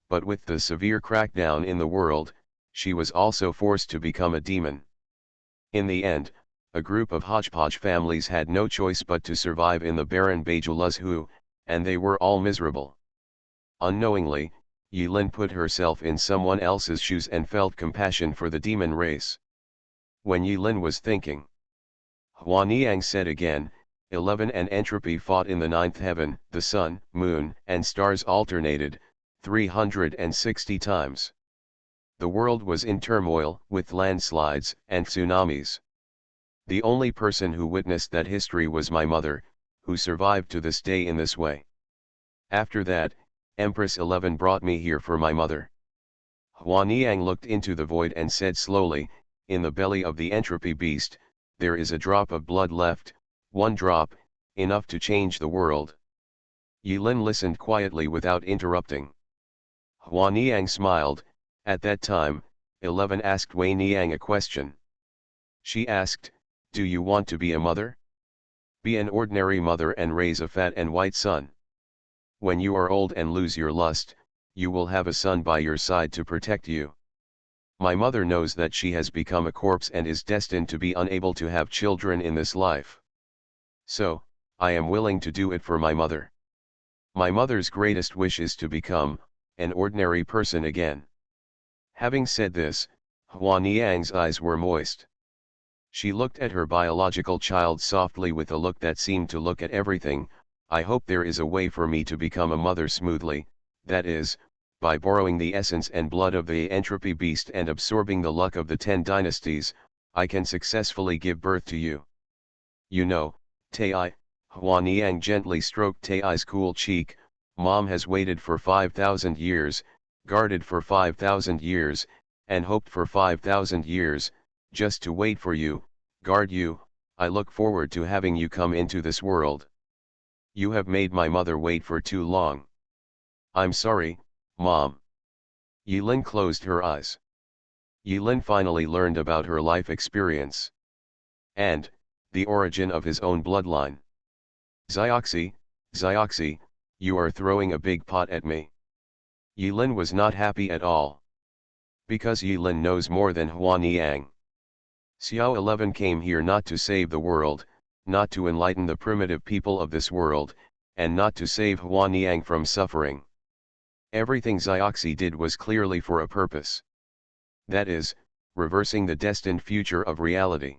But with the severe crackdown in the world, she was also forced to become a demon. In the end, a group of hodgepodge families had no choice but to survive in the barren Bajuluzhu, and they were all miserable. Unknowingly, Yilin put herself in someone else's shoes and felt compassion for the demon race. When Yilin was thinking, Huaniang said again, 11 and entropy fought in the ninth heaven, the sun, moon, and stars alternated, 360 times. The world was in turmoil, with landslides and tsunamis. The only person who witnessed that history was my mother, who survived to this day in this way. After that, Empress 11 brought me here for my mother. Huaniang looked into the void and said slowly, in the belly of the entropy beast, there is a drop of blood left, one drop, enough to change the world. Yilin listened quietly without interrupting. Huaniang smiled. At that time, 11 asked Wei Niang a question. She asked, do you want to be a mother? Be an ordinary mother and raise a fat and white son. When you are old and lose your lust, you will have a son by your side to protect you. My mother knows that she has become a corpse and is destined to be unable to have children in this life. So, I am willing to do it for my mother. My mother's greatest wish is to become an ordinary person again. Having said this, Huaniang's eyes were moist. She looked at her biological child softly with a look that seemed to look at everything. I hope there is a way for me to become a mother smoothly, that is, by borrowing the essence and blood of the entropy beast and absorbing the luck of the 10 dynasties, I can successfully give birth to you. You know, Tai, Huaniang gently stroked Tai's cool cheek, Mom has waited for 5,000 years, guarded for 5,000 years, and hoped for 5,000 years, just to wait for you, guard you. I look forward to having you come into this world. You have made my mother wait for too long. I'm sorry, Mom. Yilin closed her eyes. Yilin finally learned about her life experience. And, the origin of his own bloodline. Zioxy, Zioxy, you are throwing a big pot at me. Yilin was not happy at all. Because Yilin knows more than Huaniang. Xiao 11 came here not to save the world, not to enlighten the primitive people of this world, and not to save Huaniang from suffering. Everything Zioxy did was clearly for a purpose. That is, reversing the destined future of reality.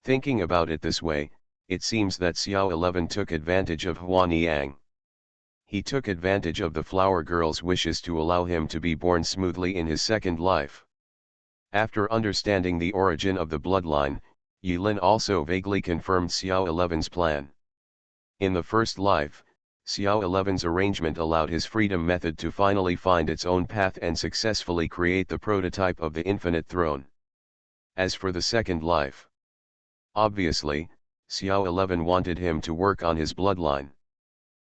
Thinking about it this way, it seems that Xiao 11 took advantage of Huaniang. He took advantage of the flower girl's wishes to allow him to be born smoothly in his second life. After understanding the origin of the bloodline, Yilin also vaguely confirmed Xiao 11's plan. In the first life, Xiao 11's arrangement allowed his freedom method to finally find its own path and successfully create the prototype of the infinite throne. As for the second life, obviously, Xiao 11 wanted him to work on his bloodline.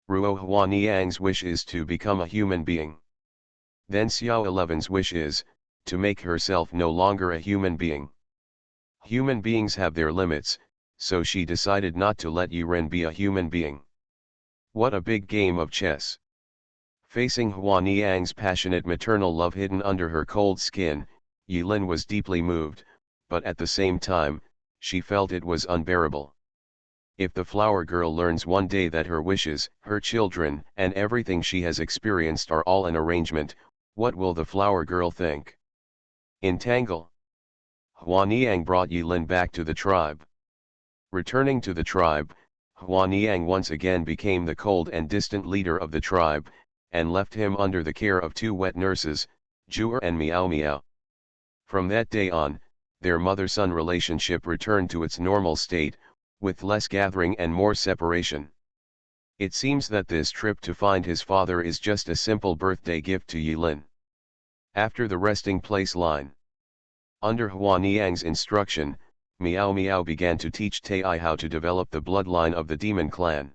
Ruo Huaniang's wish is to become a human being. Then Xiao 11's wish is to make herself no longer a human being. Human beings have their limits, so she decided not to let Yuren be a human being. What a big game of chess. Facing Huaniang's passionate maternal love hidden under her cold skin, Yilin was deeply moved, but at the same time, she felt it was unbearable. If the flower girl learns one day that her wishes, her children, and everything she has experienced are all an arrangement, what will the flower girl think? Entangle. Huaniang brought Yilin back to the tribe. Returning to the tribe, Huaniang once again became the cold and distant leader of the tribe, and left him under the care of 2 wet nurses, Zhuer and Miao Miao. From that day on, their mother-son relationship returned to its normal state, with less gathering and more separation. It seems that this trip to find his father is just a simple birthday gift to Yilin. After the resting place line. Under Huaniang's instruction, Miao Miao began to teach Tai how to develop the bloodline of the demon clan.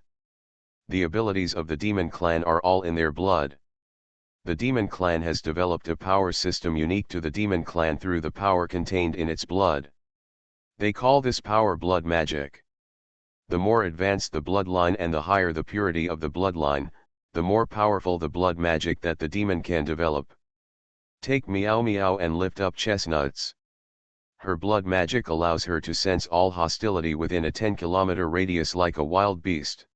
The abilities of the demon clan are all in their blood. The demon clan has developed a power system unique to the demon clan through the power contained in its blood. They call this power blood magic. The more advanced the bloodline and the higher the purity of the bloodline, the more powerful the blood magic that the demon can develop. Take Miao Miao and lift up chestnuts. Her blood magic allows her to sense all hostility within a 10-kilometer radius like a wild beast.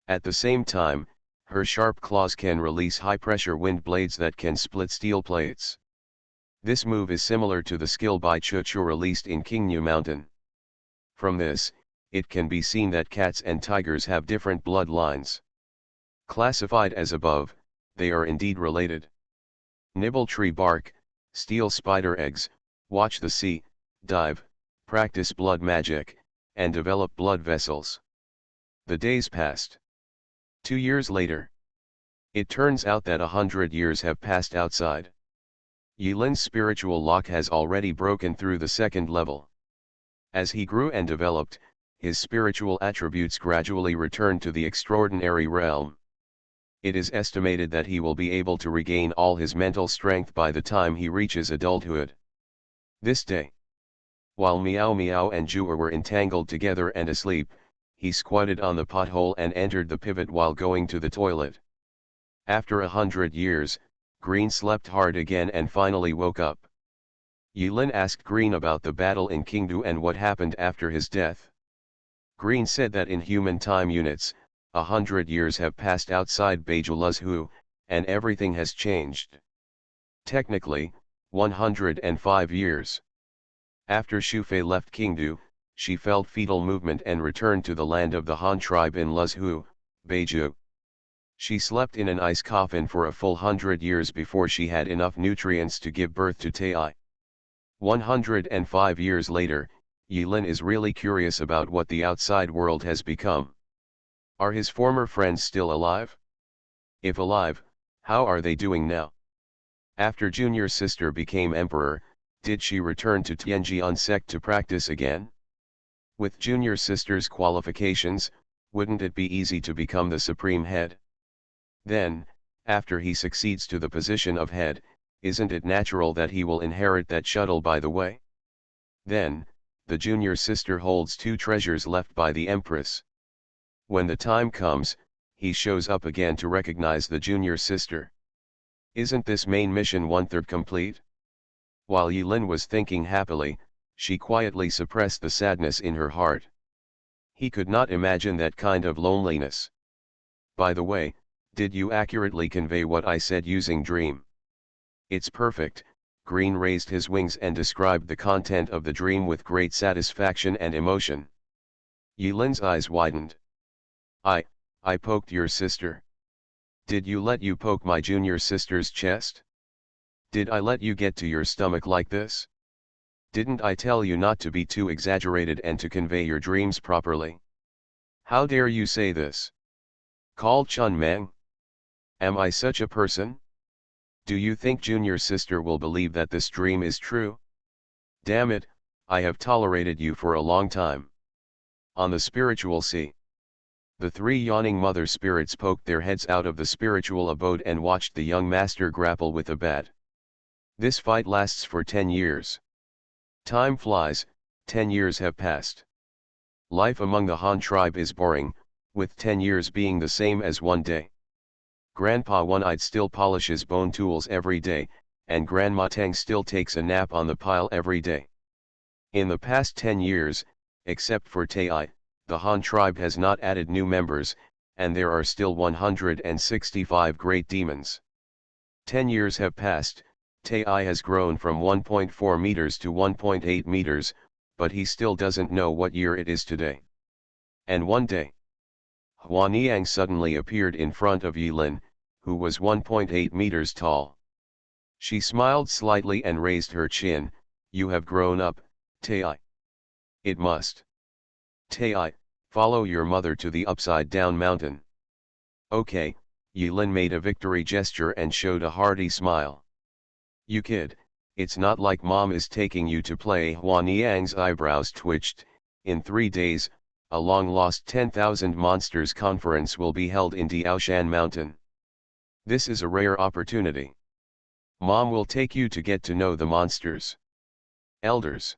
At the same time, her sharp claws can release high-pressure wind blades that can split steel plates. This move is similar to the skill by Chu Chu released in Qingyu Mountain. From this, it can be seen that cats and tigers have different bloodlines. Classified as above, they are indeed related. Nibble tree bark, steal spider eggs, watch the sea, dive, practice blood magic, and develop blood vessels. The days passed. 2 years later. It turns out that 100 years have passed outside. Yilin's spiritual lock has already broken through the second level. As he grew and developed, his spiritual attributes gradually returned to the extraordinary realm. It is estimated that he will be able to regain all his mental strength by the time he reaches adulthood. This day, while Miao Miao and Jua were entangled together and asleep, he squatted on the pothole and entered the pivot while going to the toilet. After 100 years, Green slept hard again and finally woke up. Yilin asked Green about the battle in Qingdu and what happened after his death. Green said that in human time units, 100 years have passed outside Beijula's Hu, and everything has changed. Technically, 105 years. After Shufei left Qingdu, she felt fetal movement and returned to the land of the Han tribe in Luzhu, Beiju. She slept in an ice coffin for a full 100 years before she had enough nutrients to give birth to Tai. 105 years later, Yilin is really curious about what the outside world has become. Are his former friends still alive? If alive, how are they doing now? After junior sister became emperor, did she return to Tianjian sect to practice again? With junior sister's qualifications, wouldn't it be easy to become the supreme head? Then, after he succeeds to the position of head, isn't it natural that he will inherit that shuttle by the way? Then, the junior sister holds 2 treasures left by the empress. When the time comes, he shows up again to recognize the junior sister. Isn't this main mission 1/3 complete? While Yilin was thinking happily, she quietly suppressed the sadness in her heart. He could not imagine that kind of loneliness. By the way, did you accurately convey what I said using dream? It's perfect. Green raised his wings and described the content of the dream with great satisfaction and emotion. Yilin's eyes widened. I poked your sister. Did you let you poke my junior sister's chest? Did I let you get to your stomach like this? Didn't I tell you not to be too exaggerated and to convey your dreams properly? How dare you say this? Call Chun Meng. Am I such a person? Do you think junior sister will believe that this dream is true? Damn it, I have tolerated you for a long time. On the spiritual sea. The 3 yawning mother spirits poked their heads out of the spiritual abode and watched the young master grapple with a bat. This fight lasts for 10 years. Time flies, 10 years have passed. Life among the Han tribe is boring, with 10 years being the same as 1 day. Grandpa One-Eyed still polishes bone tools every day, and Grandma Tang still takes a nap on the pile every day. In the past 10 years, except for Tai, the Han tribe has not added new members, and there are still 165 great demons. 10 years have passed, Tai has grown from 1.4 meters to 1.8 meters, but he still doesn't know what year it is today. And one day, Huaniang suddenly appeared in front of Yilin, who was 1.8 meters tall. She smiled slightly and raised her chin. You have grown up, Tai. It must. Tai, follow your mother to the upside-down mountain. Okay, Yilin made a victory gesture and showed a hearty smile. You kid, It's not like mom is taking you to play. Huan Yang's eyebrows twitched. In 3 days, a long-lost 10,000 monsters conference will be held in Diaoshan Mountain. This is a rare opportunity. Mom will take you to get to know the monsters. Elders.